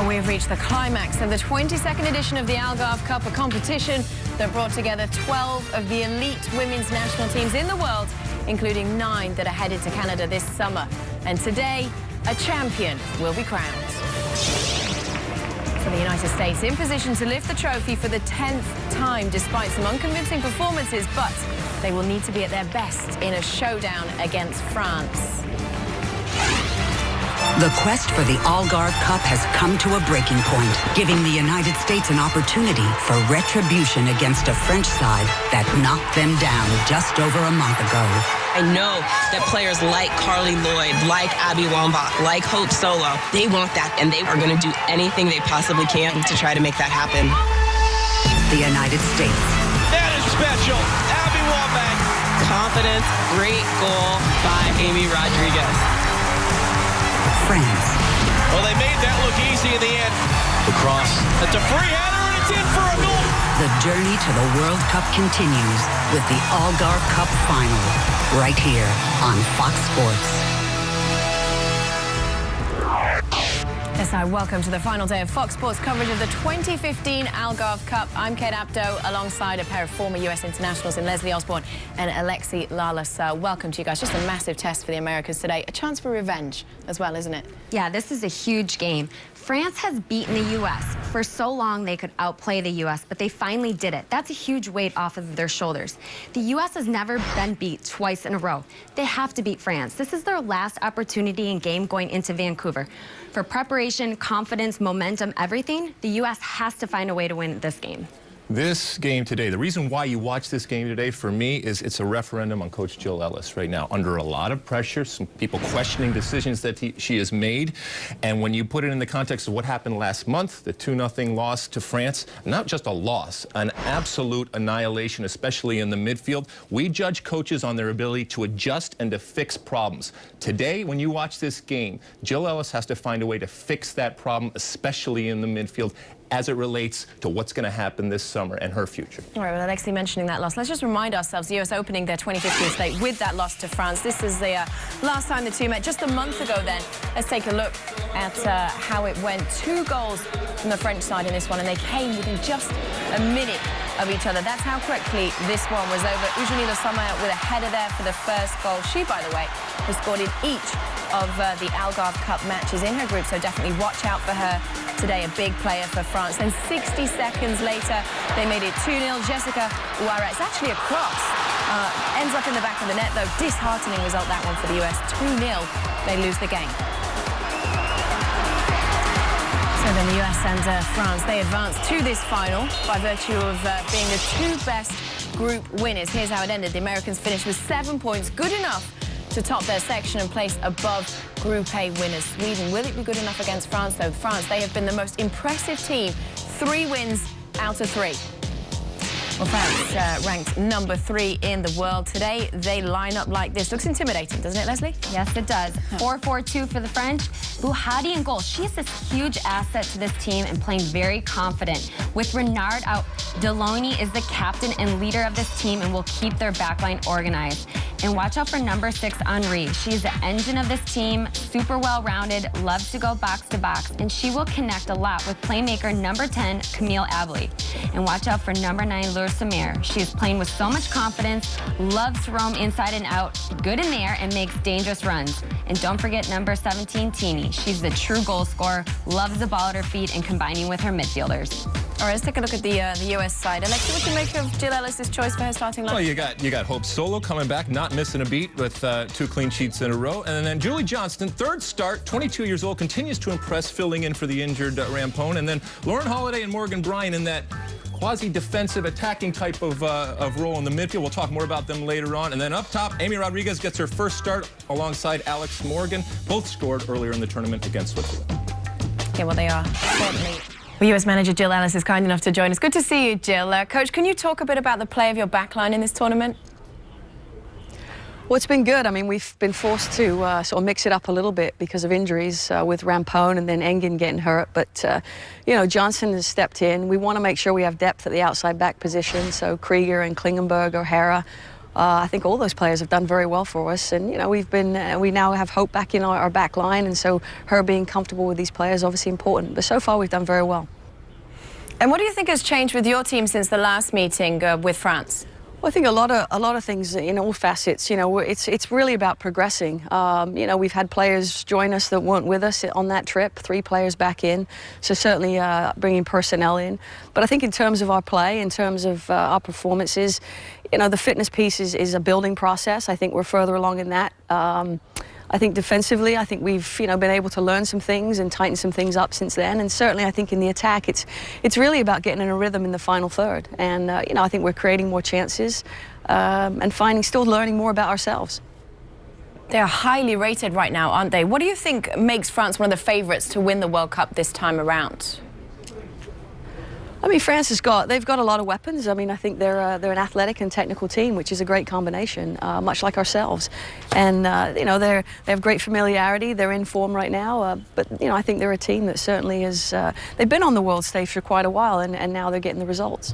And we've reached the climax of the 22nd edition of the Algarve Cup, a competition that brought together 12 of the elite women's national teams in the world, including 9 that are headed to Canada this summer. And today, a champion will be crowned. For the United States, in position to lift the trophy for the 10th time, despite some unconvincing performances, but they will need to be at their best in a showdown against France. The quest for the Algarve Cup has come to a breaking point, giving the United States an opportunity for retribution against a French side that knocked them down just over a month ago. I know that players like Carly Lloyd, like Abby Wambach, like Hope Solo, they want that, and they are going to do anything they possibly can to try to make that happen. The United States. That is special. Abby Wambach. Confidence, great goal by Amy Rodriguez. France. Well, they made that look easy in the end. The cross. It's a free header, and it's in for a goal. The journey to the World Cup continues with the Algarve Cup final, right here on Fox Sports. Yes, hi, welcome to the final day of Fox Sports coverage of the 2015 Algarve Cup. I'm Kate Apto, alongside a pair of former US internationals in Leslie Osborne and Alexi Lalas. Welcome to you guys. Just a massive test for the Americans today. A chance for revenge as well, isn't it? Yeah, this is a huge game. France has beaten the U.S. For so long they could outplay the U.S., but they finally did it. That's a huge weight off of their shoulders. The U.S. has never been beat twice in a row. They have to beat France. This is their last opportunity in game going into Vancouver. For preparation, confidence, momentum, everything, the U.S. has to find a way to win this game. This game today, the reason why you watch this game today, for me, is it's a referendum on Coach Jill Ellis right now. Under a lot of pressure, some people questioning decisions that she has made. And when you put it in the context of what happened last month, the 2-0 loss to France, not just a loss, an absolute annihilation, especially in the midfield. We judge coaches on their ability to adjust and to fix problems. Today, when you watch this game, Jill Ellis has to find a way to fix that problem, especially in the midfield, as it relates to what's going to happen this summer and her future. All right, well, Alexi mentioning that loss, let's just remind ourselves, the US opening their 2015 slate with that loss to France. This is the last time the two met, just a month ago then. Let's take a look at how it went. 2 goals from the French side in this one, and they came within just a minute of each other. That's how quickly this one was over. Eugenie Le Sommer with a header there for the first goal. She, by the way, has scored in each of the Algarve Cup matches in her group, so definitely watch out for her today. A big player for France. Then 60 seconds later, they made it 2-0. Jessica Ouara, it's actually a cross. Ends up in the back of the net, though. Disheartening result, that one, for the US. 2-0, they lose the game. So then the US and France, they advance to this final by virtue of being the 2 best group winners. Here's how it ended. The Americans finished with 7 points, good enough to top their section and place above Group A winners. Sweden, will it be good enough against France, though? France, they have been the most impressive team. 3 wins out of 3. Well, France ranked number 3 in the world today. They line up like this. Looks intimidating, doesn't it, Leslie? Yes, it does. 4-4-2 for the French. Bouhadi in goal. She's this huge asset to this team and playing very confident. With Renard out, Deloney is the captain and leader of this team and will keep their backline organized. And watch out for number 6, Henri. She's the engine of this team, super well-rounded, loves to go box to box, and she will connect a lot with playmaker number 10, Camille Abley. And watch out for number 9, Lourdes Samir. She is playing with so much confidence, loves to roam inside and out, good in there, and makes dangerous runs. And don't forget number 17, Teeny. She's the true goal scorer, loves the ball at her feet and combining with her midfielders. All right, let's take a look at the US side. Alexi, what do you make of Jill Ellis' choice for her starting line? Well, you got Hope Solo coming back, not missing a beat with 2 clean sheets in a row. And then Julie Johnston, 3rd start, 22 years old, continues to impress, filling in for the injured Rampone. And then Lauren Holiday and Morgan Bryan in that quasi-defensive, attacking type of role in the midfield. We'll talk more about them later on. And then up top, Amy Rodriguez gets her first start alongside Alex Morgan. Both scored earlier in the tournament against Switzerland. Okay, well, they are certainly. Well, US manager Jill Ellis is kind enough to join us. Good to see you, Jill. Coach, can you talk a bit about the play of your backline in this tournament? Well, it's been good. I mean, we've been forced to sort of mix it up a little bit because of injuries with Rampone and then Engen getting hurt. But, you know, Johnson has stepped in. We want to make sure we have depth at the outside back position. So Krieger and Klingenberg, O'Hara, I think all those players have done very well for us, and you know we now have hope back in our back line, and so her being comfortable with these players is obviously important. But so far we've done very well. And what do you think has changed with your team since the last meeting with France? Well, I think a lot of things in all facets. You know, it's really about progressing. You know, we've had players join us that weren't with us on that trip. 3 players back in, so certainly bringing personnel in. But I think in terms of our play, in terms of our performances, you know, the fitness piece is a building process. I think we're further along in that. I think defensively, I think we've been able to learn some things and tighten some things up since then. And certainly, I think in the attack, it's really about getting in a rhythm in the final third. And I think we're creating more chances and still learning more about ourselves. They're highly rated right now, aren't they? What do you think makes France one of the favourites to win the World Cup this time around? I mean, France they've got a lot of weapons. I mean, I think they're an athletic and technical team, which is a great combination, much like ourselves. And they have great familiarity. They're in form right now. But I think they're a team that certainly they've been on the world stage for quite a while, and now they're getting the results.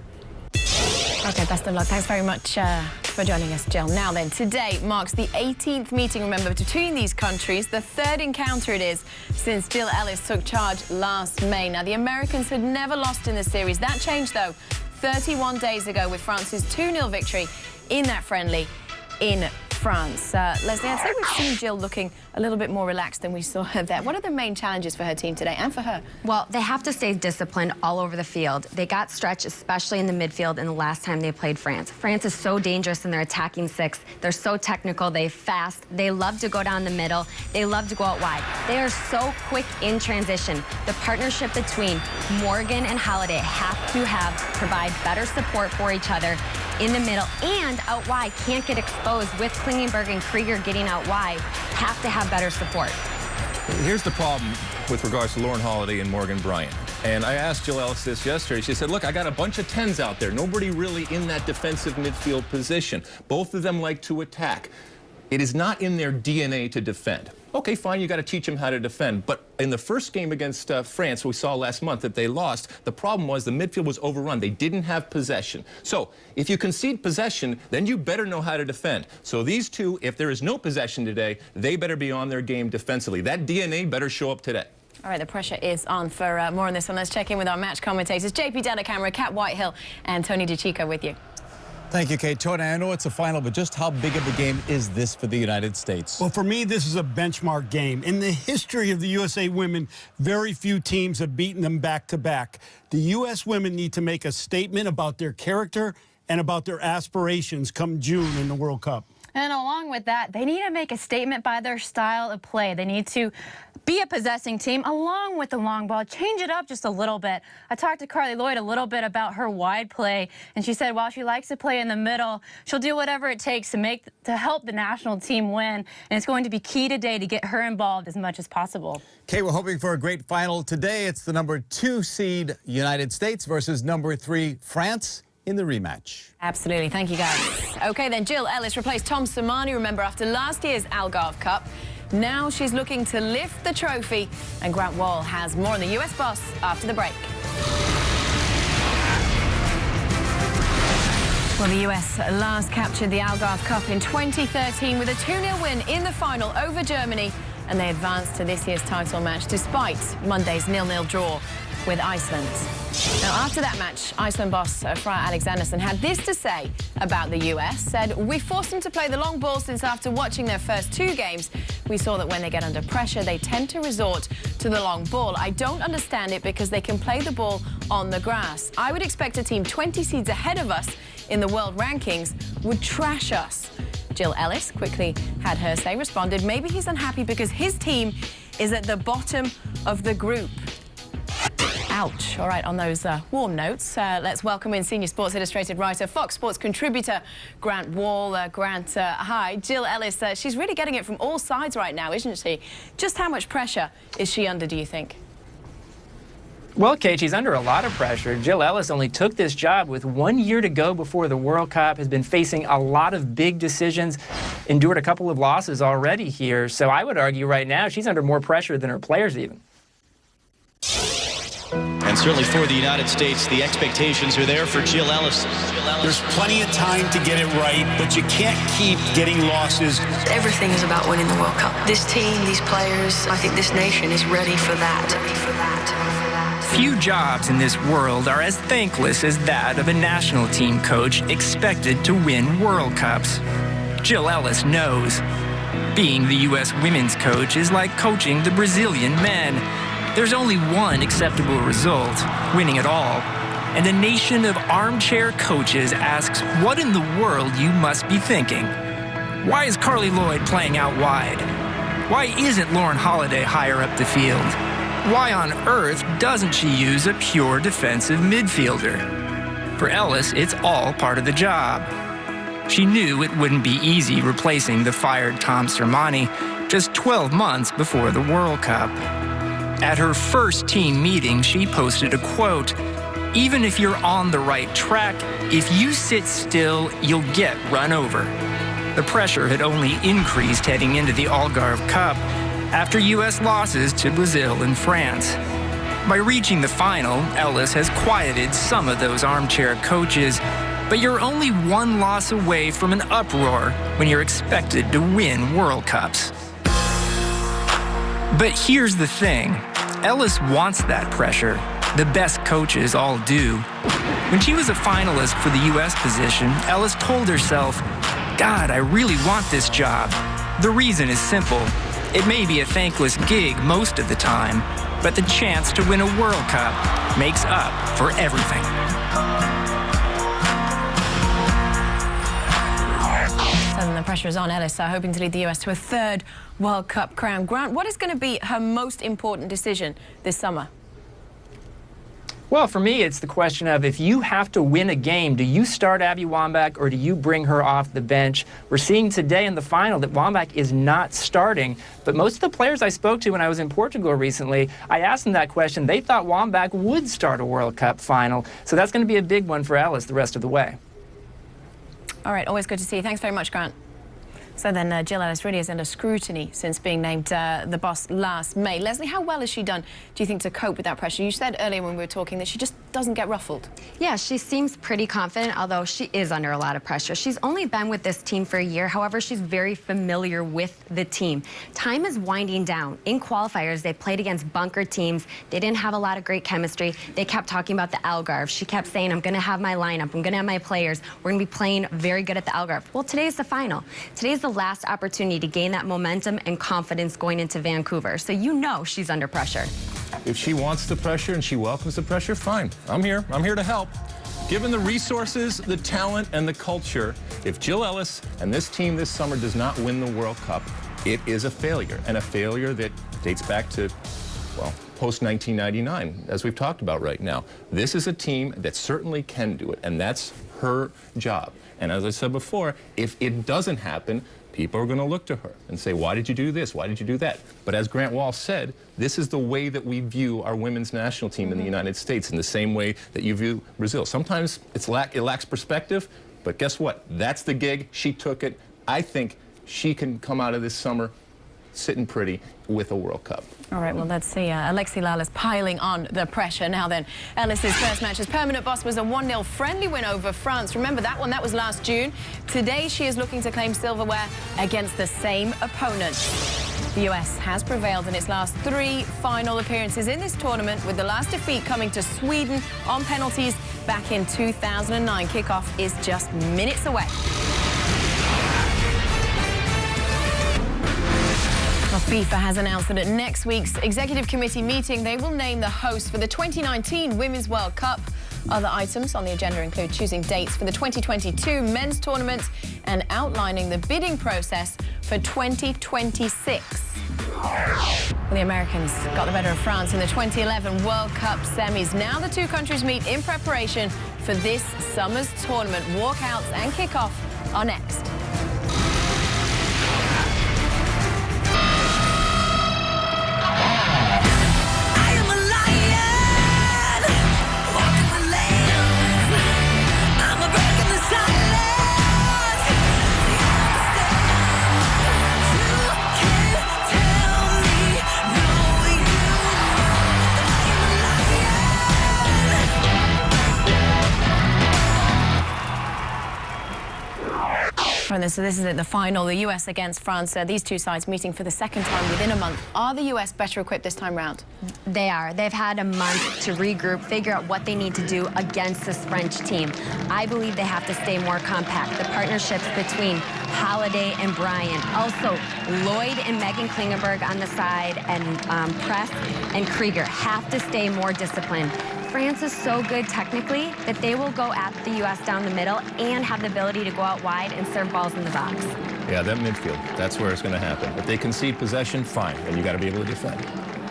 Okay, best of luck. Thanks very much for joining us, Jill. Now then, today marks the 18th meeting, remember, between these countries. The 3rd encounter it is since Jill Ellis took charge last May. Now, the Americans had never lost in the series. That changed, though, 31 days ago with France's 2-0 victory in that friendly in France. Leslie, I'd say we've seen Jill looking a little bit more relaxed than we saw her there. What are the main challenges for her team today and for her? Well, they have to stay disciplined all over the field. They got stretched, especially in the midfield, in the last time they played France. France is so dangerous in their attacking 6. They're so technical. They're fast. They love to go down the middle. They love to go out wide. They are so quick in transition. The partnership between Morgan and Holiday have to provide better support for each other in the middle and out wide. Can't get exposed with Klingenberg and Krieger getting out wide. Have to have better support. Here's the problem with regards to Lauren Holiday and Morgan Bryant. And I asked Jill Ellis this yesterday. She said, look, I got a bunch of 10s out there. Nobody really in that defensive midfield position. Both of them like to attack. It is not in their DNA to defend. Okay, fine, you got to teach them how to defend. But in the first game against France, we saw last month that they lost. The problem was the midfield was overrun. They didn't have possession. So if you concede possession, then you better know how to defend. So these two, if there is no possession today, they better be on their game defensively. That DNA better show up today. All right, the pressure is on. For more on this one, let's check in with our match commentators, JP Delacamera, Kat Whitehill, and Tony DeChico with you. Thank you, Kate. Tony, I know it's a final, but just how big of a game is this for the United States? Well, for me, this is a benchmark game. In the history of the USA women, very few teams have beaten them back-to-back. The U.S. women need to make a statement about their character and about their aspirations come June in the World Cup. And along with that, they need to make a statement by their style of play. They need to be a possessing team along with the long ball, change it up just a little bit. I talked to Carly Lloyd a little bit about her wide play, and she said while she likes to play in the middle, she'll do whatever it takes to help the national team win, and it's going to be key today to get her involved as much as possible. Kate, we're hoping for a great final today. It's the number 2 seed United States versus number 3 France in the rematch. Absolutely. Thank you, guys. Okay, then Jill Ellis replaced Tom Sermanni, remember, after last year's Algarve Cup. Now she's looking to lift the trophy, and Grant Wall has more on the U.S. boss after the break. Well, the U.S. last captured the Algarve Cup in 2013 with a 2-0 win in the final over Germany, and they advanced to this year's title match despite Monday's 0-0 draw with Iceland. Now, after that match, Iceland boss Freyr Alexandersson had this to say about the US. Said, we forced them to play the long ball since after watching their first 2 games, we saw that when they get under pressure, they tend to resort to the long ball. I don't understand it because they can play the ball on the grass. I would expect a team 20 seeds ahead of us in the world rankings would trash us. Jill Ellis quickly had her say, responded, maybe he's unhappy because his team is at the bottom of the group. Ouch. All right, on those warm notes, let's welcome in Senior Sports Illustrated writer, Fox Sports contributor, Grant Wall. Grant, hi. Jill Ellis, she's really getting it from all sides right now, isn't she? Just how much pressure is she under, do you think? Well, Kate, she's under a lot of pressure. Jill Ellis only took this job with 1 year to go before the World Cup, has been facing a lot of big decisions, endured a couple of losses already here. So I would argue right now she's under more pressure than her players even. And certainly for the United States, the expectations are there for Jill Ellis. There's plenty of time to get it right, but you can't keep getting losses. Everything is about winning the World Cup. This team, these players, I think this nation is ready for that. Few jobs in this world are as thankless as that of a national team coach expected to win World Cups. Jill Ellis knows. Being the U.S. women's coach is like coaching the Brazilian men. There's only one acceptable result, winning it all. And a nation of armchair coaches asks what in the world you must be thinking. Why is Carly Lloyd playing out wide? Why isn't Lauren Holiday higher up the field? Why on earth doesn't she use a pure defensive midfielder? For Ellis, it's all part of the job. She knew it wouldn't be easy replacing the fired Tom Sermanni just 12 months before the World Cup. At her first team meeting, she posted a quote, "Even if you're on the right track, if you sit still, you'll get run over." The pressure had only increased heading into the Algarve Cup after U.S. losses to Brazil and France. By reaching the final, Ellis has quieted some of those armchair coaches, but you're only one loss away from an uproar when you're expected to win World Cups. But here's the thing, Ellis wants that pressure. The best coaches all do. When she was a finalist for the U.S. position, Ellis told herself, "God, I really want this job." The reason is simple. It may be a thankless gig most of the time, but the chance to win a World Cup makes up for everything. And the pressure is on Ellis, hoping to lead the US to a third World Cup crown. Grant, what is going to be her most important decision this summer? Well, for me, it's the question of if you have to win a game, do you start Abby Wambach or do you bring her off the bench? We're seeing today in the final that Wambach is not starting, but most of the players I spoke to when I was in Portugal recently, I asked them that question. They thought Wambach would start a World Cup final, so that's going to be a big one for Ellis the rest of the way. All right, always good to see you. Thanks very much, Grant. So then Jill Ellis really is under scrutiny since being named the boss last May. Leslie, how well has she done, do you think, to cope with that pressure? You said earlier when we were talking that she just doesn't get ruffled. Yeah, she seems pretty confident, although she is under a lot of pressure. She's only been with this team for a year. However, she's very familiar with the team. Time is winding down. In qualifiers, they played against bunker teams. They didn't have a lot of great chemistry. They kept talking about the Algarve. She kept saying, I'm going to have my lineup. I'm going to have my players. We're going to be playing very good at the Algarve. Well, today's the final. Today's the last opportunity to gain that momentum and confidence going into Vancouver. So you know she's under pressure. If she wants the pressure and she welcomes the pressure, fine. I'm here. I'm here to help. Given the resources, the talent, and the culture, if Jill Ellis and this team this summer does not win the World Cup, it is a failure, and a failure that dates back to, well, post-1999, as we've talked about right now. This is a team that certainly can do it, and that's her job. And as I said before, if it doesn't happen, people are going to look to her and say, why did you do this? Why did you do that? But as Grant Wall said, this is the way that we view our women's national team in the United States, in the same way that you view Brazil. Sometimes it lacks perspective, but guess what? That's the gig. She took it. I think she can come out of this summer sitting pretty with a World Cup. All right, well, let's see. Alexi Lalas piling on the pressure. Now then, Ellis's first match as permanent boss was a 1-0 friendly win over France. Remember that one? That was last June. Today, she is looking to claim silverware against the same opponent. The US has prevailed in its last 3 final appearances in this tournament, with the last defeat coming to Sweden on penalties back in 2009. Kickoff is just minutes away. Well, FIFA has announced that at next week's Executive Committee meeting, they will name the host for the 2019 Women's World Cup. Other items on the agenda include choosing dates for the 2022 men's tournament and outlining the bidding process for 2026. Well, the Americans got the better of France in the 2011 World Cup semis. Now the two countries meet in preparation for this summer's tournament. Walkouts and kickoff are next. Catherine, so this is it, the final, the US against France. These two sides meeting for the second time within a month. Are the US better equipped this time round? They are. They've had a month to regroup, figure out what they need to do against this French team. I believe they have to stay more compact. The partnerships between Holiday and Bryant. Also, Lloyd and Megan Klingenberg on the side, and Press and Krieger have to stay more disciplined. France is so good technically that they will go at the U.S. down the middle and have the ability to go out wide and serve balls in the box. Yeah, that midfield, that's where it's going to happen. If they concede possession, fine, and you got to be able to defend.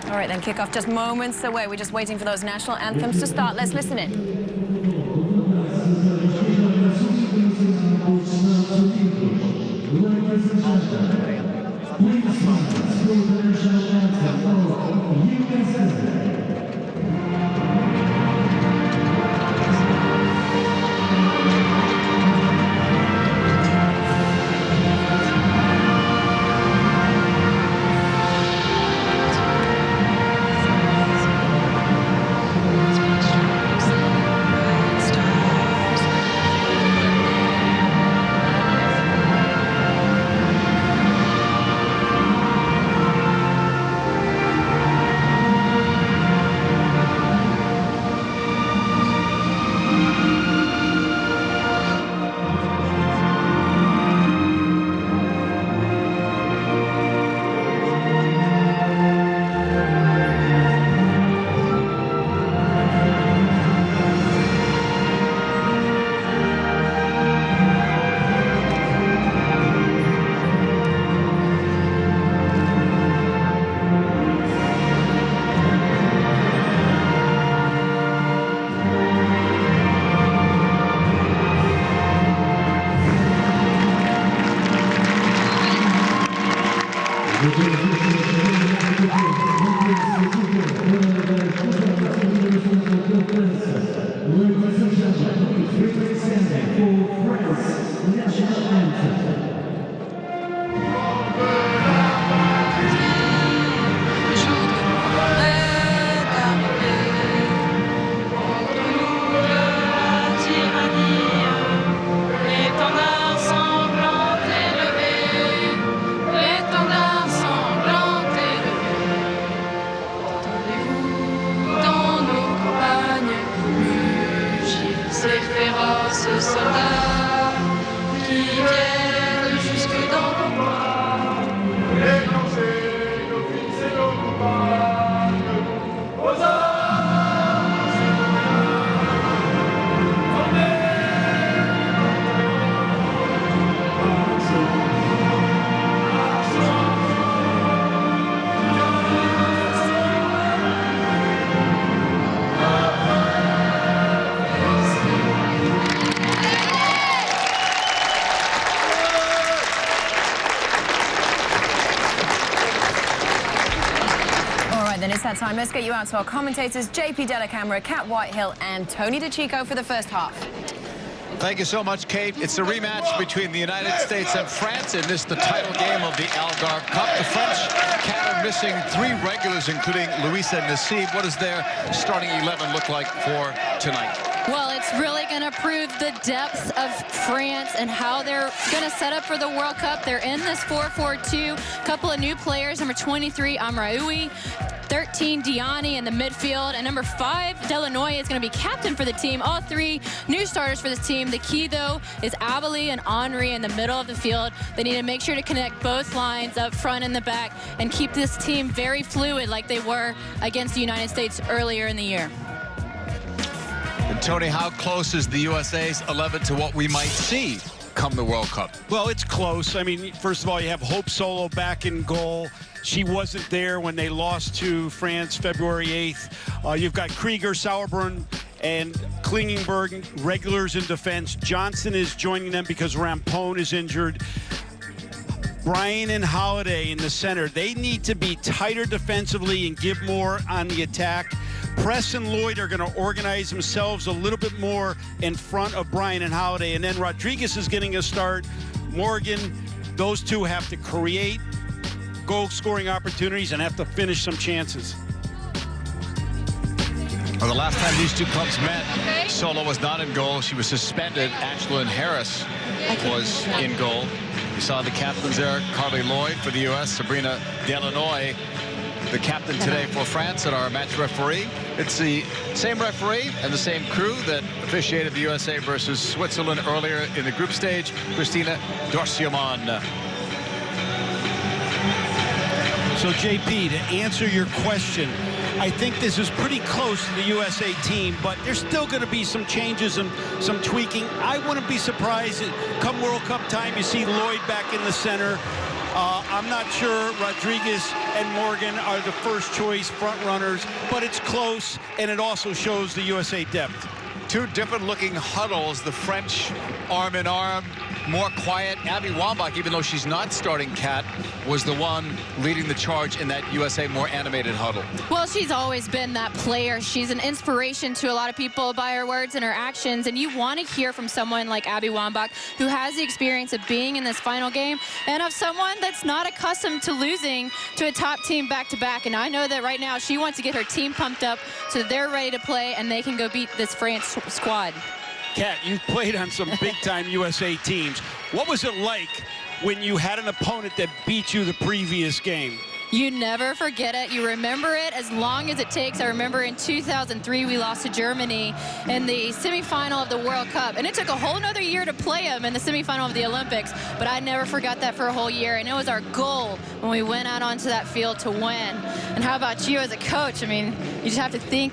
All right, then kickoff just moments away. We're just waiting for those national anthems to start. Let's listen in. Then it's that time. Let's get you out to our commentators, JP Delacamera, Kat Whitehill, and Tony DeChico for the first half. Thank you so much, Kate. It's a rematch between the United States and France in this, the title game of the Algarve Cup. The French are missing 3 regulars, including Louisa Nassib. What does their starting 11 look like for tonight? Well, it's really going to prove the depth of France and how they're going to set up for the World Cup. They're in this 4-4-2. A couple of new players, number 23, Amraoui. 13, Diani in the midfield, and number 5, Delanoy is going to be captain for the team. All 3 new starters for this team. The key, though, is Abeille and Henry in the middle of the field. They need to make sure to connect both lines up front and the back and keep this team very fluid like they were against the United States earlier in the year. And Tony, how close is the USA's 11 to what we might see come the World Cup? Well, it's close. I mean, first of all, you have Hope Solo back in goal. She wasn't there when they lost to France February 8th. You've got Krieger, Sauerbrunn, and Klingenberg, regulars in defense. Johnson is joining them because Rampone is injured. Bryant and Holiday in the center. They need to be tighter defensively and give more on the attack. Press and Lloyd are going to organize themselves a little bit more in front of Bryant and Holiday. And then Rodriguez is getting a start. Morgan, those two have to create goal-scoring opportunities and have to finish some chances. Well, the last time these two clubs met, Solo was not in goal. She was suspended. Ashlyn Harris was in goal. You saw the captains there, Carly Lloyd for the U.S., Sabrina Delanoy, the captain today for France, and our match referee. It's the same referee and the same crew that officiated the USA versus Switzerland earlier in the group stage, Christina Dorsiaman. So, JP, to answer your question, I think this is pretty close to the USA team, but there's still going to be some changes and some tweaking. I wouldn't be surprised that come World Cup time, you see Lloyd back in the center. I'm not sure Rodriguez and Morgan are the first choice front runners, but it's close, and it also shows the USA depth. Two different looking huddles, the French arm in arm, more quiet. Abby Wambach, even though she's not starting Cat, was the one leading the charge in that USA more animated huddle. Well, she's always been that player. She's an inspiration to a lot of people by her words and her actions, and you want to hear from someone like Abby Wambach, who has the experience of being in this final game and of someone that's not accustomed to losing to a top team back-to-back. And I know that right now she wants to get her team pumped up so they're ready to play and they can go beat this France squad. Kat, you've played on some big-time USA teams. What was it like when you had an opponent that beat you the previous game? You never forget it. You remember it as long as it takes. I remember in 2003 we lost to Germany in the semifinal of the World Cup, and it took a whole nother year to play them in the semifinal of the Olympics, but I never forgot that for a whole year, and it was our goal when we went out onto that field to win. And how about you as a coach? I mean, you just have to think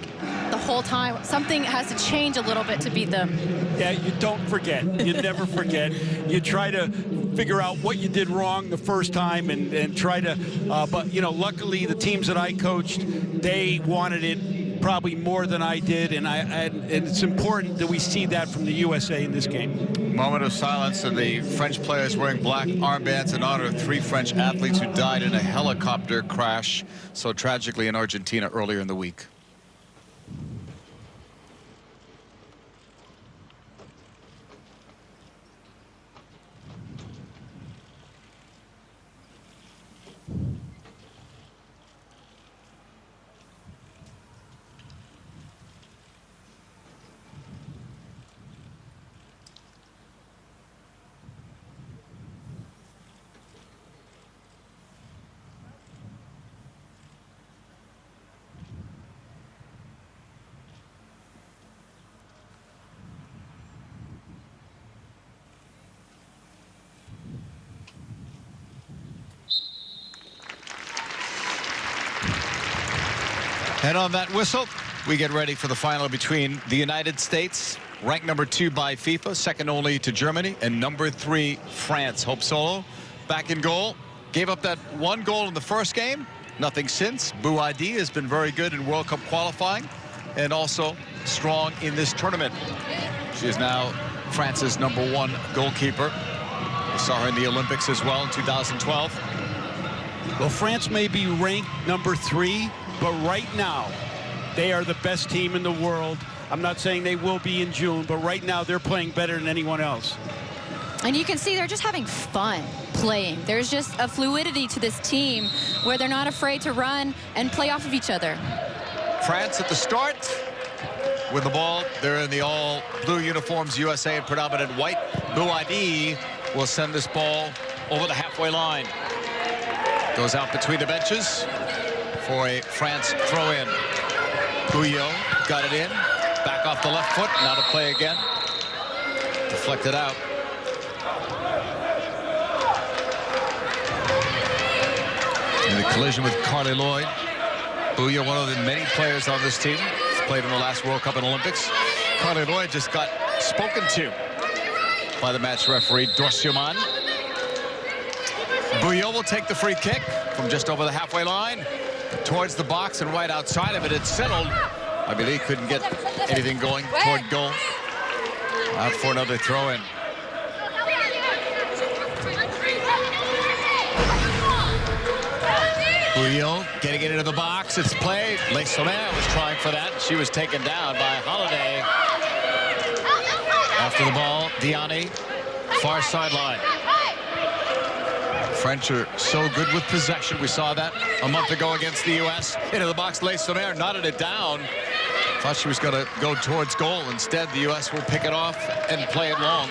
the whole time something has to change a little bit to beat them. Yeah, you don't forget. You never forget. You try to figure out what you did wrong the first time and try to, but, you know, luckily the teams that I coached, they wanted it probably more than I did, and it's important that we see that from the USA in this game. Moment of silence, and the French players wearing black armbands in honor of 3 French athletes who died in a helicopter crash so tragically in Argentina earlier in the week. And on that whistle, we get ready for the final between the United States, ranked number 2 by FIFA, second only to Germany, and number 3, France. Hope Solo back in goal. Gave up that 1 goal in the first game. Nothing since. Bouadi has been very good in World Cup qualifying and also strong in this tournament. She is now France's number 1 goalkeeper. We saw her in the Olympics as well in 2012. Well, France may be ranked number 3, but right now, they are the best team in the world. I'm not saying they will be in June, but right now they're playing better than anyone else. And you can see they're just having fun playing. There's just a fluidity to this team where they're not afraid to run and play off of each other. France at the start with the ball. They're in the all blue uniforms, USA in predominant white. Bouadi will send this ball over the halfway line. Goes out between the benches for a France throw-in. Bouillot got it in, back off the left foot, now to play again. Deflected out. In the collision with Carly Lloyd. Bouillot, one of the many players on this team. He's played in the last World Cup and Olympics. Carly Lloyd just got spoken to by the match referee, Dorsiaman. Bouillot will take the free kick from just over the halfway line towards the box and right outside of it. It's settled. I mean, he couldn't get anything going toward goal. Out for another throw-in. Bouillot getting it into the box. It's played. Le Sommer was trying for that. She was taken down by Holiday. After the ball, Diani, far sideline. French are so good with possession. We saw that a month ago against the U.S. Into the box, Le Sommer knotted it down. Thought she was going to go towards goal. Instead, the U.S. will pick it off and play it long.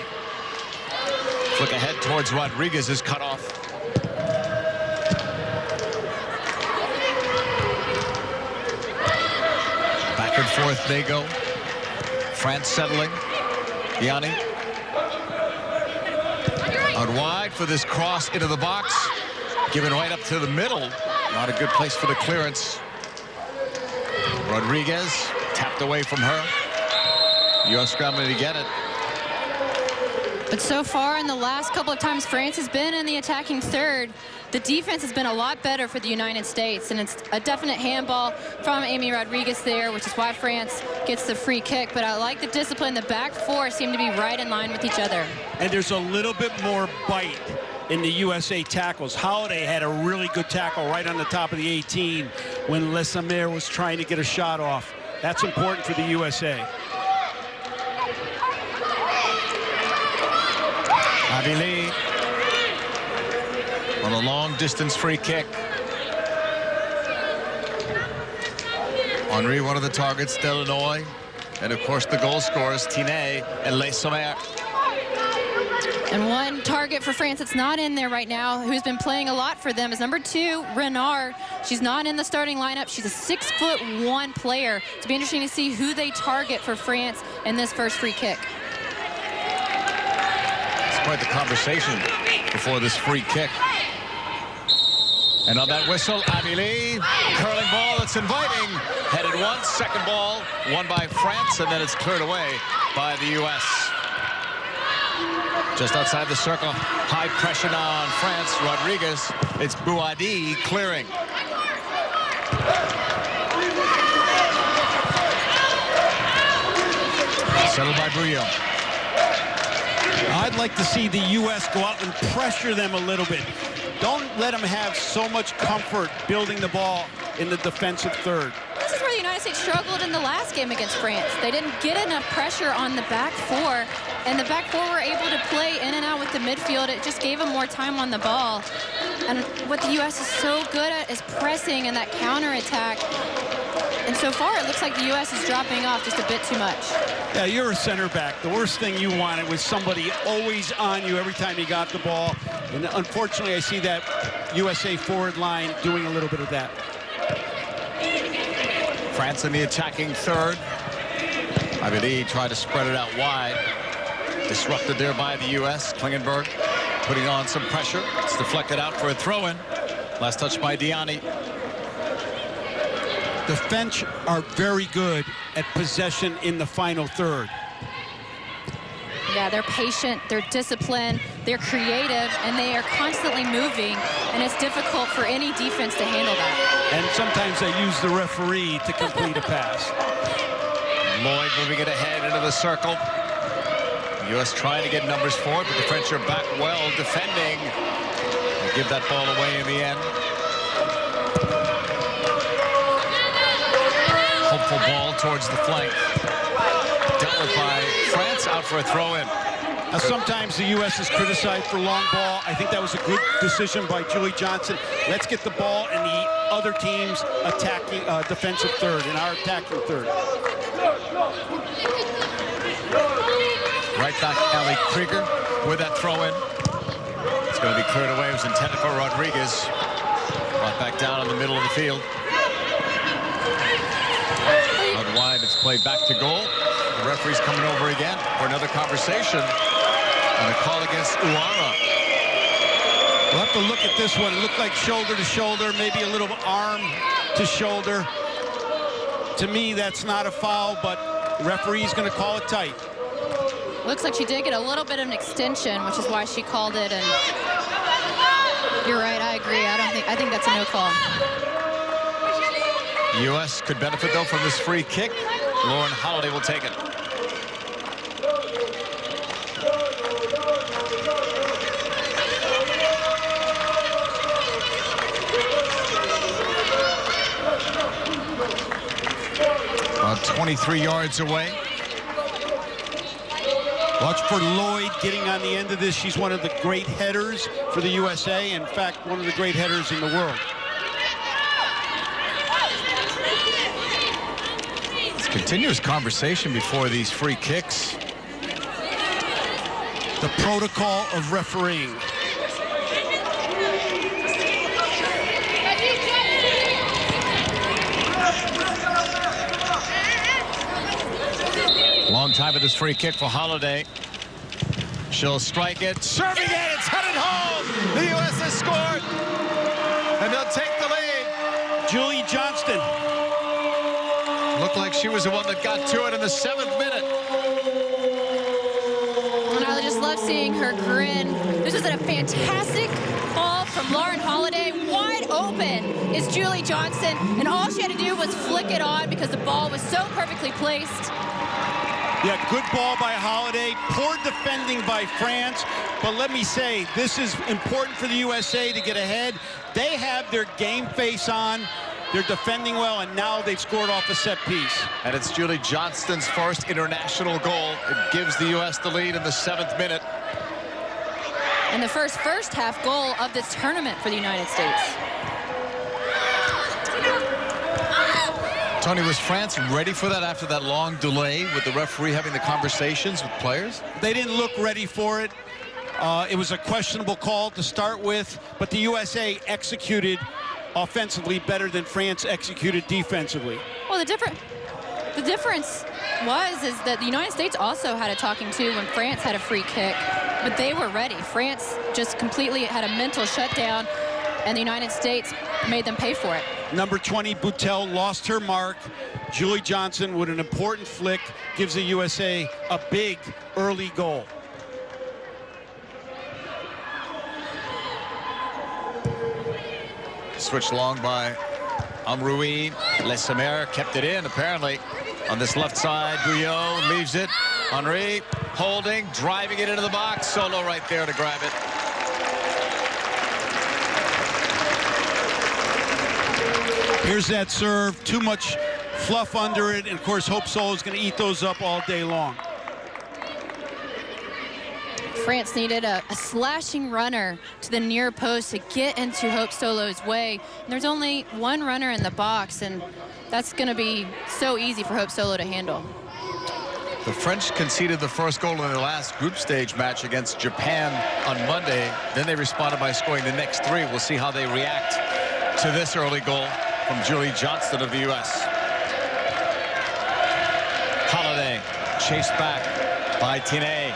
Flick ahead towards Rodriguez is cut off. Back and forth they go. France settling. Yanni. Out wide for this cross into the box. Given right up to the middle. Not a good place for the clearance. Rodriguez tapped away from her. U.S. scrambling to get it. But so far in the last couple of times France has been in the attacking third, the defense has been a lot better for the United States, and it's a definite handball from Amy Rodriguez there, which is why France gets the free kick. But I like the discipline. The back four seem to be right in line with each other. And there's a little bit more bite in the USA tackles. Holiday had a really good tackle right on the top of the 18 when Lesamere was trying to get a shot off. That's important for the USA. Abili on a long distance free kick. Henry, one of the targets, Illinois. And of course the goal scorers, Tinet and Lesamere. And one target for France that's not in there right now, who's been playing a lot for them, is number 2, Renard. She's not in the starting lineup. She's a 6'1" player. It's be interesting to see who they target for France in this first free kick. It's quite the conversation before this free kick. And on that whistle, Abili, curling ball that's inviting. Headed once, second ball, won by France, and then it's cleared away by the U.S. Just outside the circle, high pressure now on France. Rodriguez, it's Bouadi clearing. Settled by Bouillon. I'd like to see the U.S. go out and pressure them a little bit. Don't let them have so much comfort building the ball in the defensive third. This is where the United States struggled in the last game against France. They didn't get enough pressure on the back four, and the back four were able to play in and out with the midfield. It just gave them more time on the ball. And what the U.S. is so good at is pressing and that counterattack. And so far, it looks like the U.S. is dropping off just a bit too much. Yeah, you're a center back. The worst thing you wanted was somebody always on you every time you got the ball. And unfortunately, I see that USA forward line doing a little bit of that. France in the attacking third. Abili tried to spread it out wide. Disrupted there by the U.S. Klingenberg putting on some pressure. It's deflected out for a throw-in. Last touch by Diani. The French are very good at possession in the final third. Yeah, they're patient, they're disciplined, they're creative, and they are constantly moving, and it's difficult for any defense to handle that. And sometimes they use the referee to complete a pass. Lloyd moving it ahead into the circle. The U.S. trying to get numbers forward, but the French are back well defending. They give that ball away in the end. Hopeful ball towards the flank. Dealt with by France, out for a throw-in. Now, sometimes the U.S. is criticized for long ball. I think that was a good decision by Julie Johnson. Let's get the ball in the other team's attacking defensive third, in our attacking third. Right back, Ellie Krieger with that throw-in. It's going to be cleared away. It was intended for Rodriguez. Brought back down in the middle of the field. Out wide, it's played back to goal. The referee's coming over again for another conversation. And a call against Uara. We'll have to look at this one. It looked like shoulder to shoulder, maybe a little arm to shoulder. To me, that's not a foul, but the referee's going to call it tight. Looks like she did get a little bit of an extension, which is why she called it. And you're right, I agree. I think that's a no call. The U.S. could benefit, though, from this free kick. Lauren Holiday will take it. About 23 yards away. Watch for Lloyd getting on the end of this. She's one of the great headers for the USA. In fact, one of the great headers in the world. Continuous conversation before these free kicks. The protocol of refereeing. Long time with this free kick for Holiday. She'll strike it, serving it, it's headed home. The U.S. has scored, and they'll take the lead. Julie Johnston. Looked like she was the one that got to it in the 7th minute. And I just love seeing her grin. This was a fantastic ball from Lauren Holiday. Wide open is Julie Johnston, and all she had to do was flick it on because the ball was so perfectly placed. Yeah, good ball by Holiday, poor defending by France, but let me say, this is important for the USA to get ahead. They have their game face on, they're defending well, and now they've scored off a set piece. And it's Julie Johnston's first international goal. It gives the U.S. the lead in the 7th minute. And the first half goal of this tournament for the United States. Tony, was France ready for that after that long delay with the referee having the conversations with players? They didn't look ready for it. It was a questionable call to start with, but the USA executed offensively better than France executed defensively. Well, the difference is that the United States also had a talking to when France had a free kick, but they were ready. France just completely had a mental shutdown, and the United States made them pay for it. Number 20, Boutel, lost her mark. Julie Johnston with an important flick gives the USA a big early goal. Switched long by Amroui. Lesemer kept it in, apparently. On this left side, Bouillot leaves it. Henry holding, driving it into the box. Solo right there to grab it. Here's that serve, too much fluff under it, and of course Hope Solo is going to eat those up all day long. France needed a slashing runner to the near post to get into Hope Solo's way. And there's only one runner in the box, and that's going to be so easy for Hope Solo to handle. The French conceded the first goal in their last group stage match against Japan on Monday. Then they responded by scoring the next 3. We'll see how they react to this early goal from Julie Johnston of the U.S. Holiday chased back by Tiné.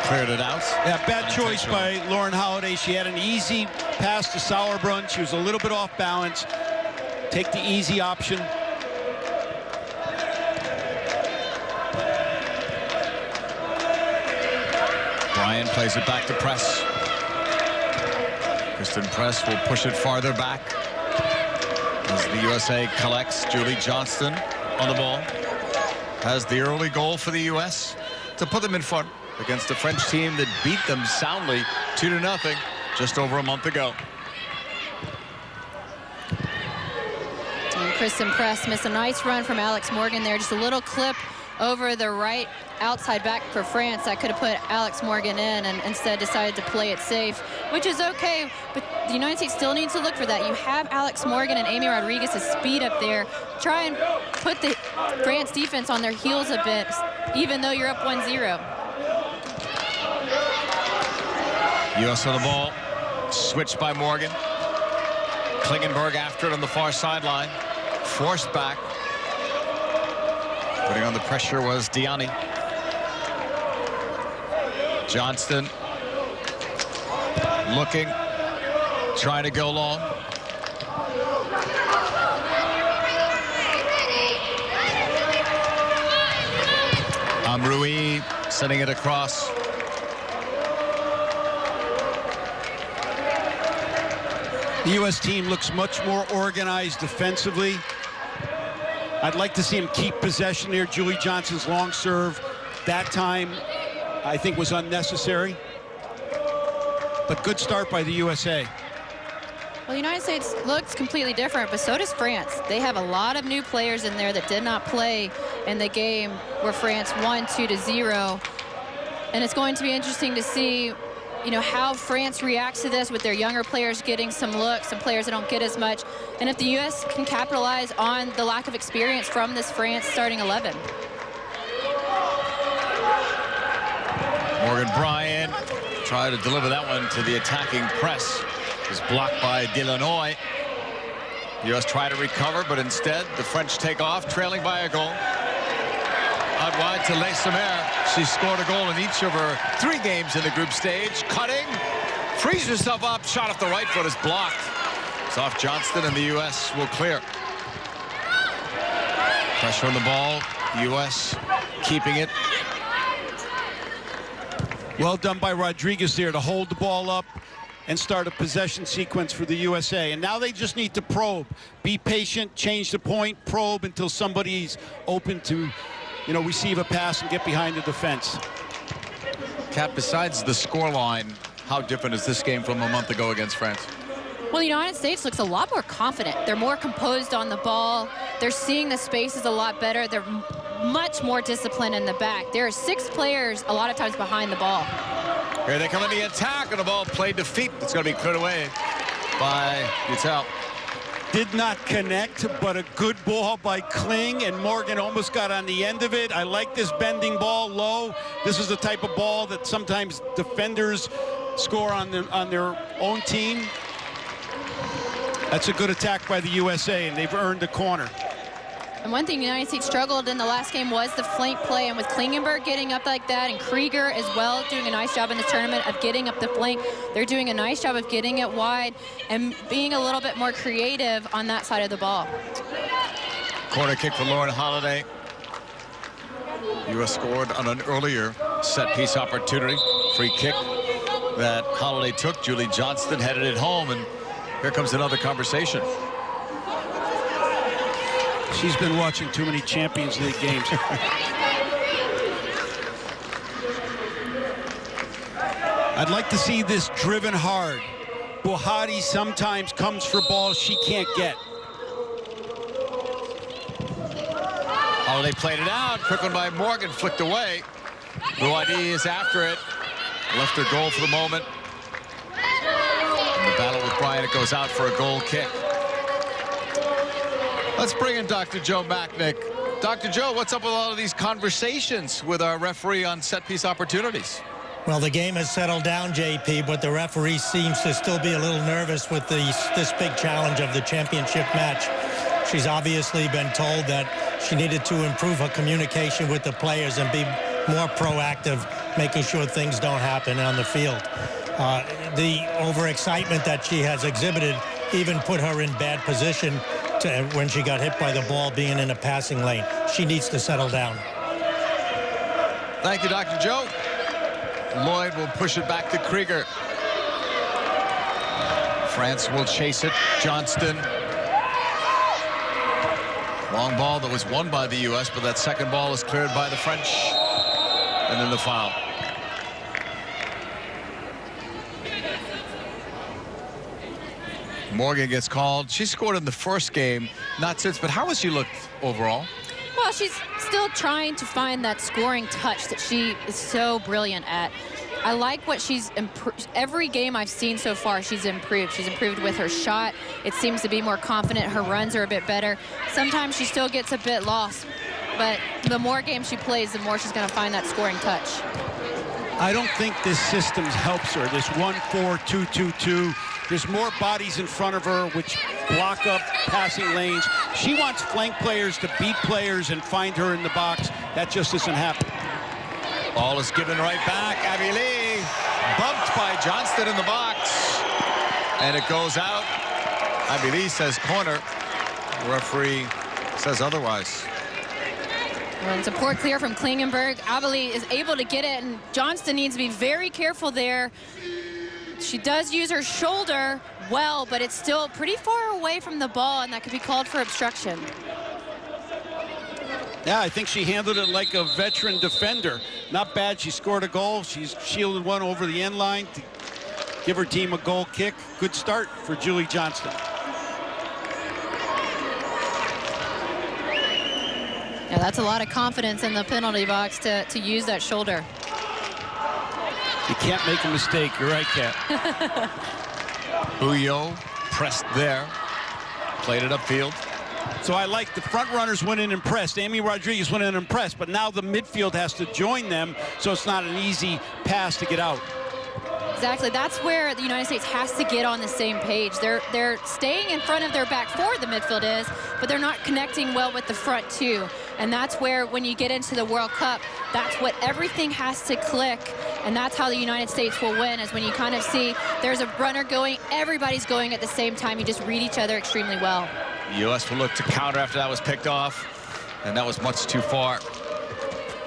Cleared it out. Yeah, bad choice by Lauren Holiday. She had an easy pass to Sauerbrunn. She was a little bit off balance. Take the easy option. Bryan plays it back to Press. Kristen Press will push it farther back as the USA collects. Julie Johnston on the ball. Has the early goal for the U.S. to put them in front against a French team that beat them soundly 2-0 just over a month ago. And Kristen Press missed a nice run from Alex Morgan there. Just a little clip over the right outside back for France that could have put Alex Morgan in, and instead decided to play it safe, which is okay, but the United States still needs to look for that. You have Alex Morgan and Amy Rodriguez's speed up there. Try and put the France defense on their heels a bit, even though you're up 1-0. U.S. on the ball, switched by Morgan. Klingenberg after it on the far sideline, forced back. Putting on the pressure was Diani. Johnston looking, trying to go long. Amroui sending it across. The U.S. team looks much more organized defensively. I'd like to see him keep possession here. Julie Johnston's long serve that time, I think, was unnecessary. But good start by the USA. Well, the United States looks completely different, but so does France. They have a lot of new players in there that did not play in the game where France won 2-0. And it's going to be interesting to see you know, how France reacts to this with their younger players getting some looks, some players that don't get as much, and if the U.S. can capitalize on the lack of experience from this France starting 11. Morgan Bryant tried to deliver that one to the attacking press. It was blocked by Delanoy. The U.S. try to recover, but instead the French take off, trailing by a goal. Out wide to Leissemer. She scored a goal in each of her 3 games in the group stage. Cutting, frees herself up, shot off the right foot is blocked. It's off Johnston, and the U.S. will clear. Pressure on the ball, the U.S. keeping it. Well done by Rodriguez there to hold the ball up and start a possession sequence for the USA. And now they just need to probe. Be patient, change the point, probe until somebody's open to, you know, receive a pass and get behind the defense. Kat, besides the scoreline, how different is this game from a month ago against France? Well, the United States looks a lot more confident. They're more composed on the ball. They're seeing the spaces a lot better. They're much more disciplined in the back. There are 6 players a lot of times behind the ball. Here they come in the attack, and the ball played to feet. It's going to be cleared away by Utel. Did not connect, but a good ball by Kling, and Morgan almost got on the end of it. I like this bending ball low. This is the type of ball that sometimes defenders score on their own team. That's a good attack by the USA, and they've earned a corner. And one thing the United States struggled in the last game was the flank play, and with Klingenberg getting up like that, and Krieger as well doing a nice job in this tournament of getting up the flank, they're doing a nice job of getting it wide and being a little bit more creative on that side of the ball. Corner kick for Lauren Holiday. U.S. scored on an earlier set-piece opportunity. Free kick that Holiday took. Julie Johnston headed it home, and here comes another conversation. She's been watching too many Champions League games. I'd like to see this driven hard. Buhati sometimes comes for balls she can't get. Holiday played it out. Quick one by Morgan, flicked away. Buhati is after it. Left her goal for the moment. In the battle with Bryant, it goes out for a goal kick. Let's bring in Dr. Joe Macknick. Dr. Joe, what's up with all of these conversations with our referee on set-piece opportunities? Well, the game has settled down, JP, but the referee seems to still be a little nervous with this big challenge of the championship match. She's obviously been told that she needed to improve her communication with the players and be more proactive, making sure things don't happen on the field. The overexcitement that she has exhibited even put her in bad position when she got hit by the ball being in a passing lane. She needs to settle down. Thank you, Dr. Joe. Lloyd will push it back to Krieger. France will chase it. Johnston. Long ball that was won by the U.S., but that second ball is cleared by the French. And then the foul. Morgan gets called. She scored in the first game, not since, but how has she looked overall? Well, she's still trying to find that scoring touch that she is so brilliant at. I like what she's improved. Every game I've seen so far, she's improved. She's improved with her shot. It seems to be more confident. Her runs are a bit better. Sometimes she still gets a bit lost, but the more games she plays, the more she's going to find that scoring touch. I don't think this system helps her. This 1-4-2-2-2. There's more bodies in front of her which block up passing lanes. She wants flank players to beat players and find her in the box. That just isn't happening. Ball is given right back. Abby Lee bumped by Johnston in the box. And it goes out. Abby Lee says corner. The referee says otherwise. Well, it's a poor clear from Klingenberg. Abeli is able to get it, and Johnston needs to be very careful there. She does use her shoulder well, but it's still pretty far away from the ball, and that could be called for obstruction. Yeah, I think she handled it like a veteran defender. Not bad. She scored a goal. She's shielded one over the end line to give her team a goal kick. Good start for Julie Johnston. Yeah, that's a lot of confidence in the penalty box to use that shoulder. You can't make a mistake. You're right, Kat. Uyo pressed there. Played it upfield. So I like the front runners went in and pressed. Amy Rodriguez went in and pressed, but now the midfield has to join them, so it's not an easy pass to get out. Exactly. That's where the United States has to get on the same page. They're staying in front of their back four, the midfield is, but they're not connecting well with the front two. And that's where, when you get into the World Cup, that's what everything has to click. And that's how the United States will win, is when you kind of see there's a runner going, everybody's going at the same time. You just read each other extremely well. The U.S. will look to counter after that was picked off, and that was much too far.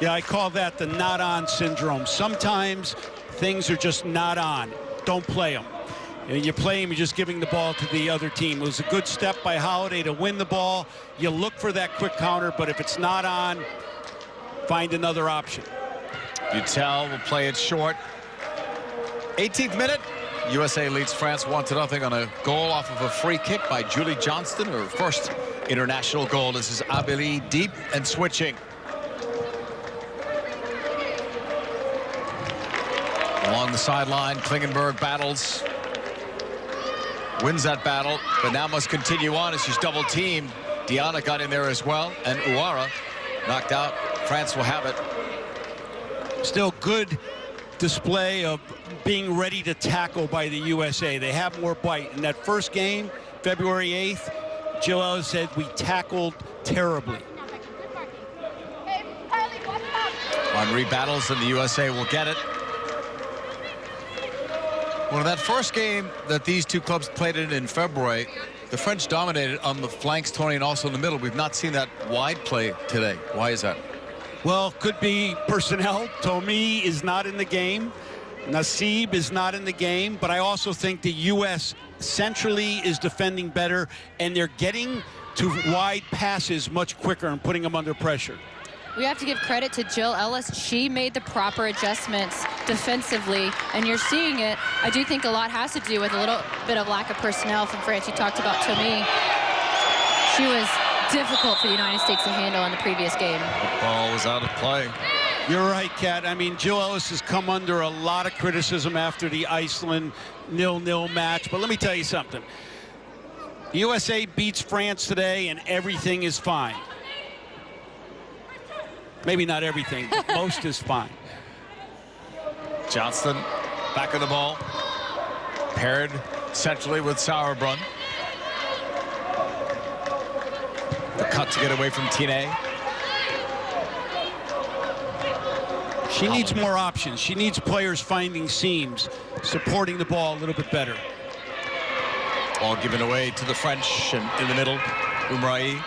Yeah, I call that the not on syndrome. Sometimes things are just not on. Don't play them. You play them, you're just giving the ball to the other team. It was a good step by Holiday to win the ball. You look for that quick counter, but if it's not on, find another option. Butel will play it short. 18th minute. USA leads France 1-0 on a goal off of a free kick by Julie Johnston, her first international goal. This is Abeli deep and switching. Along the sideline, Klingenberg battles. Wins that battle, but now must continue on as she's double teamed. Diana got in there as well, and Uara knocked out. France will have it. Still good display of being ready to tackle by the USA. They have more bite. In that first game, February 8th, Jill Ellis said we tackled terribly. Henri battles, and the USA will get it. Well, that first game that these two clubs played in February, the French dominated on the flanks, Tony, and also in the middle. We've not seen that wide play today. Why is that? Well, could be personnel. Tomi is not in the game. Nassib is not in the game. But I also think the U.S. centrally is defending better, and they're getting to wide passes much quicker and putting them under pressure. We have to give credit to Jill Ellis. She made the proper adjustments defensively, and you're seeing it. I do think a lot has to do with a little bit of lack of personnel from France. You talked about Tomi. She was difficult for the United States to handle in the previous game. The ball was out of play. You're right, Kat. I mean, Jill Ellis has come under a lot of criticism after the Iceland 0-0 match. But let me tell you something. The USA beats France today, and everything is fine. Maybe not everything, but most is fine. Johnston back of the ball. Paired centrally with Sauerbrunn. The cut to get away from Tine. She needs more options. She needs players finding seams, supporting the ball a little bit better. Ball given away to the French, and in the middle, Umrai.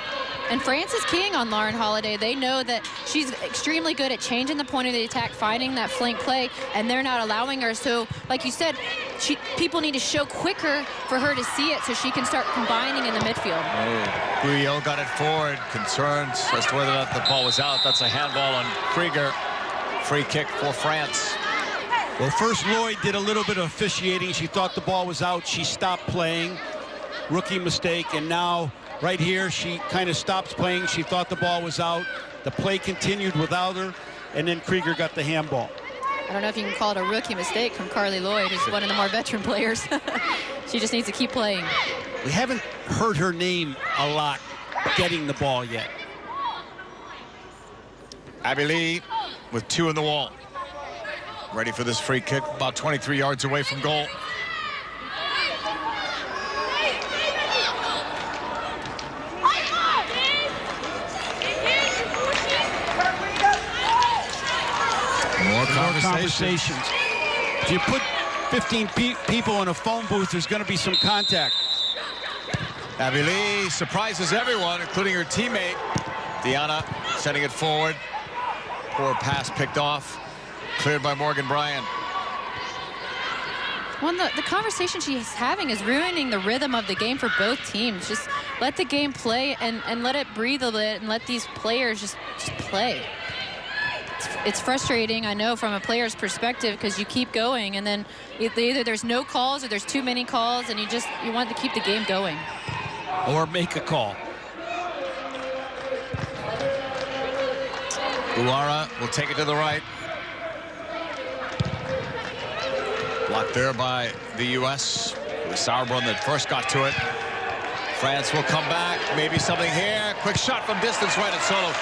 And France is keying on Lauren Holiday. They know that she's extremely good at changing the point of the attack, finding that flank play, and they're not allowing her. So, like you said, people need to show quicker for her to see it so she can start combining in the midfield. Guyot got it forward. Concerns as to whether or not the ball was out. That's a handball on Krieger. Free kick for France. Well, first Lloyd did a little bit of officiating. She thought the ball was out. She stopped playing. Rookie mistake, and now right here, she kind of stops playing. She thought the ball was out. The play continued without her, and then Krieger got the handball. I don't know if you can call it a rookie mistake from Carly Lloyd, who's one of the more veteran players. She just needs to keep playing. We haven't heard her name a lot getting the ball yet. Abeli with two in the wall. Ready for this free kick, about 23 yards away from goal. More conversations. If you put 15 people in a phone booth, there's going to be some contact. Abeli surprises everyone, including her teammate. Diana sending it forward. Poor pass picked off. Cleared by Morgan Bryan. Well, the conversation she's having is ruining the rhythm of the game for both teams. Just let the game play and let it breathe a bit and let these players just play. It's frustrating, I know, from a player's perspective, because you keep going and then either there's no calls or there's too many calls, and you want to keep the game going. Or make a call. Uara will take it to the right. Blocked there by the U.S. It was Sauerbrunn that first got to it. France will come back. Maybe something here. Quick shot from distance right at Solo.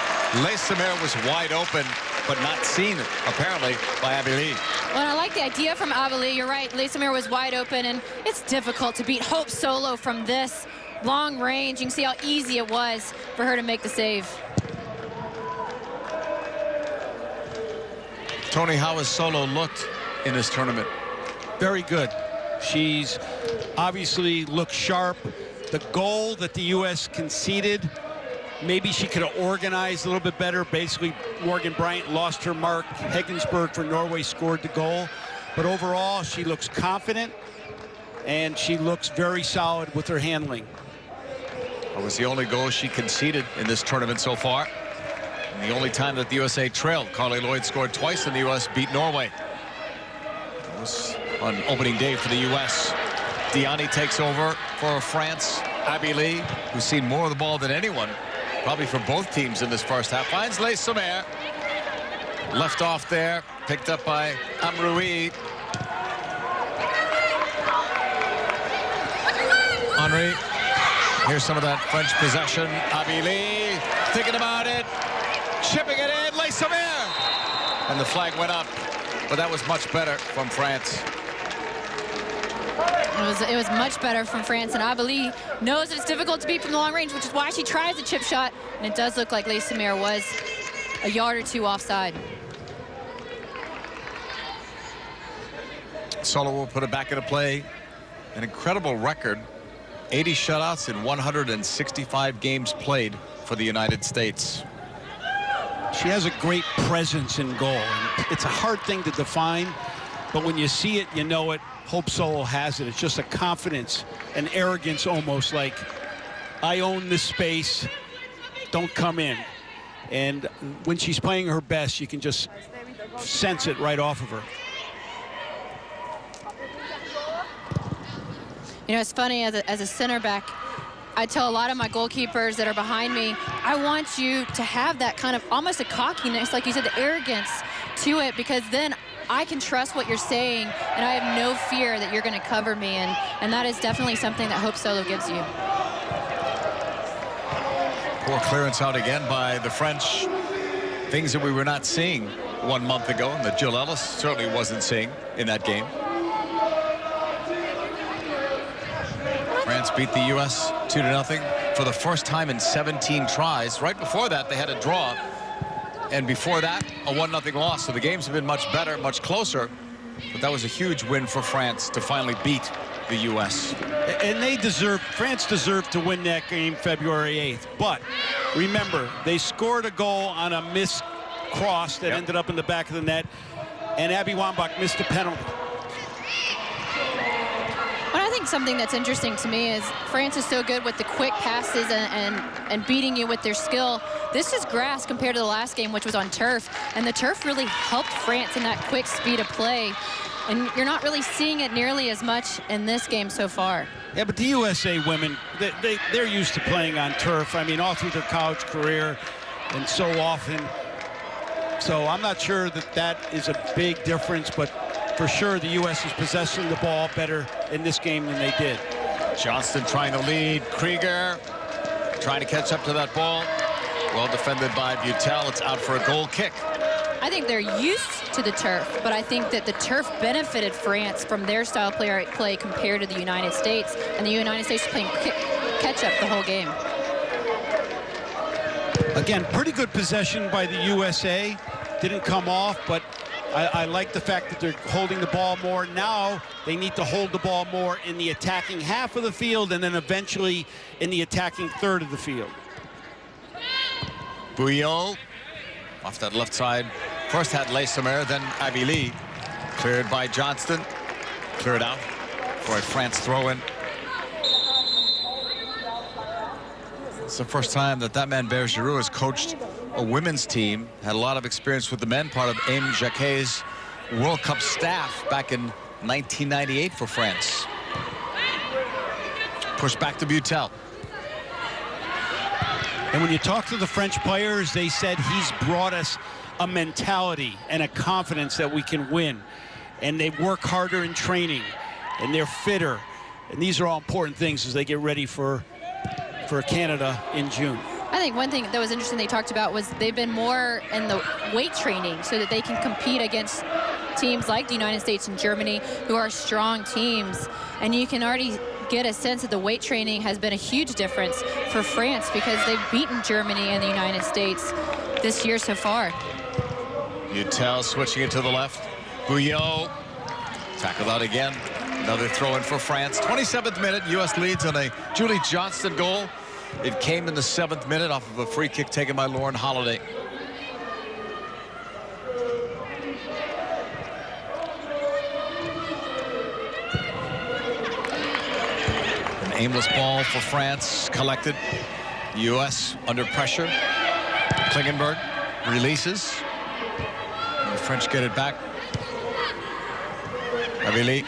Leissemer was wide open, but not seen, apparently, by Abili. Well, I like the idea from Abili. You're right. Leissemer was wide open, and it's difficult to beat Hope Solo from this long range. You can see how easy it was for her to make the save. Tony, how has Solo looked in this tournament? Very good. She's obviously looked sharp. The goal that the U.S. conceded, maybe she could have organized a little bit better. Basically, Morgan Bryant lost her mark. Hegensberg for Norway scored the goal. But overall, she looks confident, and she looks very solid with her handling. That was the only goal she conceded in this tournament so far. And the only time that the USA trailed. Carly Lloyd scored twice, and the U.S. beat Norway. That was on opening day for the U.S. Diani takes over for France. Abili, who's seen more of the ball than anyone, probably for both teams in this first half, finds Leissemer. Left off there, picked up by Amroui. Henry. Here's some of that French possession. Abili thinking about it, chipping it in. Leissemer, and the flag went up, but that was much better from France. It was much better from France, and Abili knows that it's difficult to beat from the long range, which is why she tries the chip shot, and it does look like Leissemer was a yard or two offside. Solo will put it back into play. An incredible record. 80 shutouts in 165 games played for the United States. She has a great presence in goal. And it's a hard thing to define, but when you see it, you know it. Hope Solo has it. It's just a confidence, an arrogance almost, like, I own this space, don't come in. And when she's playing her best, you can just sense it right off of her. You know, it's funny, as a center back, I tell a lot of my goalkeepers that are behind me, I want you to have that kind of almost a cockiness, like you said, the arrogance to it, because then I can trust what you're saying, and I have no fear that you're going to cover me, and that is definitely something that Hope Solo gives you. Poor clearance out again by the French. Things that we were not seeing 1 month ago, and that Jill Ellis certainly wasn't seeing in that game. France beat the U.S. 2-0 for the first time in 17 tries. Right before that, they had a draw. And before that, a 1-0 loss. So the games have been much better, much closer. But that was a huge win for France to finally beat the U.S. And France deserved to win that game February 8th. But remember, they scored a goal on a missed cross that ended up in the back of the net. And Abby Wambach missed a penalty. But I think something that's interesting to me is France is so good with the quick passes and beating you with their skill. This is grass compared to the last game, which was on turf. And the turf really helped France in that quick speed of play. And you're not really seeing it nearly as much in this game so far. Yeah, but the USA women, they're used to playing on turf. I mean, all through their college career and so often. So I'm not sure that is a big difference, but for sure the U.S. is possessing the ball better in this game than they did. Johnston trying to lead. Krieger trying to catch up to that ball. Well defended by Butel. It's out for a goal kick. I think they're used to the turf, but I think that the turf benefited France from their style of play compared to the United States, and the United States playing catch-up the whole game. Again, pretty good possession by the USA. Didn't come off, but I like the fact that they're holding the ball more. Now they need to hold the ball more in the attacking half of the field and then eventually in the attacking third of the field. Bouillon off that left side. First had Leissemer, then Abili. Cleared by Johnston. Cleared out for a France throw-in. It's the first time that man Bergerou has coached a women's team. Had a lot of experience with the men, part of Aime Jacquet's World Cup staff back in 1998 for France. Push back to Butel. And when you talk to the French players, they said he's brought us a mentality and a confidence that we can win. and they work harder in training, and they're fitter. And these are all important things as they get ready for Canada in June. I think one thing that was interesting they talked about was they've been more in the weight training so that they can compete against teams like the United States and Germany, who are strong teams. And you can already get a sense that the weight training has been a huge difference for France because they've beaten Germany and the United States this year so far. Utel switching it to the left. Bouillot tackled out again. Another throw in for France. 27th minute, U.S. leads on a Julie Johnston goal. It came in the 7th minute off of a free kick taken by Lauren Holiday. An aimless ball for France, collected. U.S. under pressure. Klingenberg releases. And the French get it back. Avili.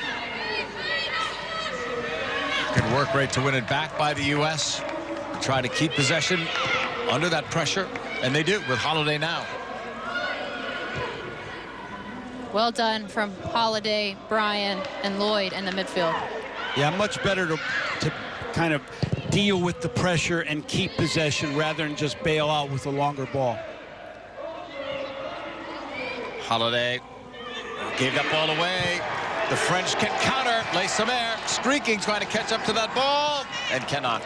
Good work rate to win it back by the U.S. Try to keep possession under that pressure, and they do with Holiday now. Well done from Holiday, Bryan, and Lloyd in the midfield. Yeah, much better to kind of deal with the pressure and keep possession rather than just bail out with a longer ball. Holiday gave that ball away. The French can counter. Le Sommer streaking, trying to catch up to that ball, and cannot.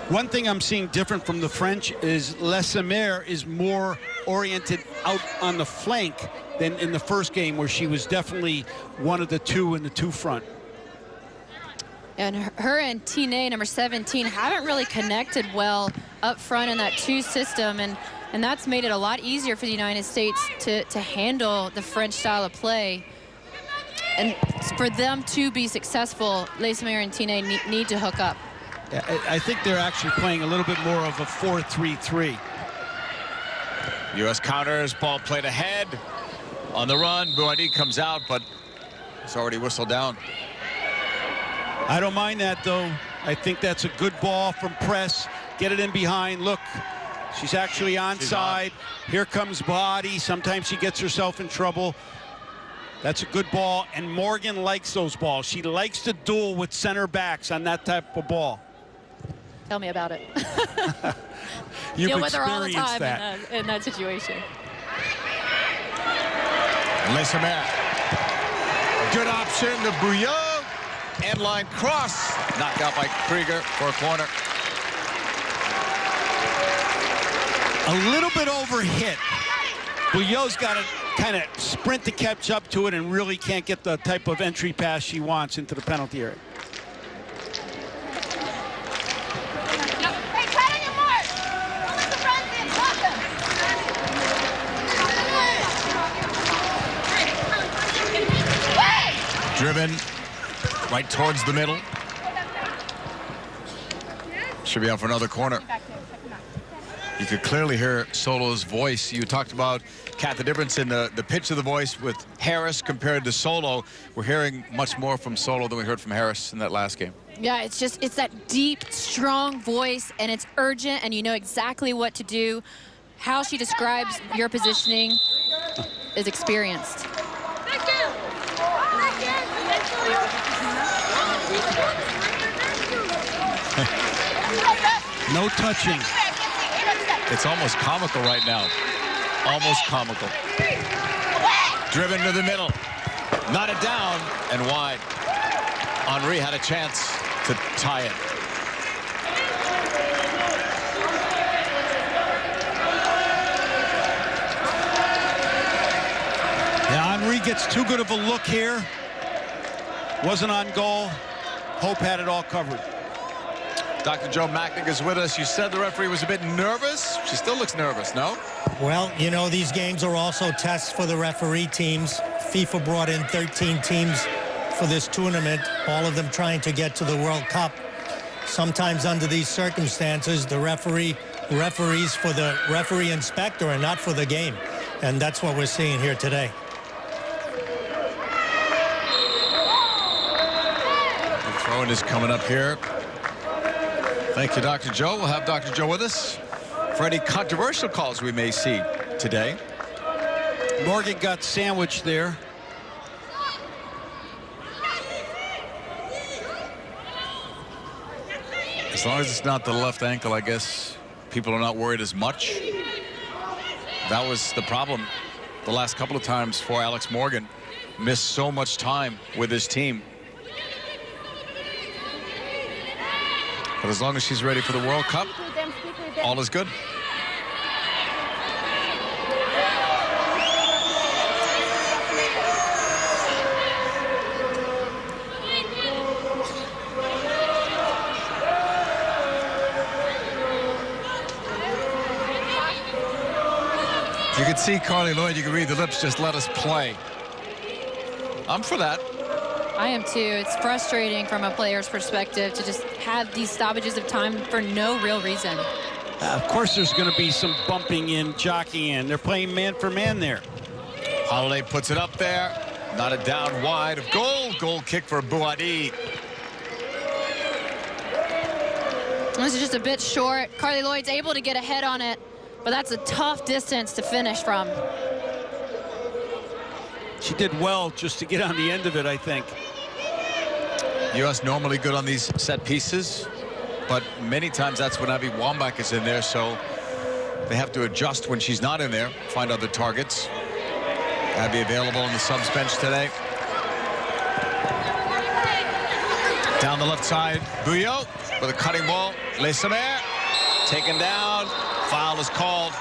One thing I'm seeing different from the French is Le Sommer is more oriented out on the flank than in the first game, where she was definitely one of the two in the two front. And her and Tine, number 17, haven't really connected well up front in that two system, and that's made it a lot easier for the United States to handle the French style of play. And for them to be successful, Le Sommer and Tine need to hook up. Yeah, I think they're actually playing a little bit more of a 4-3-3. U.S. counters, ball played ahead. On the run, Bouhaddi comes out, but it's already whistled down. I don't mind that, though. I think that's a good ball from press. Get it in behind. Look, she's actually onside. Here comes Bouhaddi. Sometimes she gets herself in trouble. That's a good ball, and Morgan likes those balls. She likes to duel with center backs on that type of ball. Tell me about it. You've deal with her all the experienced time that. in that situation. Le Sommer. Good option to Bouillot. End line cross. Knocked out by Krieger for a corner. A little bit overhit. Bouillot's got to kind of sprint to catch up to it and really can't get the type of entry pass she wants into the penalty area. Driven right towards the middle. Should be out for another corner. You could clearly hear Solo's voice. You talked about, Kat, the difference in the pitch of the voice with Harris compared to Solo. We're hearing much more from Solo than we heard from Harris in that last game. Yeah, it's that deep, strong voice, and it's urgent, and you know exactly what to do. How she describes your positioning is experienced. No touching. It's almost comical right now. Almost comical. Driven to the middle. Knotted down and wide. Henry had a chance to tie it. Yeah, Henry gets too good of a look here. Wasn't on goal. Hope had it all covered. Dr. Joe Machnik is with us. You said the referee was a bit nervous. She still looks nervous, no? Well, you know, these games are also tests for the referee teams. FIFA brought in 13 teams for this tournament, all of them trying to get to the World Cup. Sometimes under these circumstances, the referees for the referee inspector and not for the game. And that's what we're seeing here today. The throw-in is coming up here. Thank you, Dr. Joe. We'll have Dr. Joe with us for any controversial calls we may see today. Morgan got sandwiched there. As long as it's not the left ankle, I guess people are not worried as much. That was the problem the last couple of times for Alex Morgan. Missed so much time with his team. But as long as she's ready for the World Cup, all is good. You can see Carly Lloyd, you can read the lips, just let us play. I'm for that. I am too. It's frustrating from a player's perspective to just have these stoppages of time for no real reason. Of course there's going to be some bumping in, jockeying in. They're playing man for man there. Holiday puts it up there. Not a down wide of goal. Goal kick for Bouhaddi. This is just a bit short. Carly Lloyd's able to get ahead on it, but that's a tough distance to finish from. She did well just to get on the end of it, I think. U.S. normally good on these set pieces, but many times that's when Abby Wambach is in there, so they have to adjust when she's not in there, find other targets. Abby available on the subs bench today. Down the left side, Bouillot with a cutting ball. Lesamer taken down. Foul is called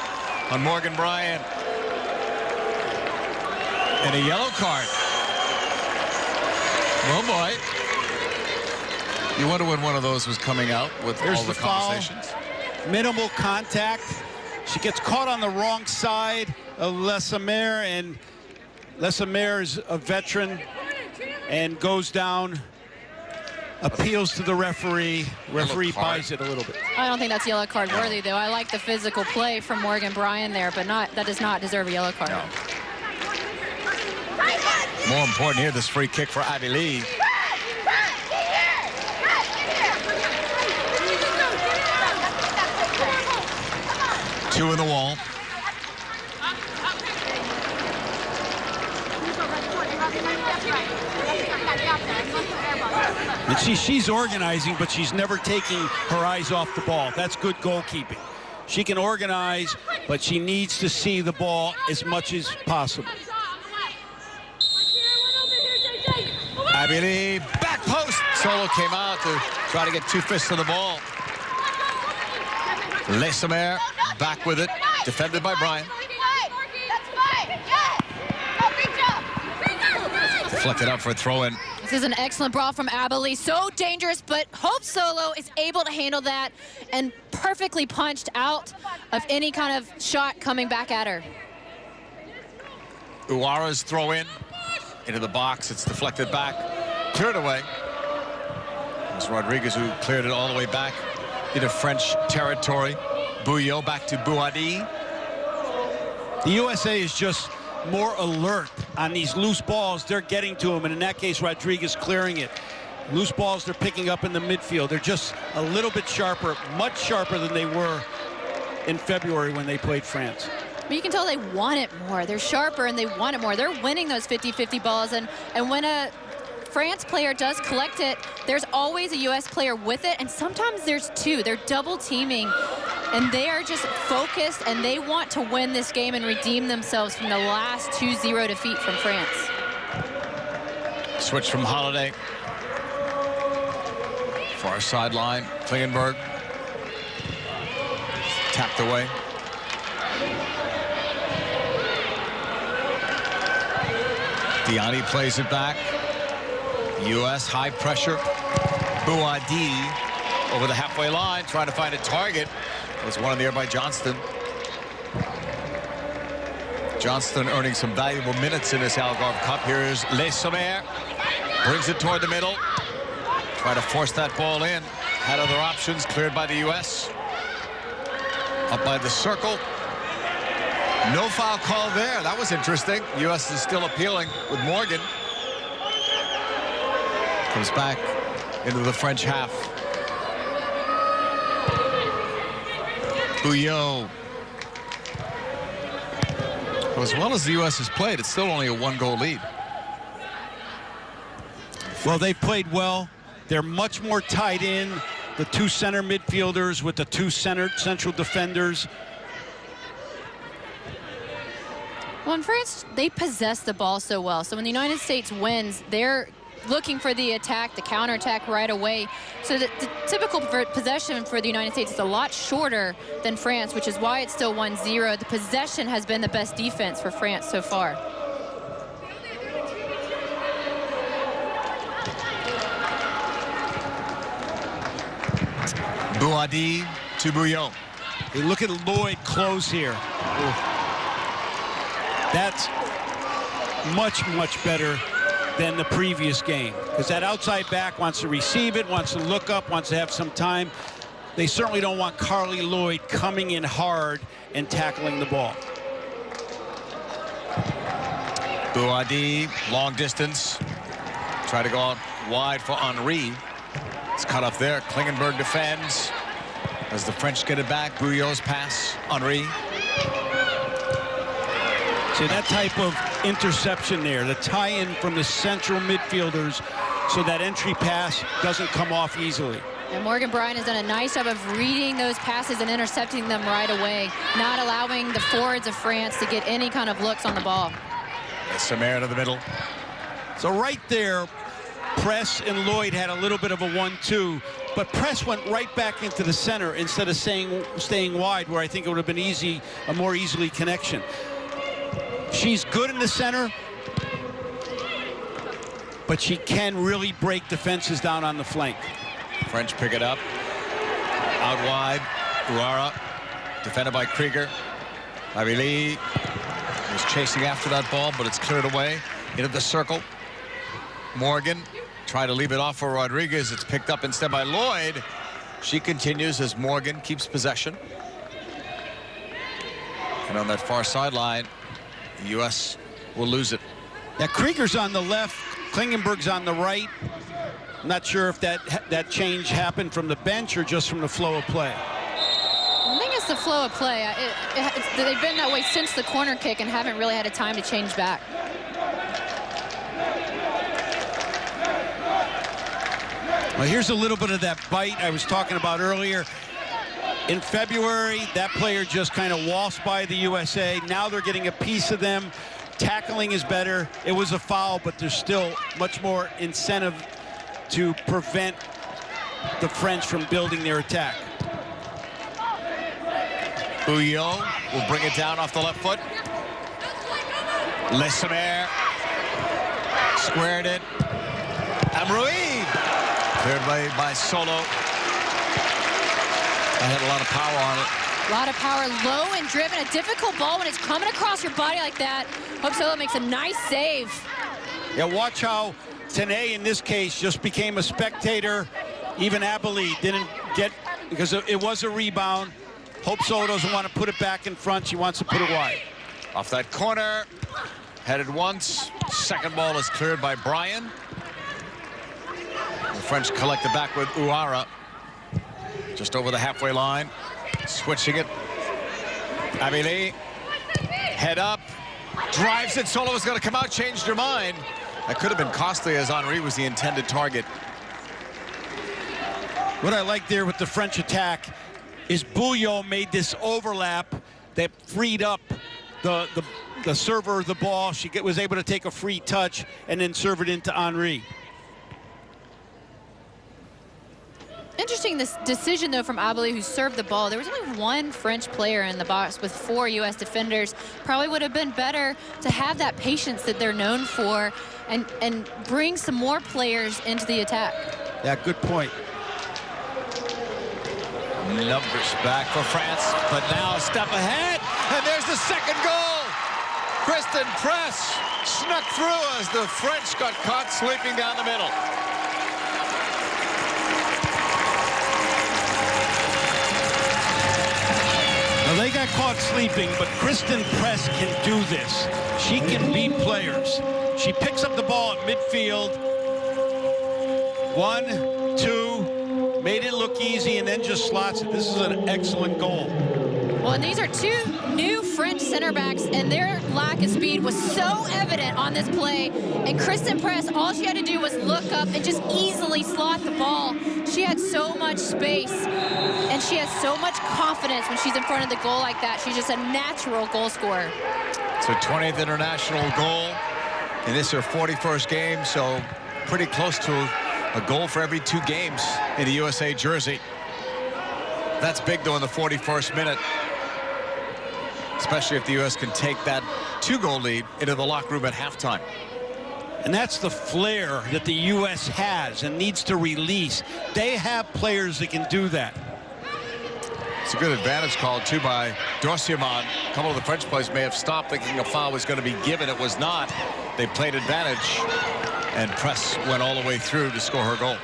on Morgan Bryant. And a yellow card. Oh boy. You wonder when one of those was coming out with all the conversations. Foul. Minimal contact. She gets caught on the wrong side of Lesamer, and Lesamer is a veteran and goes down, appeals to the referee. Referee buys it a little bit. I don't think that's yellow card worthy, though. I like the physical play from Morgan Bryant there, but that does not deserve a yellow card. No. More important here, this free kick for Abby Lee. Two in the wall. And she's organizing, but she's never taking her eyes off the ball. That's good goalkeeping. She can organize, but she needs to see the ball as much as possible. Abby Lee, back post. Solo came out to try to get two fists to the ball. Lesamer back with it, defended by Bryant. Deflected out for a throw-in. This is an excellent ball from Abby Lee. So dangerous, but Hope Solo is able to handle that and perfectly punched out of any kind of shot coming back at her. Uwara's throw-in into the box. It's deflected back, cleared away. It was Rodriguez who cleared it all the way back into French territory. Bouillot back to Bouhaddi. The USA is just more alert on these loose balls. They're getting to them, and in that case, Rodriguez clearing it. Loose balls they're picking up in the midfield. They're just a little bit sharper, much sharper than they were in February when they played France. But you can tell they want it more. They're sharper and they want it more. They're winning those 50-50 balls, and when a France player does collect it, there's always a U.S. player with it, and sometimes there's two. They're double teaming, and they are just focused, and they want to win this game and redeem themselves from the last 2-0 defeat from France. Switch from Holiday. Far sideline, Klingenberg. Tapped away. Diani plays it back. U.S. high pressure. Bouhaddi over the halfway line, trying to find a target. There's one in the air by Johnston. Johnston earning some valuable minutes in this Algarve Cup. Here's Lesamer. Brings it toward the middle. Try to force that ball in. Had other options, cleared by the U.S. Up by the circle. No foul call there. That was interesting. U.S. is still appealing with Morgan. Comes back into the French half. Bouillot. Well, as well as the U.S. has played, it's still only a 1-goal lead. Well, they've played well. They're much more tied in. The two center midfielders with the two central defenders. Well, in France, they possess the ball so well. So when the United States wins, they're looking for the attack, the counterattack right away. So the typical possession for the United States is a lot shorter than France, which is why it's still 1-0. The possession has been the best defense for France so far. Bouhaddi to Bouillon. Hey, look at Lloyd close here. Ooh. That's much, much better than the previous game, because that outside back wants to receive it, wants to look up, wants to have some time. They certainly don't want Carly Lloyd coming in hard and tackling the ball. Bouhaddi, long distance. Try to go out wide for Henry. It's cut off there. Klingenberg defends. As the French get it back, Bouillon's pass, Henry. So that type of interception there, the tie-in from the central midfielders so that entry pass doesn't come off easily. And Morgan Bryan has done a nice job of reading those passes and intercepting them right away, not allowing the forwards of France to get any kind of looks on the ball. Samara to the middle. So right there, Press and Lloyd had a little bit of a 1-2, but Press went right back into the center instead of staying wide, where I think it would have been a more easily connection. She's good in the center, but she can really break defenses down on the flank. French pick it up. Out wide, Uara, defended by Krieger. Abili was chasing after that ball, but it's cleared away into the circle. Morgan tried to leave it off for Rodriguez. It's picked up instead by Lloyd. She continues as Morgan keeps possession. And on that far sideline, the U.S. will lose it. Now Krieger's on the left, Klingenberg's on the right. I'm not sure if that change happened from the bench or just from the flow of play. I think it's the flow of play. They've been that way since the corner kick and haven't really had a time to change back. Well, here's a little bit of that bite I was talking about earlier. In February, that player just kind of waltzed by the USA. Now they're getting a piece of them. Tackling is better. It was a foul, but there's still much more incentive to prevent the French from building their attack. Bouillon will bring it down off the left foot. Lessemer squared it. Amroui cleared by Solo. I had a lot of power on it. A lot of power, low and driven, a difficult ball when it's coming across your body like that. Hope Solo makes a nice save. Yeah, watch how Tenay in this case just became a spectator. Even Abili didn't get, because it was a rebound. Hope Solo doesn't want to put it back in front. She wants to put it wide. Off that corner, headed once. Second ball is cleared by Bryan. The French collect it back with Uara. Just over the halfway line. Switching it. Abili. Head up. Drives it. Solo was going to come out, changed her mind. That could have been costly as Henry was the intended target. What I like there with the French attack is Bouillon made this overlap that freed up the server of the ball. She was able to take a free touch and then serve it into Henry. Interesting, this decision, though, from Abili, who served the ball. There was only one French player in the box with 4 U.S. defenders. Probably would have been better to have that patience that they're known for and bring some more players into the attack. Yeah, good point. Numbers back for France, but now a step ahead, and there's the second goal. Kristen Press snuck through as the French got caught sleeping down the middle. Now they got caught sleeping, but Kristen Press can do this. She can beat players. She picks up the ball at midfield. 1, 2. Made it look easy and then just slots it. This is an excellent goal. Well, and these are two new French center backs, and their lack of speed was so evident on this play. And Kristen Press, all she had to do was look up and just easily slot the ball. She had so much space, and she has so much confidence when she's in front of the goal like that. She's just a natural goal scorer. It's her 20th international goal, and this is her 41st game, so pretty close to a goal for every 2 games in the USA jersey. That's big, though, in the 41st minute, especially if the U.S. can take that 2-goal lead into the locker room at halftime. And that's the flair that the U.S. has and needs to release. They have players that can do that. It's a good advantage call, too, by Dorseyman. A couple of the French players may have stopped thinking a foul was going to be given. It was not. They played advantage, and Press went all the way through to score her goal.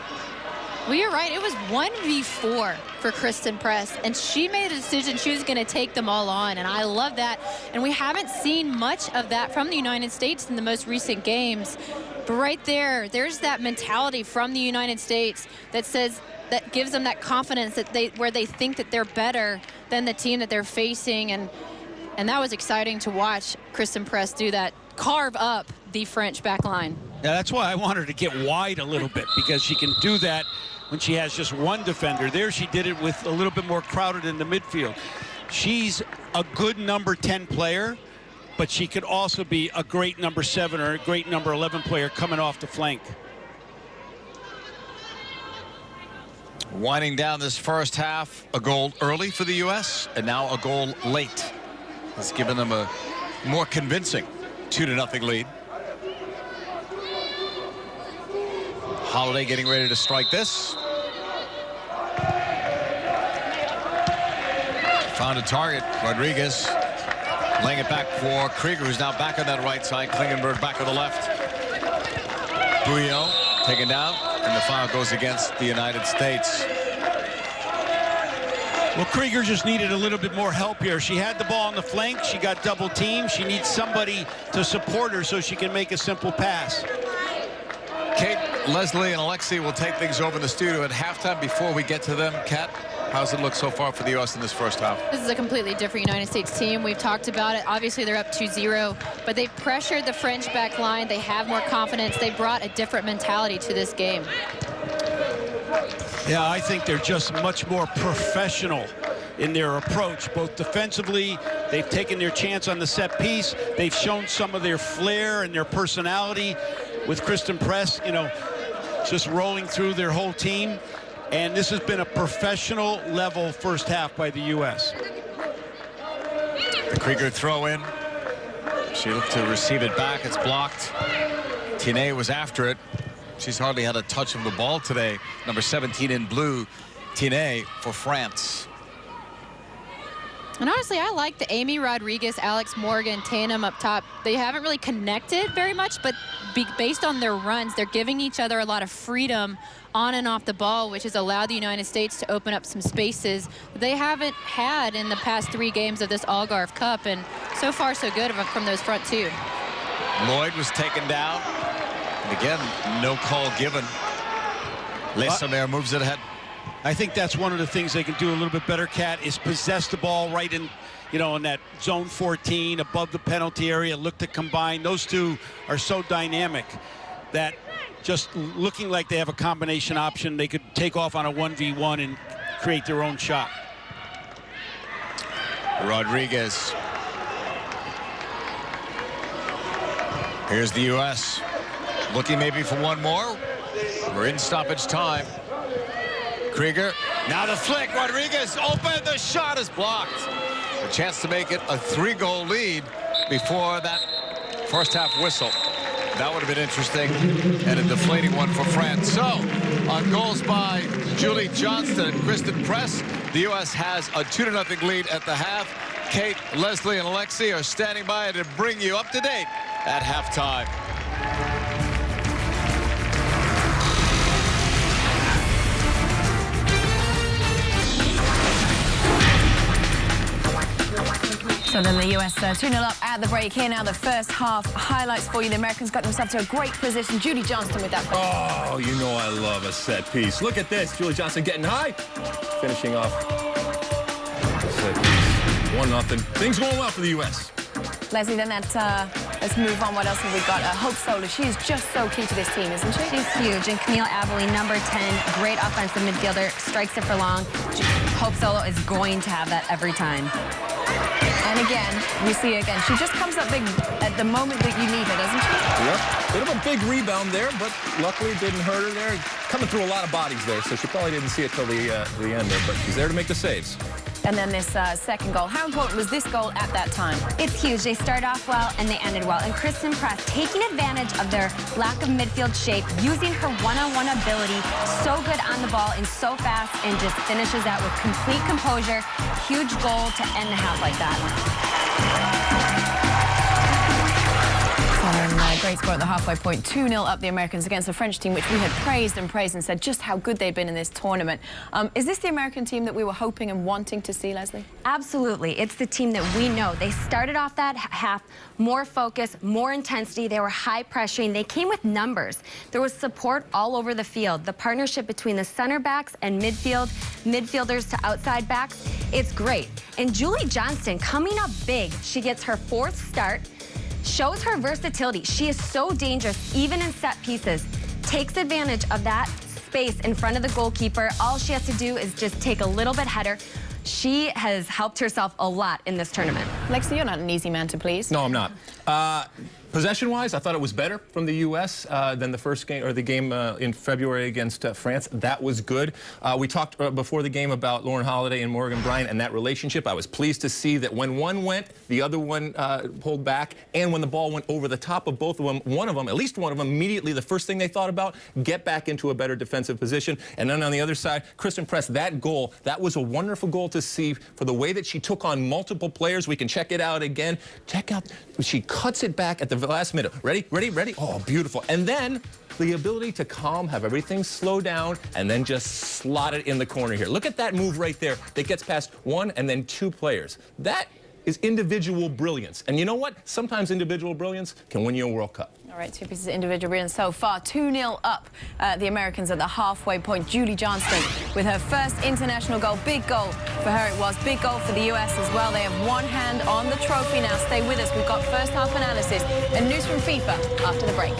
Well, you're right. It was 1v4 for Kristen Press, and she made a decision she was going to take them all on, and I love that. And we haven't seen much of that from the United States in the most recent games. But right there, there's that mentality from the United States that says, that gives them that confidence that where they think that they're better than the team that they're facing, and that was exciting to watch Kristen Press do that, carve up the French back line. Yeah, that's why I want her to get wide a little bit, because she can do that when she has just one defender. There she did it with a little bit more crowded in the midfield. She's a good number 10 player, but she could also be a great number 7 or a great number 11 player coming off the flank. Winding down this first half, a goal early for the U.S. and now a goal late. It's given them a more convincing 2-0 lead. Holiday getting ready to strike this. Found a target. Rodriguez laying it back for Krieger, who's now back on that right side. Klingenberg back on the left. Bouillon taken down, and the foul goes against the United States. Well, Krieger just needed a little bit more help here. She had the ball on the flank. She got double teamed. She needs somebody to support her so she can make a simple pass. Kate, Leslie, and Alexi will take things over in the studio at halftime. Before we get to them, Kat, how's it look so far for the U.S. in this first half? This is a completely different United States team. We've talked about it. Obviously, they're up 2-0, but they've pressured the French back line. They have more confidence. They brought a different mentality to this game. Yeah, I think they're just much more professional in their approach, both defensively. They've taken their chance on the set piece. They've shown some of their flair and their personality with Kristen Press, you know, just rolling through their whole team. And this has been a professional level first half by the U.S. The Krieger throw in. She looked to receive it back. It's blocked. Tiné was after it. She's hardly had a touch of the ball today. Number 17 in blue, Tiné for France. And honestly, I like the Amy Rodriguez, Alex Morgan tandem up top. They haven't really connected very much, but based on their runs, they're giving each other a lot of freedom on and off the ball, which has allowed the United States to open up some spaces that they haven't had in the past 3 games of this Algarve Cup. And so far, so good from those front 2. Lloyd was taken down. And again, no call given. Lesamer moves it ahead. I think that's one of the things they can do a little bit better, Kat, is possess the ball right in, you know, in that zone 14 above the penalty area, look to combine. Those two are so dynamic that just looking like they have a combination option, they could take off on a 1v1 and create their own shot. Rodriguez. Here's the U.S. looking maybe for one more. We're in stoppage time. Krieger, now the flick, Rodriguez open, the shot is blocked. A chance to make it a 3-goal lead before that first half whistle. That would have been interesting, and a deflating one for France. So, on goals by Julie Johnston and Kristen Press, the U.S. has a 2-0 lead at the half. Kate, Leslie, and Alexi are standing by to bring you up to date at halftime. So then the U.S. 2-0 up at the break. Here now the first half highlights for you. The Americans got themselves to a great position. Julie Johnston with that finish. Oh, you know I love a set piece. Look at this. Julie Johnston getting high. Finishing off the set piece. 1-0. Things going well for the U.S. Leslie, then let's move on. What else have we got? Hope Solo. She is just so key to this team, isn't she? She's huge. And Camille Abilene, number 10, great offensive midfielder, strikes it for long. Hope Solo is going to have that every time. And again, we see again, she just comes up big at the moment that you need her, doesn't she? Yep. Bit of a big rebound there, but luckily it didn't hurt her there. Coming through a lot of bodies there, so she probably didn't see it till the end there, but she's there to make the saves. And then this second goal. How important was this goal at that time? It's huge. They started off well and they ended well. And Kristen Press taking advantage of their lack of midfield shape, using her one-on-one ability, so good on the ball and so fast, and just finishes that with complete composure. Huge goal to end the half like that. Great score at the halfway point. 2-0 up the Americans against the French team, which we had praised and said just how good they'd been in this tournament. Is this the American team that we were hoping and wanting to see, Leslie? Absolutely. It's the team that we know. They started off that half more focus, more intensity. They were high pressuring. They came with numbers. There was support all over the field. The partnership between the center backs and midfielders to outside backs, it's great. And Julie Johnston coming up big. She gets her 4th start. Shows her versatility. She is so dangerous, even in set pieces. Takes advantage of that space in front of the goalkeeper. All she has to do is just take a little bit header. She has helped herself a lot in this tournament. Lexi, you're not an easy man to please. No, I'm not. Possession-wise, I thought it was better from the U.S. Than the first game, or the game in February against France. That was good. We talked before the game about Lauren Holiday and Morgan Bryant and that relationship. I was pleased to see that when one went, the other one pulled back, and when the ball went over the top of both of them, at least one of them, immediately the first thing they thought about, get back into a better defensive position. And then on the other side, Kristen Press, that goal, that was a wonderful goal to see for the way that she took on multiple players. We can check it out again. Check out, she cuts it back at the last minute. Ready, ready, ready. Oh, beautiful. And then the ability to calm, have everything slow down, and then just slot it in the corner here. Look at that move right there that gets past 1 and then 2 players. That is individual brilliance. And you know what? Sometimes individual brilliance can win you a World Cup. All right, 2 pieces of individual brilliance so far. 2-0 up the Americans at the halfway point. Julie Johnston with her first international goal. Big goal for her it was. Big goal for the U.S. as well. They have one hand on the trophy now. Stay with us. We've got first half analysis and news from FIFA after the break.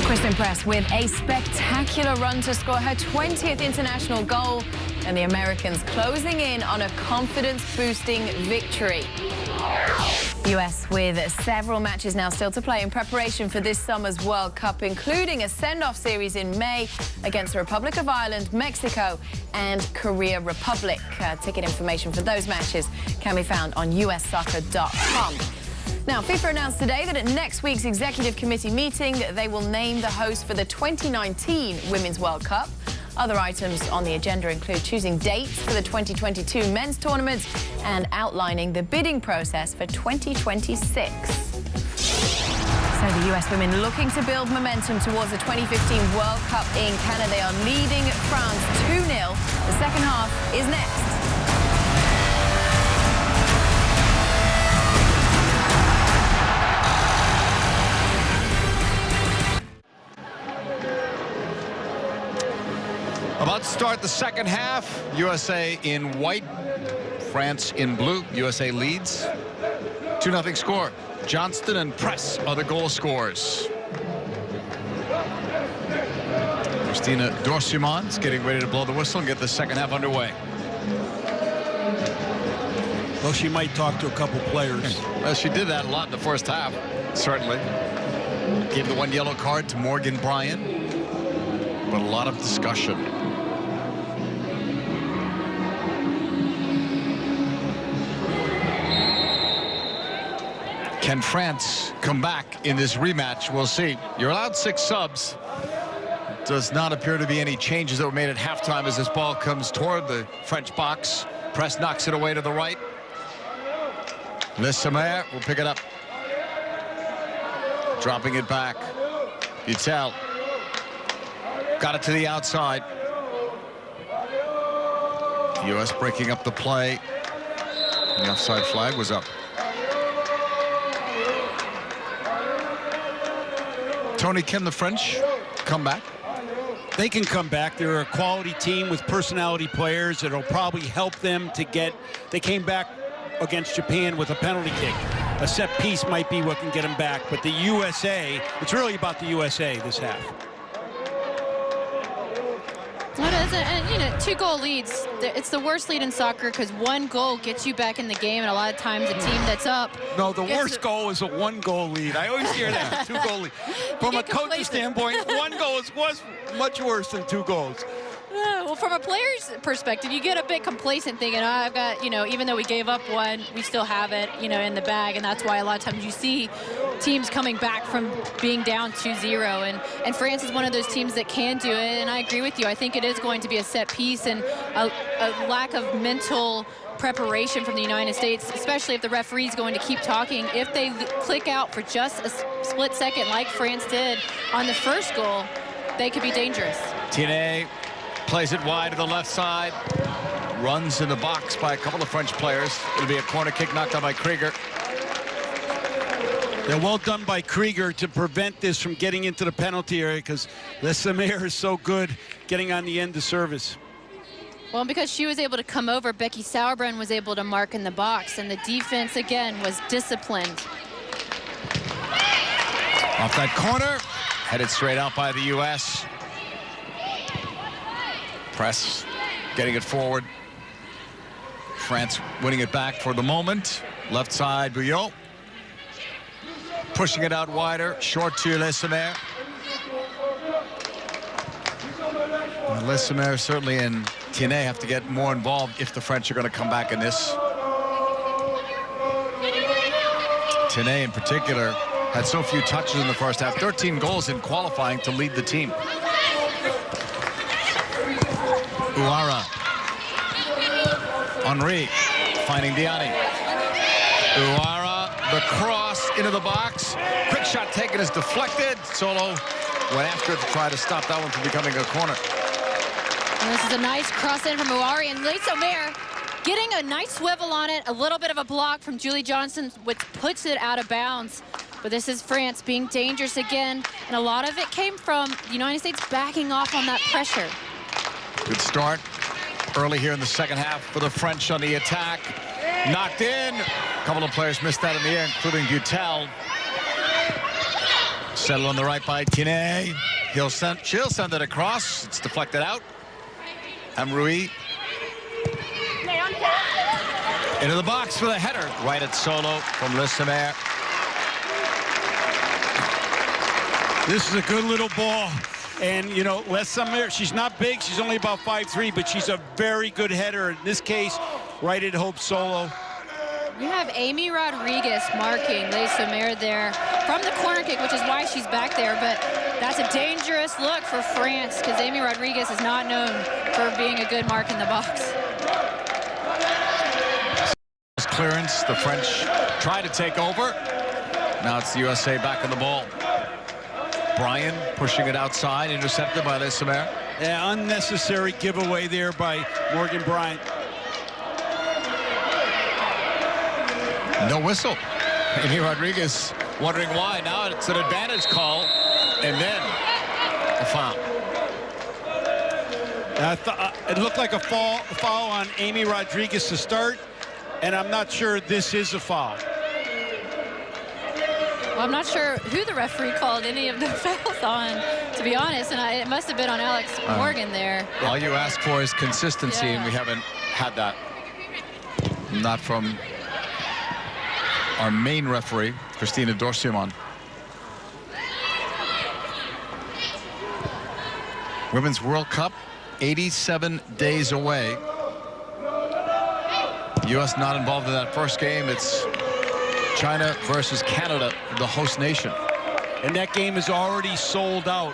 Kristen Press with a spectacular run to score her 20th international goal, and the Americans closing in on a confidence-boosting victory. The U.S. with several matches now still to play in preparation for this summer's World Cup, including a send-off series in May against the Republic of Ireland, Mexico and Korea Republic. Ticket information for those matches can be found on ussoccer.com. Now, FIFA announced today that at next week's Executive Committee meeting, they will name the host for the 2019 Women's World Cup. Other items on the agenda include choosing dates for the 2022 men's tournaments and outlining the bidding process for 2026. So the U.S. women looking to build momentum towards the 2015 World Cup in Canada. They are leading France 2-0. The second half is next. About to start the second half. USA in white, France in blue. USA leads. 2-0 score. Johnston and Press are the goal scorers. Christina Dorsimans getting ready to blow the whistle and get the second half underway. Well, she might talk to a couple players. Well, she did that a lot in the first half, certainly. Gave the 1 yellow card to Morgan Bryant, but a lot of discussion. Can France come back in this rematch? We'll see. You're allowed 6 subs. Does not appear to be any changes that were made at halftime as this ball comes toward the French box. Press knocks it away to the right. Lessemer will pick it up. Dropping it back. Utel. Got it to the outside. The U.S. breaking up the play. The offside flag was up. Tony, can the French come back? They can come back. They're a quality team with personality players. It'll probably help them to get. They came back against Japan with a penalty kick. A set piece might be what can get them back. But the USA, it's really about the USA this half. What is it? And, you know, 2-goal leads, it's the worst lead in soccer because 1 goal gets you back in the game, and a lot of times a team that's up. No, the worst goal is a 1-goal lead. I always hear that, 2-goal lead. From a coach's standpoint, 1 goal was much worse than 2 goals. Well, from a player's perspective, you get a bit complacent thinking, oh, I've got, you know, even though we gave up 1, we still have it, you know, in the bag. And that's why a lot of times you see teams coming back from being down 2-0. And France is one of those teams that can do it. And I agree with you. I think it is going to be a set piece and a lack of mental preparation from the United States, especially if the referee is going to keep talking. If they click out for just a split second like France did on the first goal, they could be dangerous. Tiene plays it wide to the left side. Runs in the box by a couple of French players. It'll be a corner kick knocked out by Krieger. They're well done by Krieger to prevent this from getting into the penalty area because Lesamaire is so good getting on the end of service. Well, because she was able to come over, Becky Sauerbrunn was able to mark in the box, and the defense, again, was disciplined. Off that corner, headed straight out by the U.S. Press, getting it forward. France winning it back for the moment. Left side, Bouillot. Pushing it out wider, short to Lesamaire. Lesamaire certainly and Tiene have to get more involved if the French are going to come back in this. Tiene in particular had so few touches in the first half. 13 goals in qualifying to lead the team. Ouara. Henry finding Diani. Ouara, the cross into the box. Quick shot taken is deflected. Solo went after it to try to stop that one from becoming a corner. And this is a nice cross in from Ouari, and Lesamaire getting a nice swivel on it. A little bit of a block from Julie Johnson, which puts it out of bounds. But this is France being dangerous again, and a lot of it came from the United States backing off on that pressure. Good start early here in the second half for the French on the attack. Knocked in. A couple of players missed that in the air, including Butel. Settled on the right by Tiene. She'll send it across. It's deflected out. Amroui. Into the box for the header. Right at Solo from Lesamaire. This is a good little ball. And, you know, Lesamaire, she's not big. She's only about 5'3", but she's a very good header. In this case, right at Hope Solo. You have Amy Rodriguez marking Lesamaire there from the corner kick, which is why she's back there. But that's a dangerous look for France because Amy Rodriguez is not known for being a good mark in the box. Clearance, the French try to take over. Now it's the USA back on the ball. Bryan pushing it outside, intercepted by Lesamaire. Yeah, unnecessary giveaway there by Morgan Bryant. No whistle. Amy Rodriguez wondering why. Now it's an advantage call, and then a foul. It looked like a foul on Amy Rodriguez to start, and I'm not sure this is a foul. Well, I'm not sure who the referee called any of the fouls on, to be honest, and it must have been on Alex Morgan there. All you ask for is consistency, and we haven't had that. Not from our main referee, Christina Dorsimon. Women's World Cup, 87 days away. U.S. not involved in that first game. It's China versus Canada, the host nation. And that game is already sold out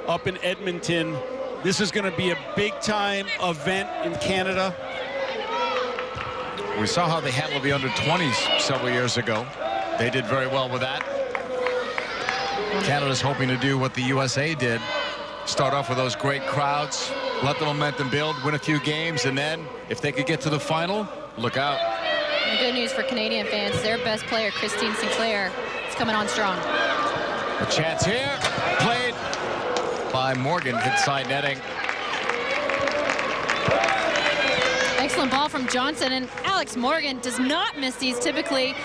up in Edmonton. This is going to be a big-time event in Canada. We saw how they handled the under-20s several years ago. They did very well with that. Canada's hoping to do what the USA did. Start off with those great crowds, let the momentum build, win a few games, and then if they could get to the final, look out. And the good news for Canadian fans, their best player, Christine Sinclair, is coming on strong. A chance here, played by by Morgan, hit side netting. Excellent ball from Johnson, and Alex Morgan does not miss these typically.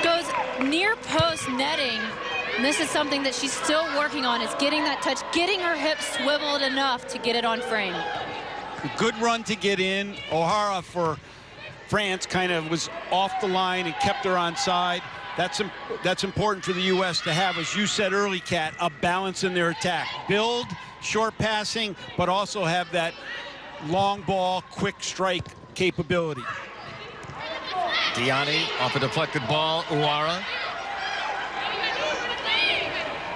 Goes near post netting. And this is something that she's still working on, is getting that touch, getting her hips swiveled enough to get it on frame. Good run to get in. O'Hara for France kind of was off the line and kept her on side. That's important for the U.S. to have, as you said early, Kat, a balance in their attack. Build, short passing, but also have that long ball, quick strike capability. Diani off a deflected ball. Uwara.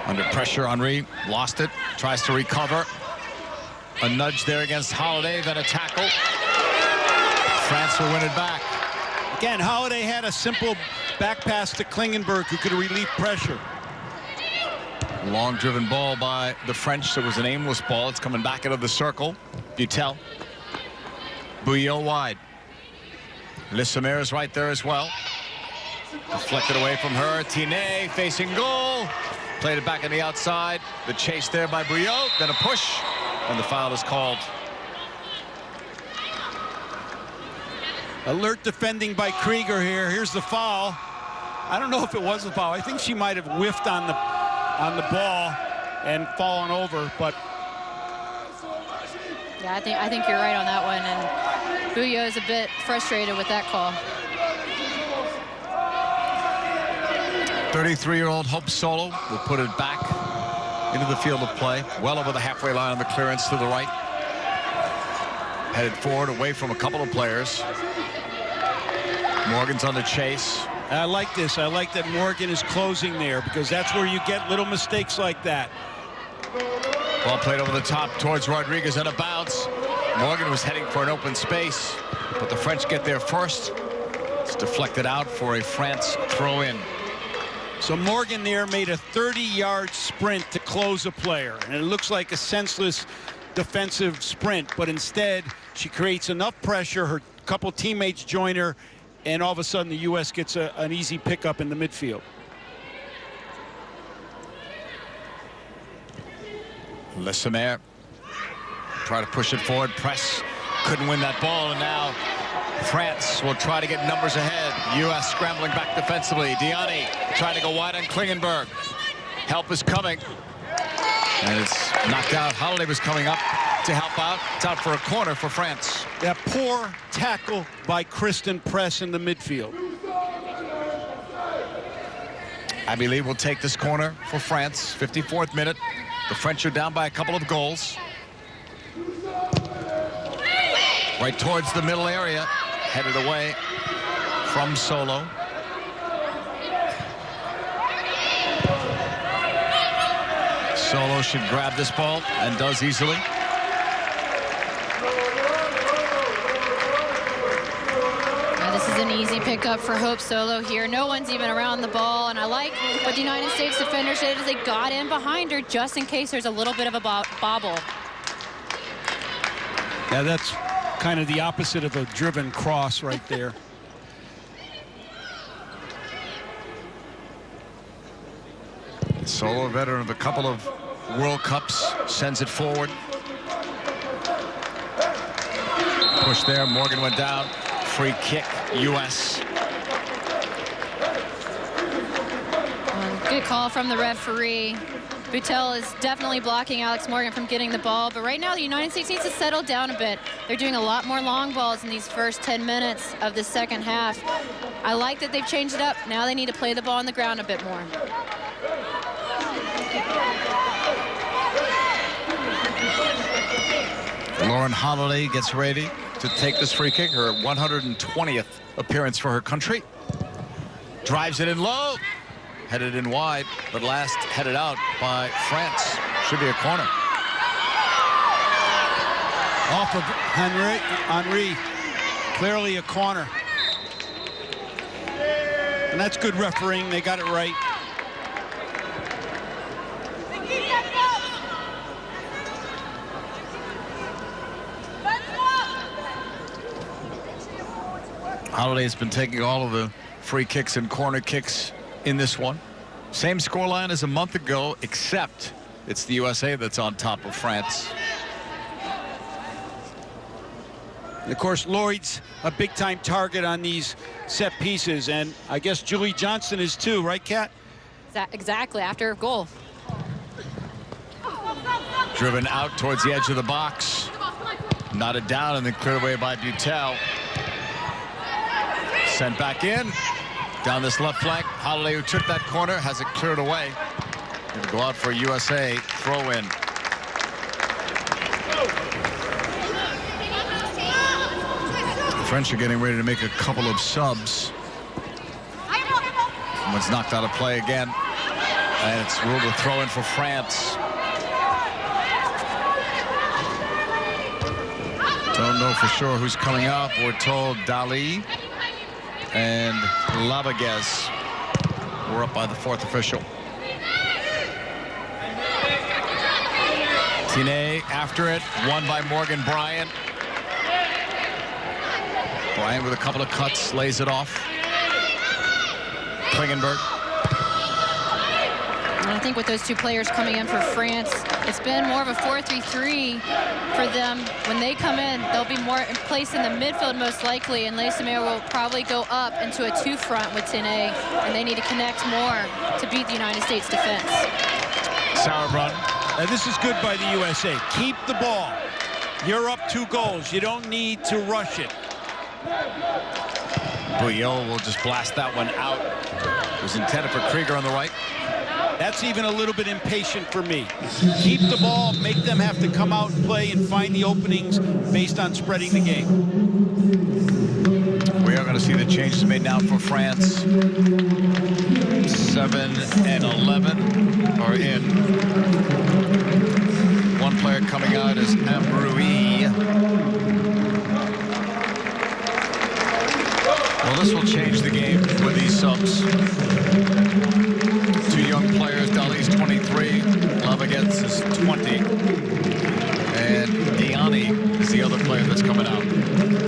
Under pressure, Henry lost it, tries to recover. A nudge there against Holiday, then a tackle. France will win it back. Again, Holiday had a simple back pass to Klingenberg, who could relieve pressure. Long driven ball by the French. It was an aimless ball. It's coming back into the circle. Butel. Bouillot wide. Lissamer is right there as well. Deflected away from her. Tiné facing goal. Played it back on the outside. The chase there by Bouillot. Then a push. And the foul is called. Alert defending by Krieger here. Here's the foul. I don't know if it was a foul. I think she might have whiffed on the ball and fallen over, but Yeah, I think you're right on that one, and Bouillot is a bit frustrated with that call. 33-year-old Hope Solo will put it back into the field of play, well over the halfway line on the clearance to the right. Headed forward away from a couple of players. Morgan's on the chase. I like this. I like that Morgan is closing there, because that's where you get little mistakes like that. Ball played over the top towards Rodriguez and a bounce. Morgan was heading for an open space, but the French get there first. It's deflected out for a France throw-in. So Morgan there made a 30-yard sprint to close a player, and it looks like a senseless defensive sprint, but instead she creates enough pressure, her couple teammates join her, and all of a sudden the U.S. gets an easy pickup in the midfield. Lissamer try to push it forward, press, couldn't win that ball, and now France will try to get numbers ahead. U.S. scrambling back defensively. Diani trying to go wide on Klingenberg. Help is coming, and it's knocked out. Holiday was coming up to help out. It's out for a corner for France. That poor tackle by Kristen Press in the midfield. Abby Lee will take this corner for France. 54th minute. The French are down by a couple of goals. Right towards the middle area. Headed away from Solo. Solo should grab this ball and does easily. This is an easy pickup for Hope Solo here. No one's even around the ball, and I like what the United States defenders did is they got in behind her just in case there's a little bit of a bobble. Yeah, that's kind of the opposite of a driven cross right there. Solo, veteran of a couple of World Cups, sends it forward. Push there, Morgan went down. Free kick, U.S. Good call from the referee. Butel is definitely blocking Alex Morgan from getting the ball, but right now the United States needs to settle down a bit. They're doing a lot more long balls in these first 10 minutes of the second half. I like that they've changed it up. Now they need to play the ball on the ground a bit more. Lauren Holiday gets ready to take this free kick, her 120th appearance for her country. Drives it in low. Headed in wide, but last headed out by France. Should be a corner. Off of Henry. Clearly a corner. And that's good refereeing. They got it right. Holiday's been taking all of the free kicks and corner kicks in this one. Same scoreline as a month ago, except it's the USA that's on top of France. And of course, Lloyd's a big-time target on these set pieces, and I guess Julie Johnston is too, right, Kat? Exactly, after a goal. Driven out towards the edge of the box. Knotted down and then cleared away by Butel. Sent back in. Down this left flank. Holiday, who took that corner, has it cleared away. Going to go out for a USA throw-in. The French are getting ready to make a couple of subs. Someone's knocked out of play again. And it's ruled a throw-in for France. Don't know for sure who's coming up. We're told Dali and Labaguez. We're up by the fourth official. Tine after it, won by Morgan Bryant. Bryant with a couple of cuts, lays it off. Klingenberg. I think with those two players coming in for France, it's been more of a 4-3-3 for them. When they come in, they'll be more in place in the midfield most likely, and Leismer will probably go up into a two-front with Tine, and they need to connect more to beat the United States defense. Sauerbrunn. And this is good by the USA. Keep the ball. You're up 2 goals. You don't need to rush it. Bouillot will just blast that one out. It was intended for Krieger on the right. That's even a little bit impatient for me. Keep the ball, make them have to come out and play and find the openings based on spreading the game. We are going to see the changes made now for France. 7 and 11 are in. One player coming out is Ambrui. Well, this will change the game with these subs. 2 young players. Dali's 23. Labaguez is 20. And Diani is the other player that's coming out.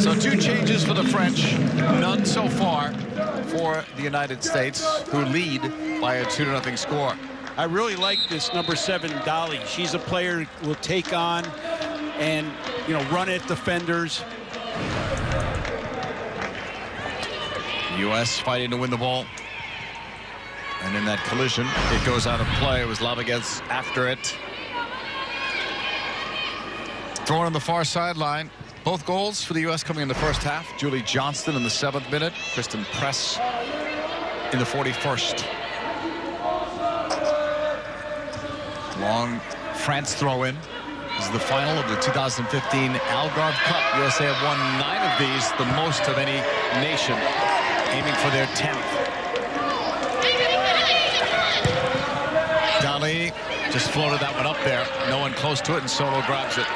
So 2 changes for the French. None so far for the United States, who lead by a 2-0 score. I really like this number 7, Dali. She's a player who will take on and, run at defenders. U.S. fighting to win the ball. And in that collision, it goes out of play. It was Labaguez after it. Thrown on the far sideline. Both goals for the U.S. coming in the first half. Julie Johnston in the 7th minute. Kristen Press in the 41st. Long France throw-in. This is the final of the 2015 Algarve Cup. USA have won 9 of these, the most of any nation, aiming for their 10th. Dali just floated that one up there. No one close to it, and Solo grabs it.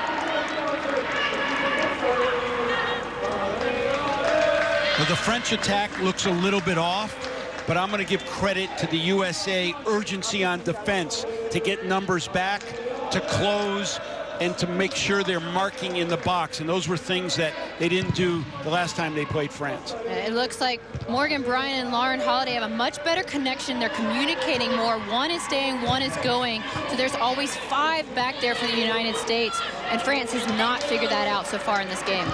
Well, the French attack looks a little bit off, but I'm going to give credit to the USA urgency on defense to get numbers back, to close, and to make sure they're marking in the box. And those were things that they didn't do the last time they played France. It looks like Morgan Bryant and Lauren Holiday have a much better connection. They're communicating more. One is staying, one is going. So there's always 5 back there for the United States. And France has not figured that out so far in this game.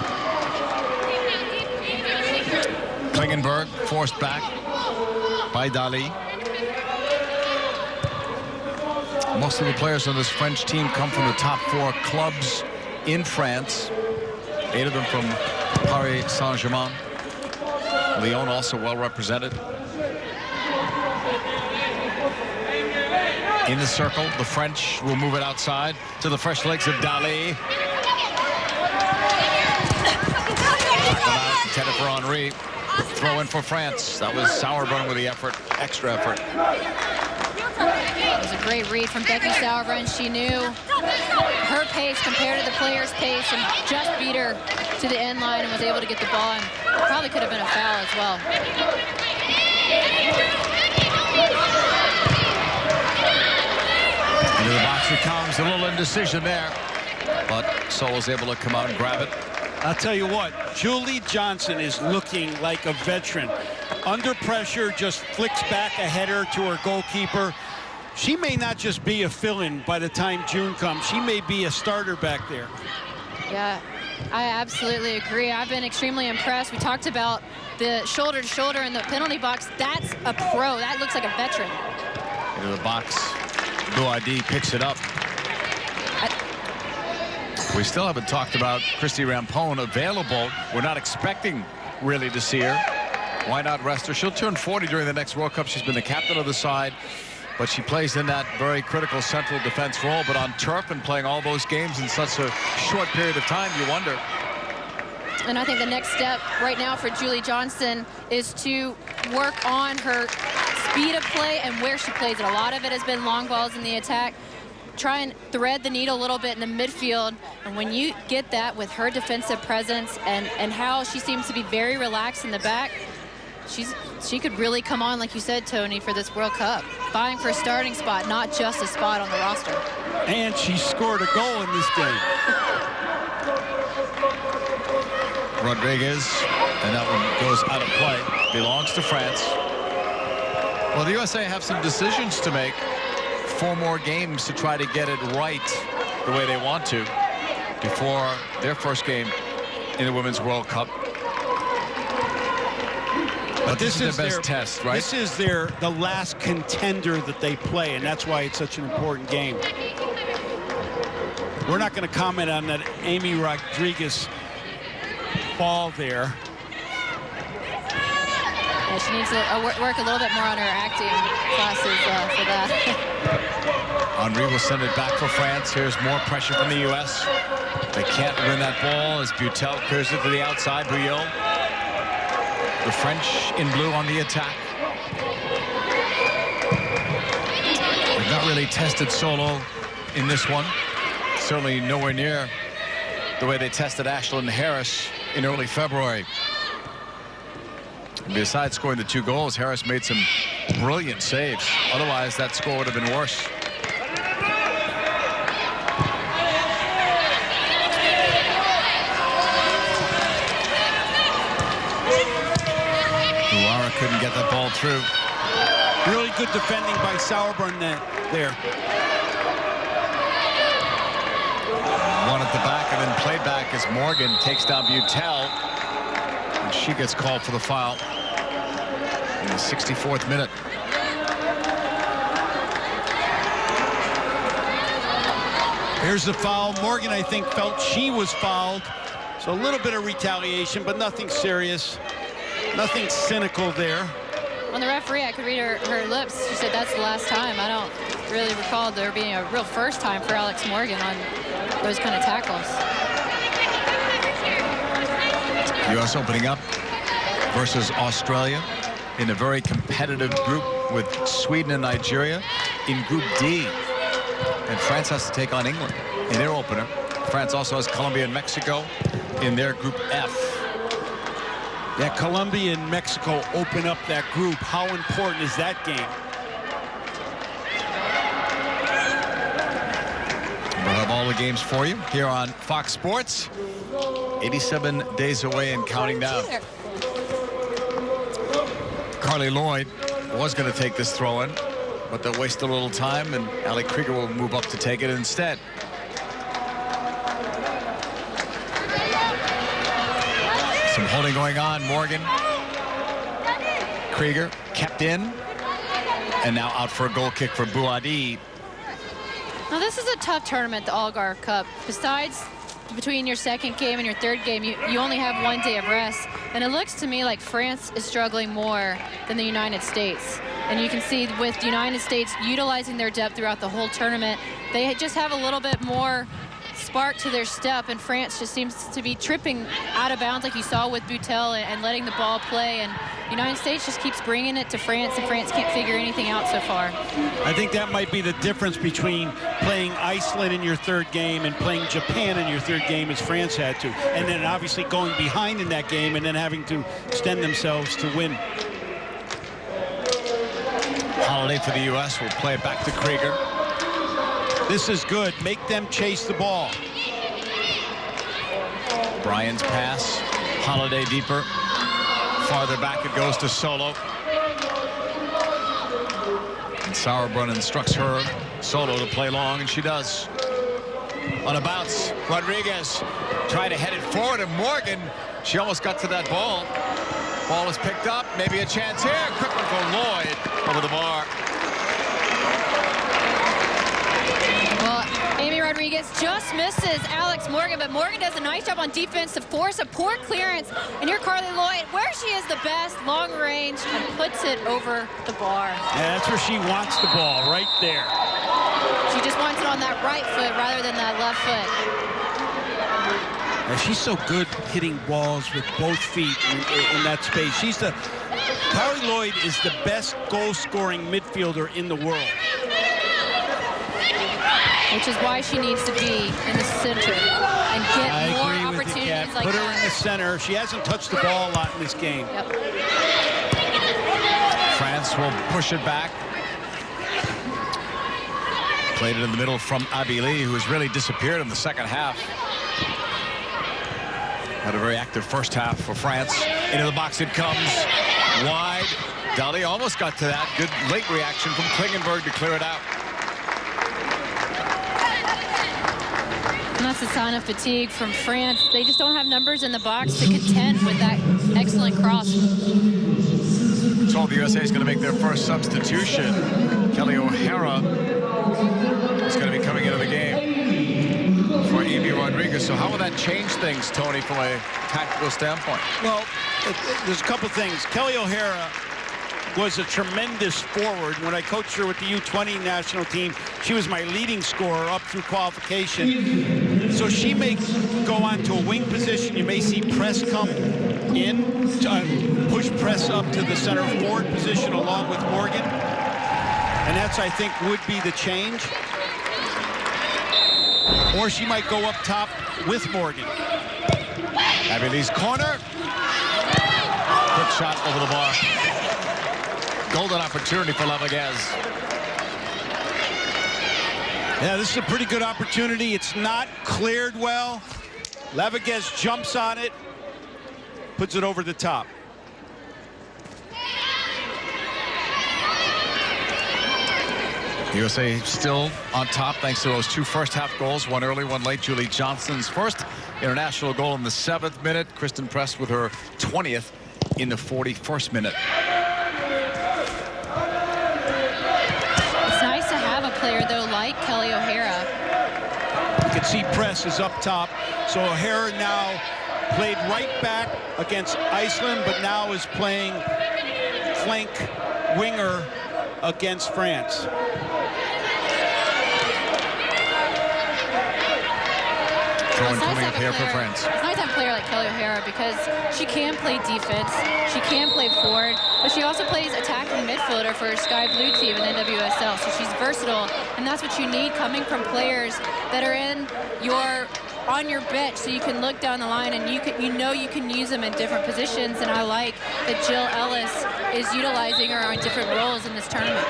Klingenberg forced back by Dali. Most of the players on this French team come from the top 4 clubs in France. 8 of them from Paris Saint-Germain. Lyon also well represented. In the circle, the French will move it outside to the fresh legs of Dali. Intended for Henry. Throw in for France. That was Sauerbrunn with the effort, extra effort. It was a great read from Becky Sauerbrunn. She knew her pace compared to the player's pace and just beat her to the end line and was able to get the ball, and probably could have been a foul as well. Into the box it comes. A little indecision there, but Solo's able to come out and grab it. I'll tell you what, Julie Johnston is looking like a veteran. Under pressure, just flicks back a header to her goalkeeper. she may not just be a fill-in by the time June comes. She may be a starter back there. Yeah, I absolutely agree. I've been extremely impressed. We talked about the shoulder-to-shoulder in the penalty box. That's a pro. That looks like a veteran. Into the box. Bouadi picks it up. We still haven't talked about Christy Rampone available. We're not expecting really to see her. Why not rest her? She'll turn 40 during the next World Cup. She's been the captain of the side, but she plays in that very critical central defense role. But on turf and playing all those games in such a short period of time, you wonder. And I think the next step right now for Julie Johnston is to work on her speed of play and where she plays it. A lot of it has been long balls in the attack. Try and thread the needle a little bit in the midfield. And when you get that with her defensive presence and how she seems to be very relaxed in the back, she could really come on, like you said, Tony, for this World Cup. Vying for a starting spot, not just a spot on the roster. And she scored a goal in this game. Rodriguez, and that one goes out of play. Belongs to France. Well, the USA have some decisions to make. 4 more games to try to get it right the way they want to before their first game in the Women's World Cup. But this is their best test, right? This is the last contender that they play, and that's why it's such an important game. We're not going to comment on that Amy Rodriguez fall there. Yeah, she needs to work a little bit more on her acting classes for that. Henry will send it back for France. Here's more pressure from the U.S. They can't win that ball as Butel clears it to the outside. Bouillot. The French in blue on the attack. They've not really tested Solo in this one. Certainly nowhere near the way they tested Ashlyn Harris in early February. And besides scoring the 2 goals, Harris made some brilliant saves. Otherwise, that score would have been worse. Couldn't get that ball through. Really good defending by Sauerbrunn there. One at the back and then played back as Morgan takes down Butel. And she gets called for the foul in the 64th minute. Here's the foul. Morgan, I think, felt she was fouled. So a little bit of retaliation, but nothing serious. Nothing cynical there. On the referee, I could read her lips. She said that's the last time. I don't really recall there being a real first time for Alex Morgan on those kind of tackles. U.S. opening up versus Australia in a very competitive group with Sweden and Nigeria in Group D. And France has to take on England in their opener. France also has Colombia and Mexico in their Group F. Yeah, Colombia and Mexico open up that group. How important is that game? We'll have all the games for you here on Fox Sports. 87 days away and counting down. Carly Lloyd was going to take this throw-in, but they'll waste a little time, and Ali Krieger will move up to take it instead. Some holding going on. Morgan. Krieger kept in. And now out for a goal kick for Bouadi. Now this is a tough tournament, the Algarve Cup. Besides, between your second game and your third game, you only have 1 day of rest. And it looks to me like France is struggling more than the United States. And you can see with the United States utilizing their depth throughout the whole tournament, they just have a little bit more spark to their step, and France just seems to be tripping out of bounds like you saw with Butel and letting the ball play, and the United States just keeps bringing it to France, and France can't figure anything out so far. I think that might be the difference between playing Iceland in your third game and playing Japan in your third game, as France had to, and then obviously going behind in that game and then having to extend themselves to win. Holiday for the U.S. will play it back to Krieger. This is good. Make them chase the ball. Bryan's pass. Holiday deeper. Farther back it goes to Solo. And Sauerbrunn instructs her solo to play long, and she does. On a bounce, Rodriguez tried to head it forward, and Morgan, she almost got to that ball. Ball is picked up, maybe a chance here. Quick one for Lloyd over the bar. Well, Amy Rodriguez just misses Alex Morgan, but Morgan does a nice job on defense to force a poor clearance. And here Carly Lloyd, where she is the best, long range, and puts it over the bar. Yeah, that's where she wants the ball, right there. She just wants it on that right foot rather than that left foot. And she's so good hitting balls with both feet in that space. Carly Lloyd is the best goal-scoring midfielder in the world. Which is why she needs to be in the center and get more opportunities like that. Put her in the center. She hasn't touched the ball a lot in this game. Yep. France will push it back. Played it in the middle from Abili, who has really disappeared in the second half. Had a very active first half for France. Into the box it comes. Wide. Dali almost got to that. Good late reaction from Klingenberg to clear it out. And that's a sign of fatigue from France. They just don't have numbers in the box to contend with that excellent cross. Told the USA is going to make their first substitution. Kelly O'Hara is going to be coming into the game for Amy Rodriguez. So how will that change things, Tony, from a tactical standpoint? Well, there's a couple things. Kelly O'Hara was a tremendous forward. When I coached her with the U20 national team, she was my leading scorer up through qualification. So she may go on to a wing position. You may see press come in, push press up to the center forward position along with Morgan. And that's, I think, would be the change. Or she might go up top with Morgan. Abili's corner. Good shot over the bar. Golden opportunity for Laviguez. Yeah, this is a pretty good opportunity. It's not cleared well. Laviguez jumps on it, puts it over the top. USA still on top thanks to those two first-half goals, one early, one late. Julie Johnston's first international goal in the 7th minute. Kristen Press with her 20th in the 41st minute. It's nice to have a player, though, like Kelly O'Hara. You can see Press is up top. So O'Hara now played right back against Iceland, but now is playing flank winger against France. Throwing coming up here for France. It's nice to have a player like Kelly O'Hara because she can play defense, she can play forward, but she also plays attacking midfielder for her Sky Blue team in NWSL. So she's versatile, and that's what you need coming from players that are on your bench, so you can look down the line and you can use them in different positions. And I like that Jill Ellis is utilizing her on different roles in this tournament.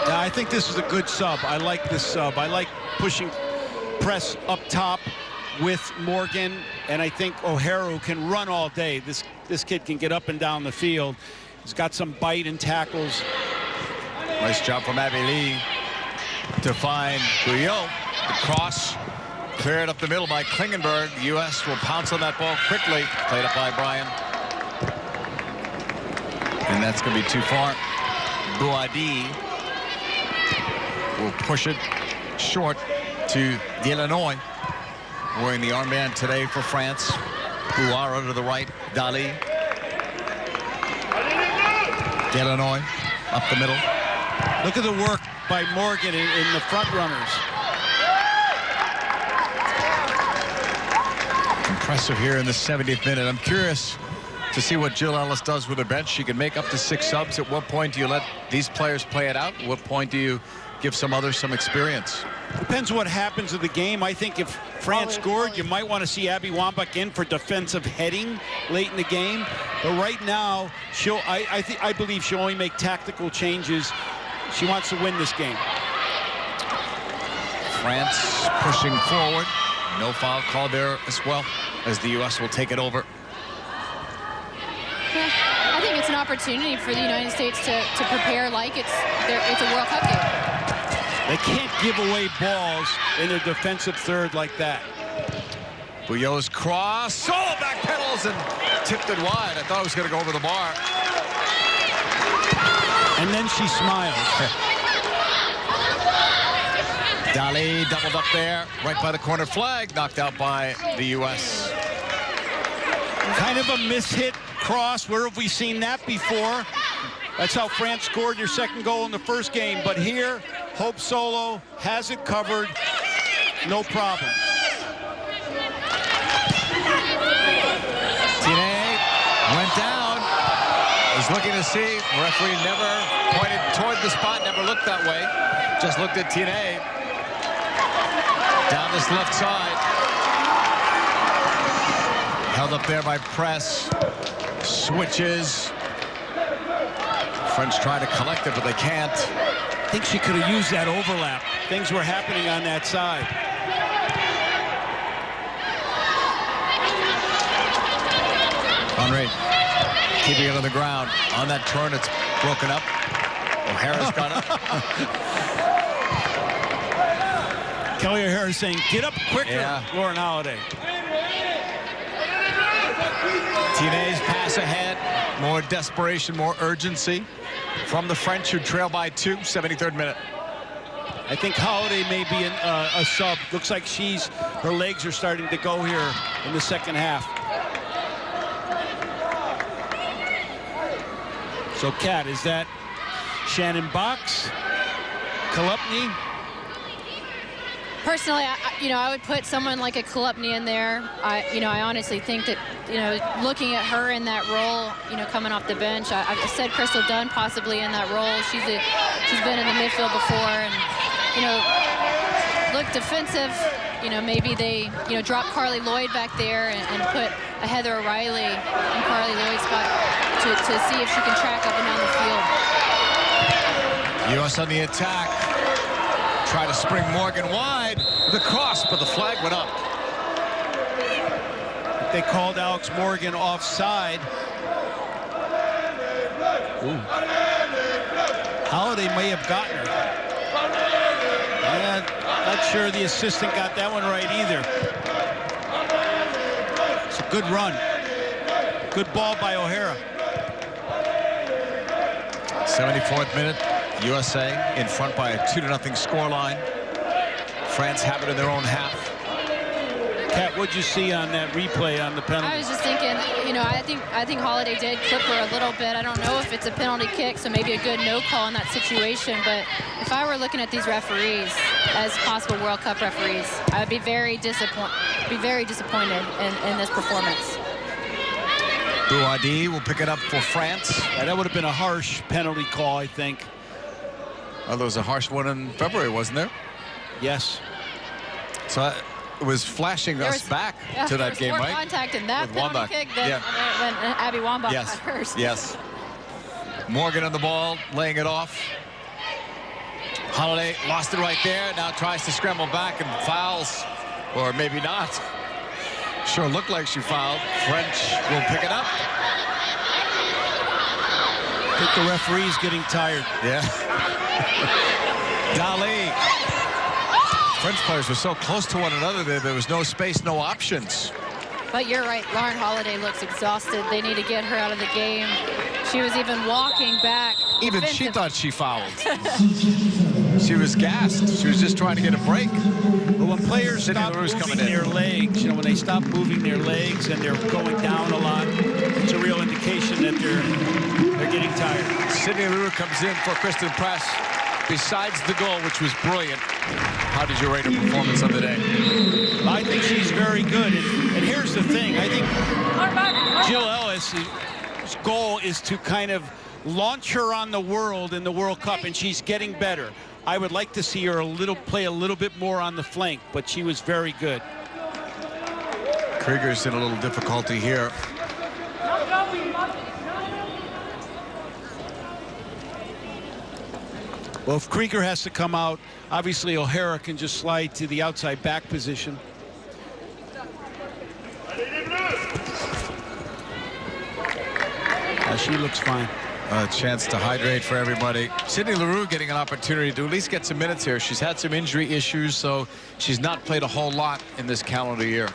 Yeah, I think this is a good sub. I like this sub. I like pushing Press up top with Morgan, and I think O'Hara can run all day. This kid can get up and down the field. He's got some bite and tackles. Nice job from Abby Lee to find Guyot. The cross cleared up the middle by Klingenberg. The U.S. will pounce on that ball quickly. Played up by Bryan. And that's going to be too far. Boadi will push it short to Illinois, wearing the armband today for France. Bouara to the right, Dali. Illinois up the middle. Look at the work by Morgan in the front runners. Impressive here in the 70th minute. I'm curious to see what Jill Ellis does with her bench. She can make up to 6 subs. At what point do you let these players play it out? At what point do you give some others some experience? Depends what happens in the game. I think if France scored, you might want to see Abby Wambach in for defensive heading late in the game. But right now, I believe she'll only make tactical changes. She wants to win this game. France pushing forward. No foul call there as well, as the U.S. will take it over. Yeah, I think it's an opportunity for the United States to prepare like it's a World Cup game. They can't give away balls in their defensive third like that. Bouillot's cross, solo back pedals and tipped it wide. I thought it was going to go over the bar. And then she smiles. Dali doubled up there, right by the corner flag, knocked out by the U.S. Kind of a mishit cross. Where have we seen that before? That's how France scored their second goal in the first game. But here, Hope Solo has it covered. No problem. Tine went down. Was looking to see. The referee never pointed toward the spot, never looked that way. Just looked at Tine. Down this left side. Held up there by Press. Switches. French trying to collect it, but they can't. I think she could have used that overlap. Things were happening on that side. Henry keeping it on the ground. On that turn, it's broken up. O'Hara's got it. Kelly O'Hara saying, get up quicker, Yeah. Lauren Holiday. Tine's pass ahead. More desperation, more urgency from the French, who trail by 2, 73rd minute. I think Holiday may be a sub. Looks like her legs are starting to go here in the second half. So, Kat, is that Shannon Box, Kolupny? Personally, I would put someone like a Kolupny in there. I honestly think that, looking at her in that role, coming off the bench, I said Crystal Dunn possibly in that role. She's been in the midfield before, and look defensive. Maybe they drop Carly Lloyd back there and put a Heather O'Reilly in Carly Lloyd's spot to see if she can track up and down the field. U.S. on the attack. Try to spring Morgan wide. The cross, but the flag went up. They called Alex Morgan offside. Ooh. Holiday may have gotten her. Not sure the assistant got that one right either. It's a good run. Good ball by O'Hara. 74th minute. USA in front by a 2-0 scoreline. France have it in their own half. Kat, what'd you see on that replay on the penalty? I was just thinking, I think Holiday did clip her a little bit. I don't know if it's a penalty kick, so maybe a good no call in that situation. But if I were looking at these referees as possible World Cup referees, I would be very disappointed in this performance. Bouhaddi will pick it up for France. Yeah, that would have been a harsh penalty call, I think. Oh, there was a harsh one in February, wasn't there? Yes. So it was flashing us back to that game, right? More contact in that With penalty Wambach. kick than when Abby Wambach got hers. Yes. Morgan on the ball, laying it off. Holiday lost it right there. Now tries to scramble back and fouls, or maybe not. Sure looked like she fouled. French will pick it up. I think the referee's getting tired. Yeah. Dali. French players were so close to one another there was no space, no options. But you're right, Lauren Holiday looks exhausted. They need to get her out of the game. She was even walking back. Even she thought she fouled. She was gassed. She was just trying to get a break. But when players stop moving their legs, when they stop moving their legs and they're going down a lot, it's a real indication that they're getting tired. Sydney Leroux comes in for Kristen Press. Besides the goal, which was brilliant, how did you rate her performance of the day? I think she's very good. And here's the thing. I think Jill Ellis' goal is to kind of launch her on the world in the World Cup, and she's getting better. I would like to see her play a little bit more on the flank, but she was very good. Krieger's in a little difficulty here. Well, if Krieger has to come out, obviously O'Hara can just slide to the outside back position. She looks fine. A chance to hydrate for everybody. Sydney Leroux getting an opportunity to at least get some minutes here. She's had some injury issues, so she's not played a whole lot in this calendar year.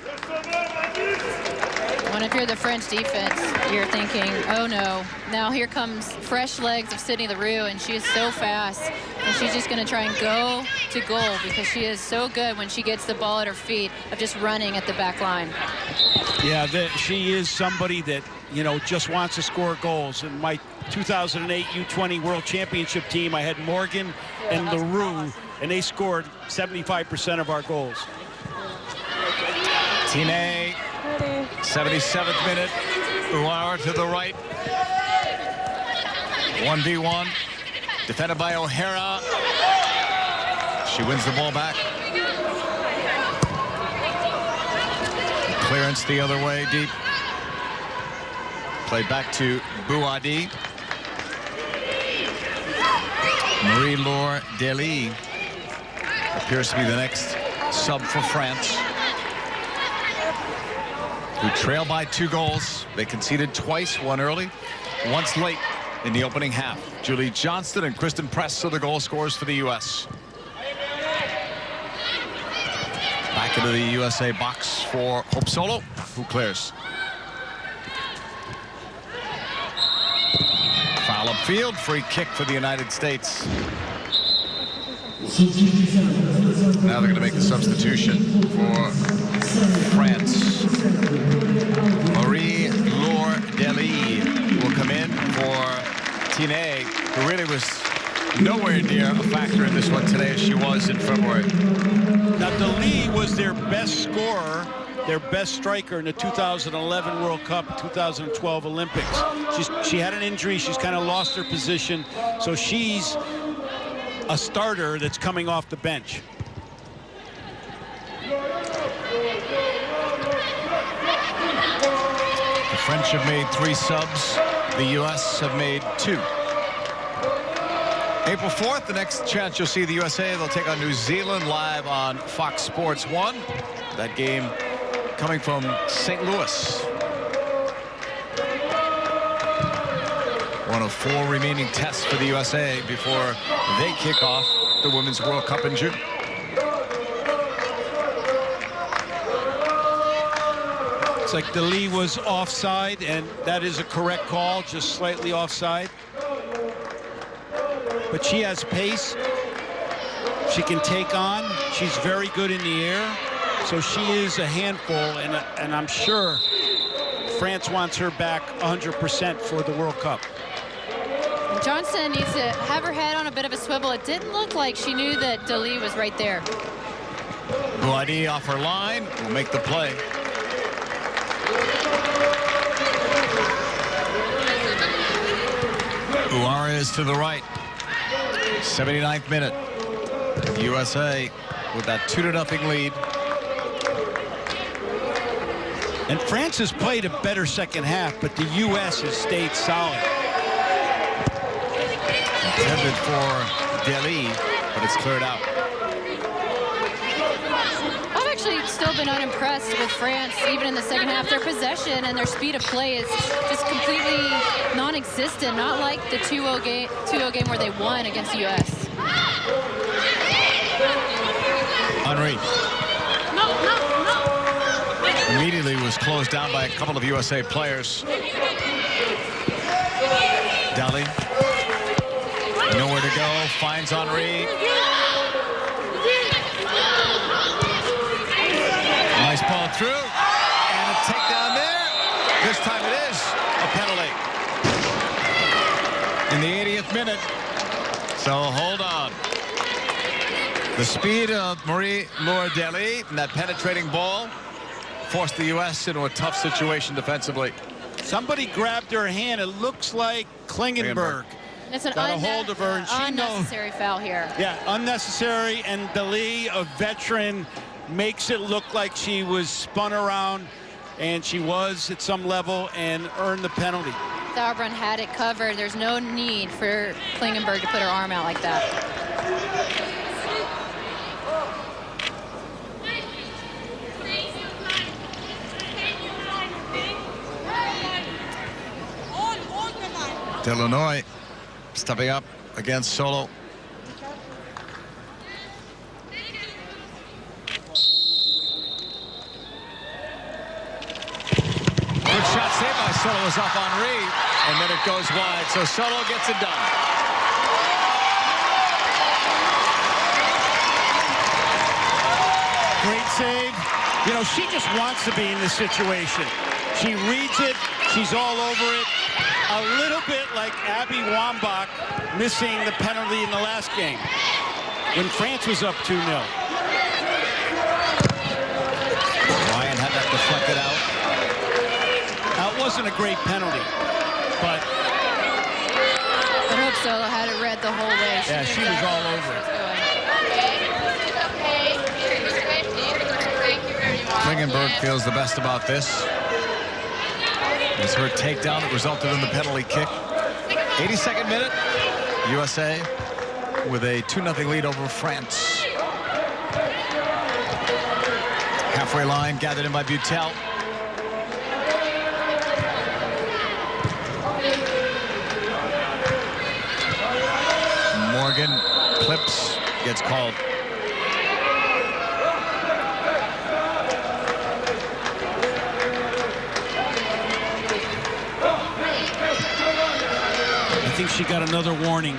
When if you're the French defense, you're thinking, oh no, now here comes fresh legs of Sydney Leroux, and she is so fast, and she's just going to try and go to goal because she is so good when she gets the ball at her feet of just running at the back line. Yeah, she is somebody that, you know, just wants to score goals. In my 2008 U20 World Championship team, I had Morgan and LaRue, and they scored 75% of our goals. Tine, 77th minute. Uara to the right. 1v1. Defended by O'Hara. She wins the ball back. Clearance the other way, deep. Played back to Bouadi. Marie-Laure Dely appears to be the next sub for France, who trail by 2 goals. They conceded twice, one early, once late in the opening half. Julie Johnston and Kristen Press are the goal scorers for the U.S. Back into the USA box for Hope Solo, who clears. Foul upfield, free kick for the United States. Now they're going to make the substitution for France. Marie-Laure Dely will come in for Tine, who really was nowhere near a factor in this one today as she was in February. Now, Dely was their best scorer, their best striker in the 2011 World Cup, 2012 Olympics. She had an injury. She's kind of lost her position. So she's a starter that's coming off the bench. The French have made 3 subs. The U.S. have made 2. April 4th, the next chance you'll see the USA, they'll take on New Zealand live on Fox Sports 1. That game coming from St. Louis. One of 4 remaining tests for the USA before they kick off the Women's World Cup in June. It's like Dely was offside, and that is a correct call, just slightly offside. But she has pace. She can take on. She's very good in the air. So she is a handful, and I'm sure France wants her back 100% for the World Cup. Johnston needs to have her head on a bit of a swivel. It didn't look like she knew that Dely was right there. Bouadi off her line will make the play. Uara is to the right. 79th minute. USA with that 2-0 lead. And France has played a better second half, but the U.S. has stayed solid. Intended for Dely, but it's cleared out. I've actually still been unimpressed with France, even in the second half. Their possession and their speed of play is just completely non-existent, not like the 2-0 game where they won against the U.S. Henry. Immediately was closed down by a couple of USA players. Dely. Nowhere to go. Finds Henry. Nice ball through. And a takedown there. This time it is a penalty. In the 80th minute. So hold on. The speed of Marie-Laure Dely and that penetrating ball forced the U.S. into a tough situation defensively. Somebody grabbed her hand. It looks like Klingenberg. It's an got a hold of her, and she unnecessary foul here. Yeah, unnecessary, and Dely, a veteran, makes it look like she was spun around, and she was at some level and earned the penalty. Sauerbrunn had it covered. There's no need for Klingenberg to put her arm out like that. Illinois stepping up against Solo. Good shot saved by Solo, was off Henri, and then it goes wide, so Solo gets it done. Great save. You know, she just wants to be in this situation. She reads it. She's all over it. A little bit like Abby Wambach missing the penalty in the last game when France was up 2-0. Ryan had that deflected out. That wasn't a great penalty, but I hope Solo had it read the whole way. yeah, she was all over it. Klingenberg feels the best about this. It's her takedown that resulted in the penalty kick. 82nd minute. USA with a 2-0 lead over France. Halfway line gathered in by Butel. Morgan clips, gets called. I think she got another warning.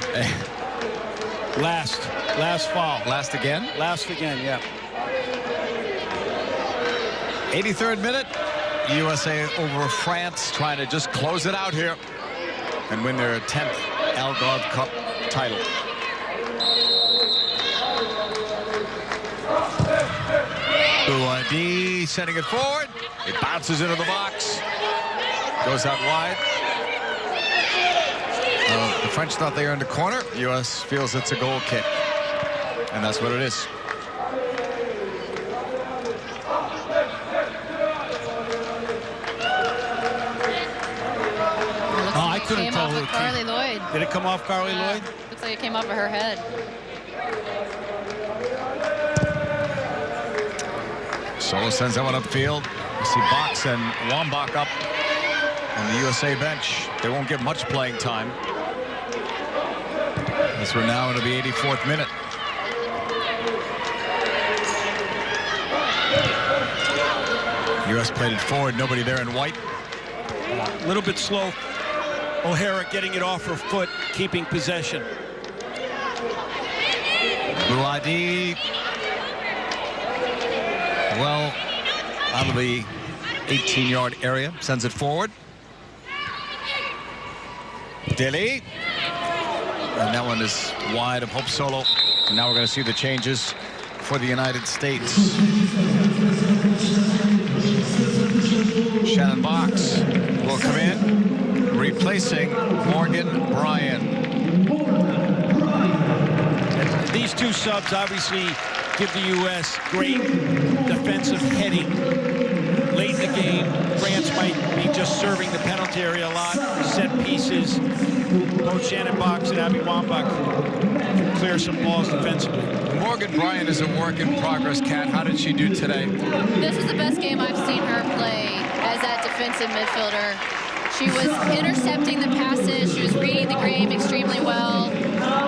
Last foul. Last again? Last again, yeah. 83rd minute. USA over France, trying to just close it out here and win their 10th Algarve Cup title. Bouadi sending it forward. It bounces into the box. Goes out wide. The French thought they earned a corner. The U.S. feels it's a goal kick. And that's what it is. I couldn't tell who it Carly Lloyd. Did it come off Carly Lloyd? Looks like it came off of her head. Solo sends that one upfield. You see Box and Wambach up on the USA bench. They won't get much playing time, as we're now into the 84th minute. U.S. played it forward. Nobody there in white. A little bit slow. O'Hara getting it off her foot, keeping possession. Bouadi, well, out of the 18-yard area, sends it forward. Dilly. And that one is wide of Hope Solo. And now we're going to see the changes for the United States. Shannon Box will come in, replacing Morgan Bryan. These two subs obviously give the U.S. great defensive heading. Late in the game, France might be just serving the penalty area a lot, set pieces. Both Shannon Box and Abby Wambach clear some balls defensively. Morgan Bryan is a work in progress, Kat. How did she do today? This was the best game I've seen her play as that defensive midfielder. She was intercepting the passes. She was reading the game extremely well.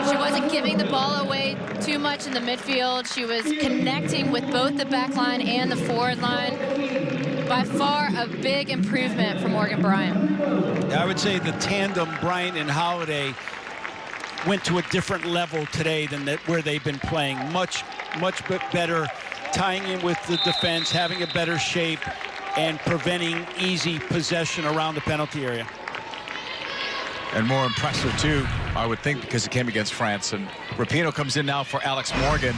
She wasn't giving the ball away too much in the midfield. She was connecting with both the back line and the forward line. By far a big improvement for Morgan Bryan. I would say the tandem Bryant and Holiday went to a different level today than where they've been playing. Much better tying in with the defense, having a better shape, and preventing easy possession around the penalty area. And more impressive, too, I would think, because it came against France. And Rapinoe comes in now for Alex Morgan,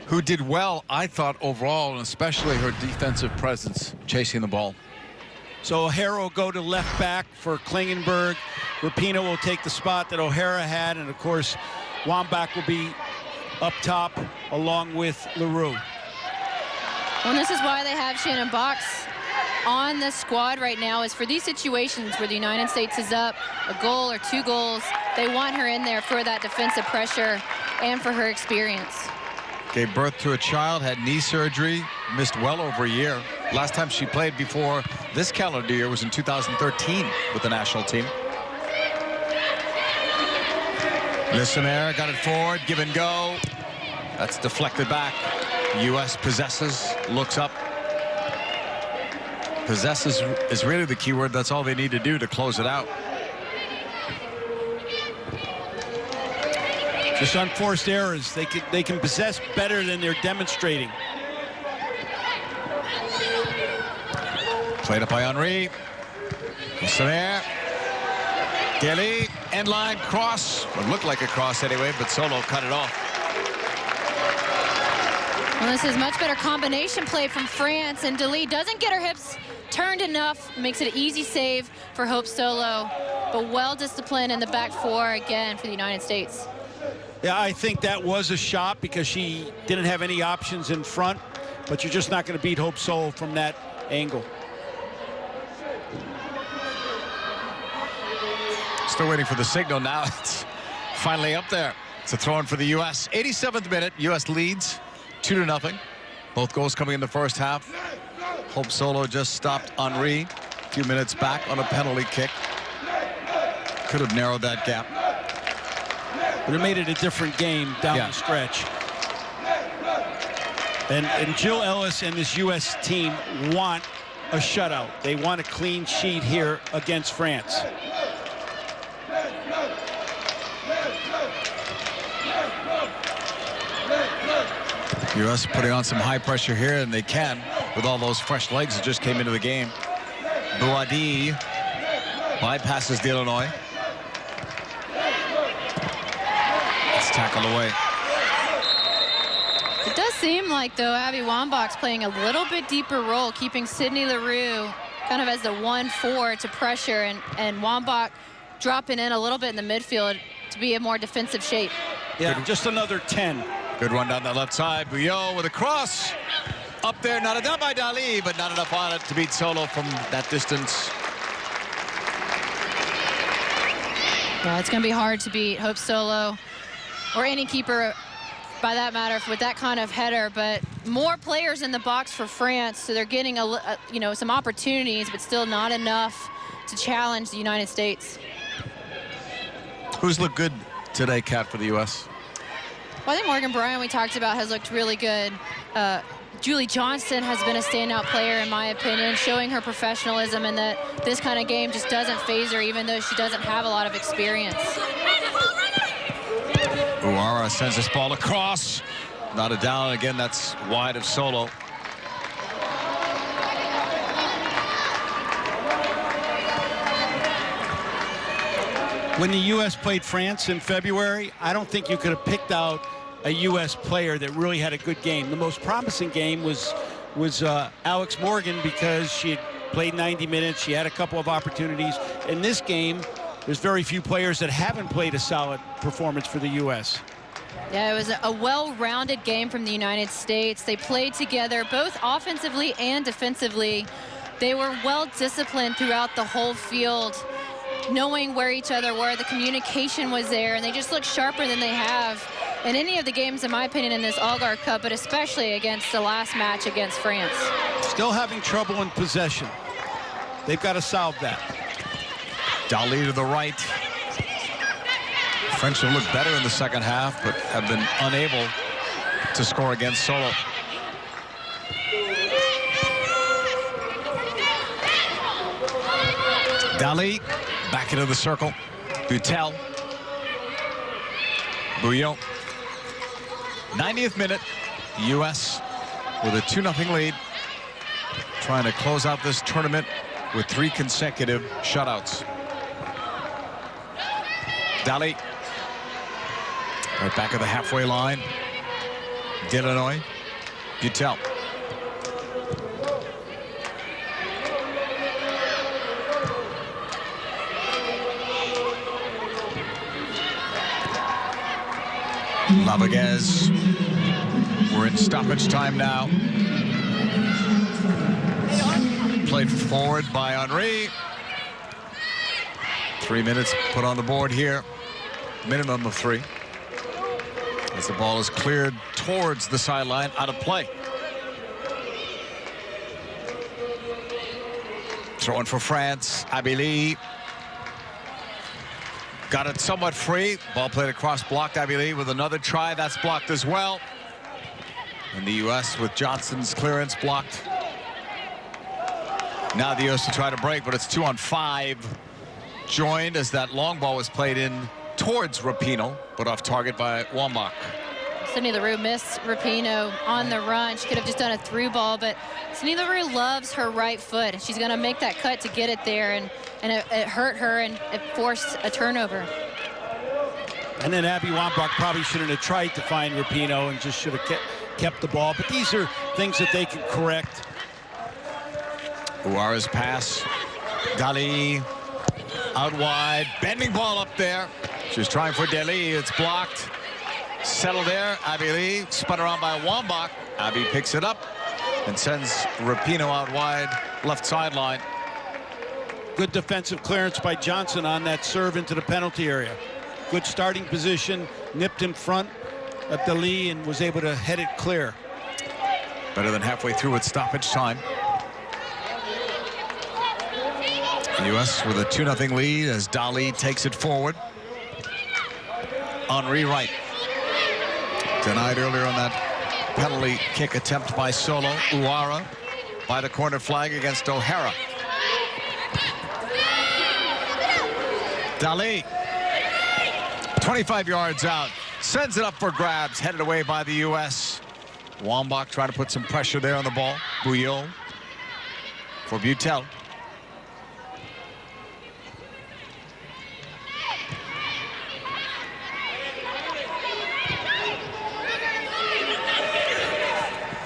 who did well, I thought, overall, and especially her defensive presence chasing the ball. So O'Hara will go to left back for Klingenberg. Rapinoe will take the spot that O'Hara had, and of course, Wambach will be up top along with LaRue. Well, and this is why they have Shannon Box on the squad right now, is for these situations where the United States is up a goal or 2 goals. They want her in there for that defensive pressure and for her experience. Gave birth to a child, had knee surgery, missed well over a year. Last time she played before this calendar year was in 2013 with the national team. Lissomer got it forward, give and go. That's deflected back. U.S. possesses, looks up. Possesses is really the key word. That's all they need to do to close it out. Just unforced errors. They can possess better than they're demonstrating. Played up by Henry. Lissomer. Kelly, end line, cross. It looked like a cross anyway, but Solo cut it off. Well, this is much better combination play from France, and Dali doesn't get her hips turned enough. Makes it an easy save for Hope Solo, but well disciplined in the back four again for the United States. Yeah, I think that was a shot because she didn't have any options in front, but you're just not going to beat Hope Solo from that angle. Still waiting for the signal now. It's finally up there. It's a throw in for the U.S. 87th minute. U.S. leads 2-0. Both goals coming in the first half. Hope Solo just stopped Henry a few minutes back on a penalty kick. Could have narrowed that gap. But it made it a different game down the stretch. And Jill Ellis and this U.S. team want a shutout. They want a clean sheet here against France. U.S. putting on some high pressure here, and they can with all those fresh legs that just came into the game. Boadi bypasses the Illinois. It's tackled away. It does seem like, though, Abby Wambach's playing a little bit deeper role, keeping Sydney Leroux kind of as the 1-4 to pressure, and Wambach dropping in a little bit in the midfield to be a more defensive shape. Yeah, just another 10. Good run down the left side. Bouillot with a cross. Up there, not enough by Dali, but not enough on it to beat Solo from that distance. Yeah, it's going to be hard to beat Hope Solo or any keeper, by that matter, with that kind of header. But more players in the box for France, so they're getting some opportunities, but still not enough to challenge the United States. Who's looked good today, Kat, for the U.S.? Well, I think Morgan Bryan, we talked about, has looked really good. Julie Johnston has been a standout player, in my opinion, showing her professionalism and that this kind of game just doesn't faze her, even though she doesn't have a lot of experience. Uara sends this ball across. Not a down. Again, that's wide of Solo. When the U.S. played France in February, I don't think you could have picked out a U.S. player that really had a good game. The most promising game was Alex Morgan, because she had played 90 minutes. She had a couple of opportunities. In this game, there's very few players that haven't played a solid performance for the U.S. Yeah, it was a well-rounded game from the United States. They played together both offensively and defensively. They were well-disciplined throughout the whole field, knowing where each other were. The communication was there, and they just looked sharper than they have in any of the games, in my opinion, in this Algarve Cup, but especially against the last match against France. Still having trouble in possession. They've got to solve that. Dali to the right. French have looked better in the second half, but have been unable to score against Solo. Dali back into the circle. Butel. Bouillon. 90th minute. U.S. with a 2-0 lead. Trying to close out this tournament with 3 consecutive shutouts. Dali. Right back at the halfway line. Illinois. Butel. Laviguez. We're in stoppage time now. Played forward by Henry. 3 minutes put on the board here. Minimum of 3. As the ball is cleared towards the sideline, out of play. Throwing for France, Abili. Got it somewhat free. Ball played across, blocked. Abby Lee with another try. That's blocked as well. And the U.S. with Johnston's clearance blocked. Now the U.S. will try to break, but it's 2-on-5. Joined as that long ball was played in towards Rapinoe, but off target by Wambach. Sydney Leroux missed Rapinoe on the run. She could have just done a through ball, but Sydney Leroux loves her right foot. She's going to make that cut to get it there, and it hurt her, and it forced a turnover. And then Abby Wambach probably shouldn't have tried to find Rapinoe and just should have kept the ball. But these are things that they can correct. Uara's pass. Dali out wide. Bending ball up there. She was trying for Deli. It's blocked. Settled there. Abby Lee spun around by Wambach. Abby picks it up and sends Rapinoe out wide, left sideline. Good defensive clearance by Johnson on that serve into the penalty area. Good starting position, nipped in front of Dali and was able to head it clear. Better than halfway through at stoppage time. The U.S. with a 2-0 lead as Dali takes it forward. Henri Wright. Denied earlier on that penalty kick attempt by Solo. Uara by the corner flag against O'Hara. Dali, 25 yards out, sends it up for grabs, headed away by the U.S. Wambach trying to put some pressure there on the ball. Bouillot for Butel.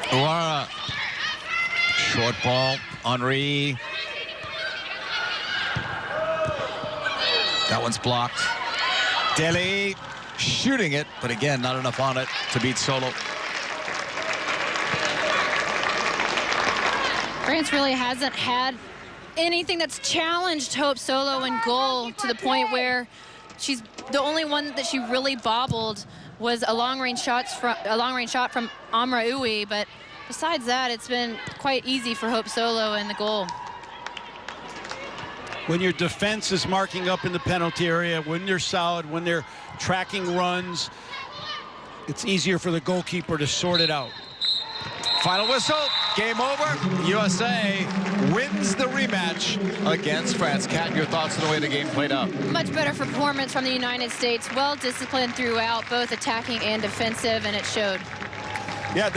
Uara, short ball, Henri. That one's blocked. Deli shooting it, but again, not enough on it to beat Solo. France really hasn't had anything that's challenged Hope Solo in goal to the point where she's the only one that she really bobbled was a long-range shot from Amra Uwe, but besides that, it's been quite easy for Hope Solo in the goal. When your defense is marking up in the penalty area, when they're solid, when they're tracking runs, it's easier for the goalkeeper to sort it out. Final whistle, game over. USA wins the rematch against France. Kat, your thoughts on the way the game played out? Much better performance from the United States. Well disciplined throughout, both attacking and defensive, and it showed. Yeah,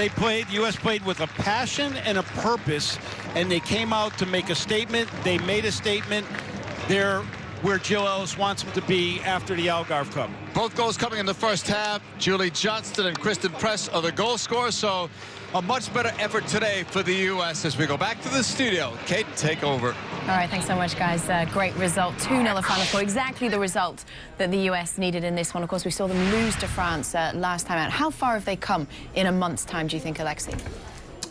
U.S. played with a passion and a purpose, and they came out to make a statement. They made a statement. They're where Jill Ellis wants them to be after the Algarve Cup. Both goals coming in the first half. Julie Johnston and Kristen Press are the goal scorers, so a much better effort today for the U.S. as we go back to the studio. Kate, take over. All right, thanks so much, guys. Great result. 2-0 the final score. Exactly the result that the U.S. needed in this one. Of course, we saw them lose to France last time out. How far have they come in a month's time, do you think, Alexei?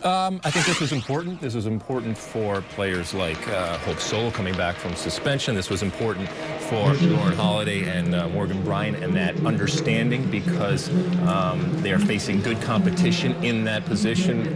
I think this was important. This was important for players like Hope Solo coming back from suspension. This was important for Lauren Holiday and Morgan Bryan and that understanding because they are facing good competition in that position,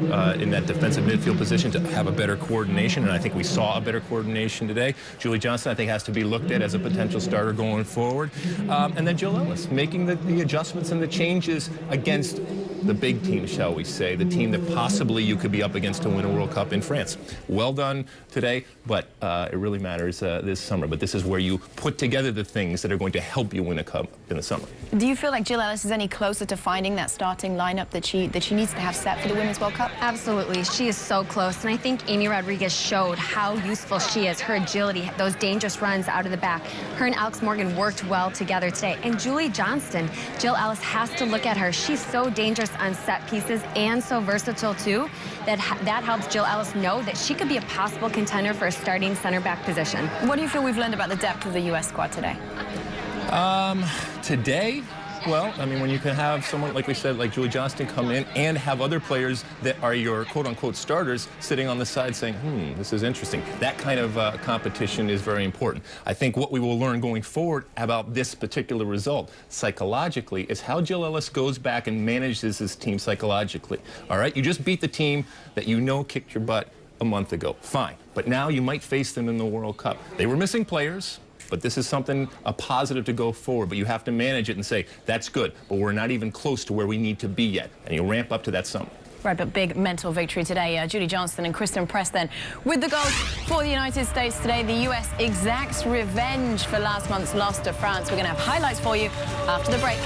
in that defensive midfield position to have a better coordination. And I think we saw a better coordination today. Julie Johnston, I think, has to be looked at as a potential starter going forward. And then Jill Ellis making the adjustments and the changes against the big team, shall we say, the team that possibly you could be up against to win a World Cup in France. Well done today, but it really matters this summer. But this is where you put together the things that are going to help you win a cup in the summer. Do you feel like Jill Ellis is any closer to finding that starting lineup that she needs to have set for the Women's World Cup? Absolutely. She is so close. And I think Amy Rodriguez showed how useful she is, her agility, those dangerous runs out of the back. Her and Alex Morgan worked well together today. And Julie Johnston, Jill Ellis has to look at her. She's so dangerous on set pieces and so versatile too that helps Jill Ellis know that she could be a possible contender for a starting center back position. What do you feel we've learned about the depth of the U.S. squad today? Today, well, I mean, when you can have someone, like we said, like Julie Johnston come in and have other players that are your quote-unquote starters sitting on the side saying, this is interesting. That kind of competition is very important. I think what we will learn going forward about this particular result psychologically is how Jill Ellis goes back and manages this team psychologically. All right? You just beat the team that you know kicked your butt a month ago. Fine. But now you might face them in the World Cup. They were missing players. but this is something, a positive to go forward. But you have to manage it and say, that's good, but we're not even close to where we need to be yet. And you ramp up to that summit. Right, but big mental victory today. Judy Johnston and Kristen Press then with the goals for the United States today. The U.S. exacts revenge for last month's loss to France. We're going to have highlights for you after the break.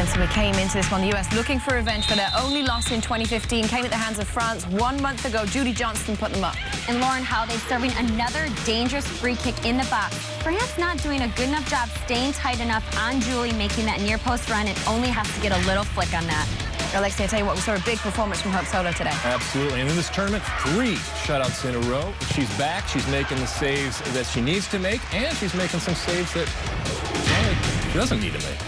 So we came into this one, the U.S. looking for revenge for their only loss in 2015, came at the hands of France 1 month ago. Judy Johnston put them up. And Lauren Howday serving another dangerous free kick in the box. France not doing a good enough job staying tight enough on Julie, making that near post run. It only has to get a little flick on that. Alexia, I tell you what, we saw a big performance from Hope Solo today. Absolutely, and in this tournament, 3 shutouts in a row. She's back, she's making the saves that she needs to make, and she's making some saves that she doesn't need to make.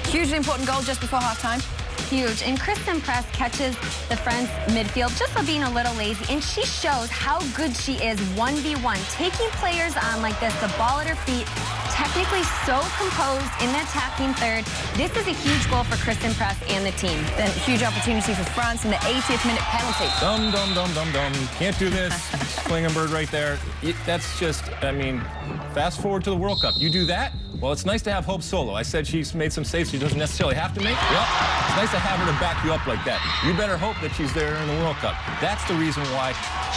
Hugely important goal just before halftime. Huge. And Kristen Press catches the France midfield just for being a little lazy, and she shows how good she is 1v1, taking players on like this, the ball at her feet, technically so composed in the attacking third. This is a huge goal for Kristen Press and the team. Then huge opportunity for France in the 80th minute penalty. Dum, dum, dum, dum, dum. Can't do this. Swinging bird right there. That's just, I mean, fast forward to the World Cup. You do that? Well, it's nice to have Hope Solo. I said she's made some saves she doesn't necessarily have to make. Well, it's nice to have her to back you up like that. You better hope that she's there in the World Cup. That's the reason why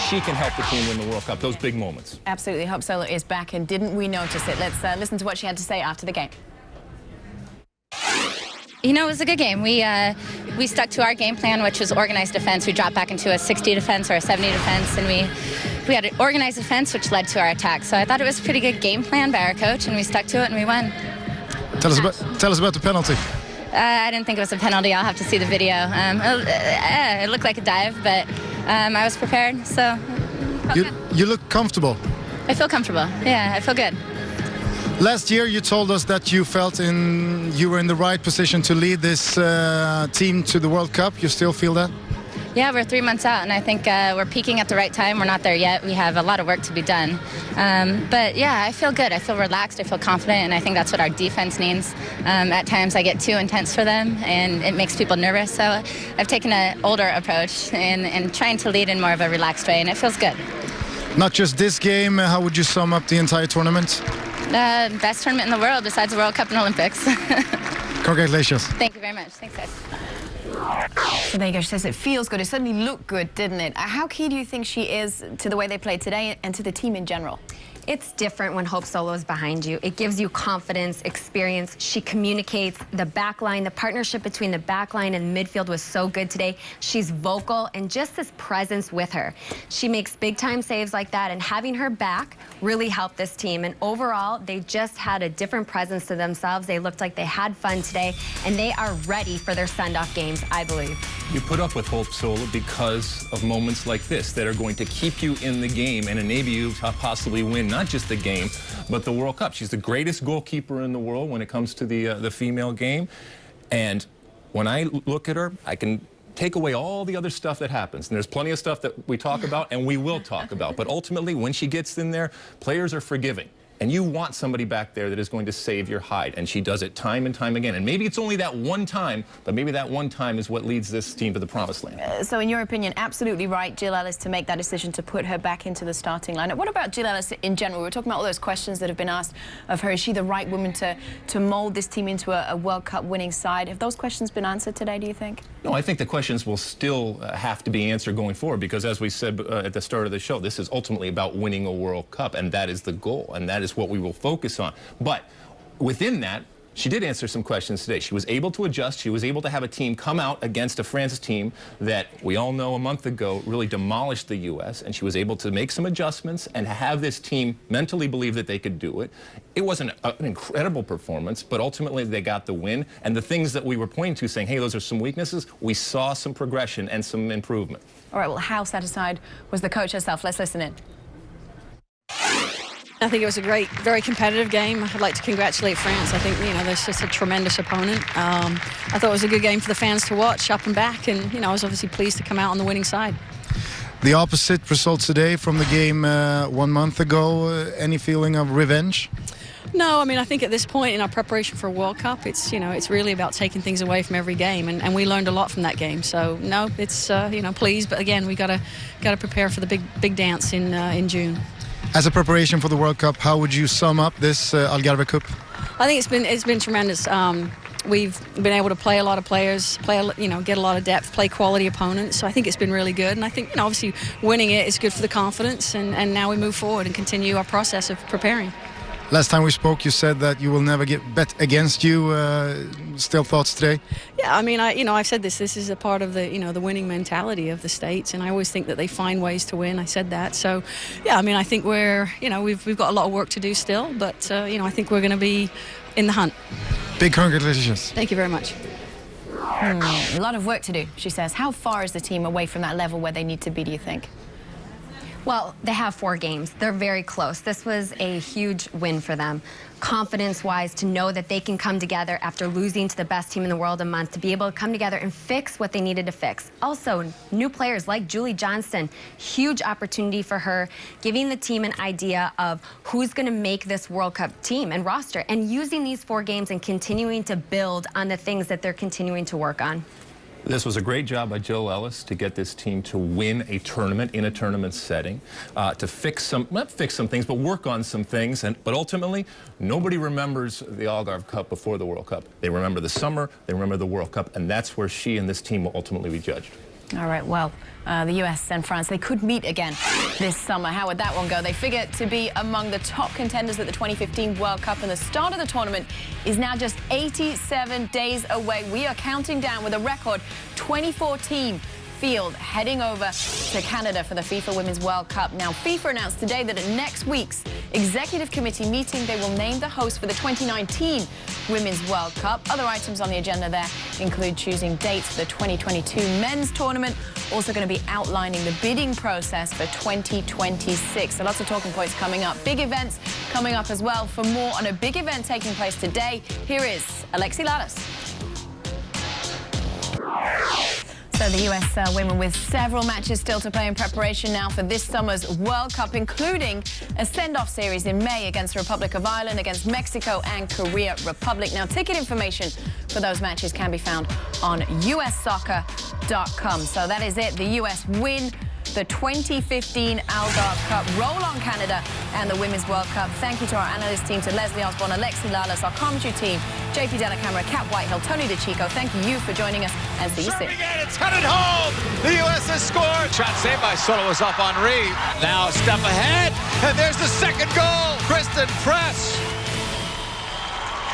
she can help the team win the World Cup, those big moments. Absolutely. Hope Solo is back, and didn't we notice it? Let's listen to what she had to say after the game. You know, it was a good game. We stuck to our game plan, which was organized defense. We dropped back into a 60 defense or a 70 defense, and we had an organized defense, which led to our attack. So I thought it was a pretty good game plan by our coach, and we stuck to it, and we won. Tell us about the penalty. I didn't think it was a penalty. I'll have to see the video. It looked like a dive, but I was prepared, so. You look comfortable. I feel comfortable. Yeah, I feel good. Last year, you told us that you felt you were in the right position to lead this team to the World Cup. You still feel that? Yeah, we're 3 months out, and I think we're peaking at the right time. We're not there yet. We have a lot of work to be done. But yeah, I feel good. I feel relaxed. I feel confident, and I think that's what our defense needs. At times, I get too intense for them, and it makes people nervous. So I've taken an older approach and trying to lead in more of a relaxed way, and it feels good. Not just this game. How would you sum up the entire tournament? Best tournament in the world besides the World Cup and Olympics. Congratulations. Thank you very much. Thanks, guys. So there you go. She says it feels good. It certainly looked good, didn't it? How key do you think she is to the way they played today and to the team in general? It's different when Hope Solo is behind you. It gives you confidence, experience. She communicates. The back line, the partnership between the back line and midfield was so good today. She's vocal and just this presence with her. She makes big-time saves like that, and having her back really helped this team. And overall, they just had a different presence to themselves. They looked like they had fun today, and they are ready for their send-off games, I believe. You put up with Hope Solo because of moments like this that are going to keep you in the game and enable you to possibly win not just the game, but the World Cup. She's the greatest goalkeeper in the world when it comes to the female game. And when I look at her, I can take away all the other stuff that happens. And there's plenty of stuff that we talk about and we will talk about. But ultimately, when she gets in there, players are forgiving. And you want somebody back there that is going to save your hide. And she does it time and time again. And maybe it's only that one time, but maybe that one time is what leads this team to the promised land. So in your opinion, absolutely right, Jill Ellis, to make that decision to put her back into the starting lineup. What about Jill Ellis in general? We were talking about all those questions that have been asked of her. Is she the right woman to mold this team into a World Cup winning side? Have those questions been answered today, do you think? No, I think the questions will still have to be answered going forward because, as we said at the start of the show, this is ultimately about winning a World Cup, and that is the goal, and that is what we will focus on. But within that, she did answer some questions today. She was able to adjust. She was able to have a team come out against a France team that we all know a month ago really demolished the U.S., and she was able to make some adjustments and have this team mentally believe that they could do it. It wasn't an incredible performance, but ultimately they got the win. And the things that we were pointing to, saying, hey, those are some weaknesses, we saw some progression and some improvement. All right, well, how satisfied was the coach herself? Let's listen in. I think it was a great, very competitive game. I'd like to congratulate France. I think, you know, they're just a tremendous opponent. I thought it was a good game for the fans to watch, up and back, and, you know, I was obviously pleased to come out on the winning side. The opposite results today from the game 1 month ago. Any feeling of revenge? No, I mean, I think at this point in our preparation for a World Cup, it's, you know, it's really about taking things away from every game, and we learned a lot from that game. So no, it's you know, pleased, but again, we gotta prepare for the big dance in June. As a preparation for the World Cup, how would you sum up this Algarve Cup? I think it's been tremendous. We've been able to play a lot of players, you know, get a lot of depth, play quality opponents. So I think it's been really good, and I think, you know, obviously winning it is good for the confidence, and now we move forward and continue our process of preparing. Last time we spoke, you said that you will never get bet against you. Still thoughts today? Yeah, I mean, I've said this. This is a part of the, you know, the winning mentality of the States, and I always think that they find ways to win. I said that. So, yeah, I mean, I think we've got a lot of work to do still, but you know, I think we're going to be in the hunt. Big congratulations. Thank you very much. A lot of work to do, she says. How far is the team away from that level where they need to be, do you think? Well, they have 4 games. They're very close. This was a huge win for them. Confidence-wise, to know that they can come together after losing to the best team in the world a month, to be able to come together and fix what they needed to fix. Also, new players like Julie Johnston, huge opportunity for her, giving the team an idea of who's going to make this World Cup team and roster, and using these 4 games and continuing to build on the things that they're continuing to work on. This was a great job by Jill Ellis to get this team to win a tournament in a tournament setting, to not fix some things, but work on some things. But ultimately, nobody remembers the Algarve Cup before the World Cup. They remember the summer, they remember the World Cup, and that's where she and this team will ultimately be judged. All right, well, the US and France, they could meet again this summer. How would that one go? They figure to be among the top contenders at the 2015 World Cup, and the start of the tournament is now just 87 days away. We are counting down with a record 24-team field heading over to Canada for the FIFA Women's World Cup. Now, FIFA announced today that at next week's Executive Committee meeting, they will name the host for the 2019 Women's World Cup. Other items on the agenda there include choosing dates for the 2022 men's tournament, also going to be outlining the bidding process for 2026. So lots of talking points coming up. Big events coming up as well. For more on a big event taking place today, here is Alexi Lalas. So the US women with several matches still to play in preparation now for this summer's World Cup, including a send-off series in May against the Republic of Ireland, against Mexico and Korea Republic. Now, ticket information for those matches can be found on ussoccer.com. So that is it. The US win the 2015 Algarve Cup. Roll on Canada and the Women's World Cup. Thank you to our analyst team, to Leslie Osborne, Alexi Lalas, our commentary team, JP Delacamera, Kat Whitehill, Tony DeChico. Thank you for joining us, and see you soon. It's headed home. The U.S. has scored. Shot saved by Soto was off Henry. Now a step ahead, and there's the second goal. Kristen Press.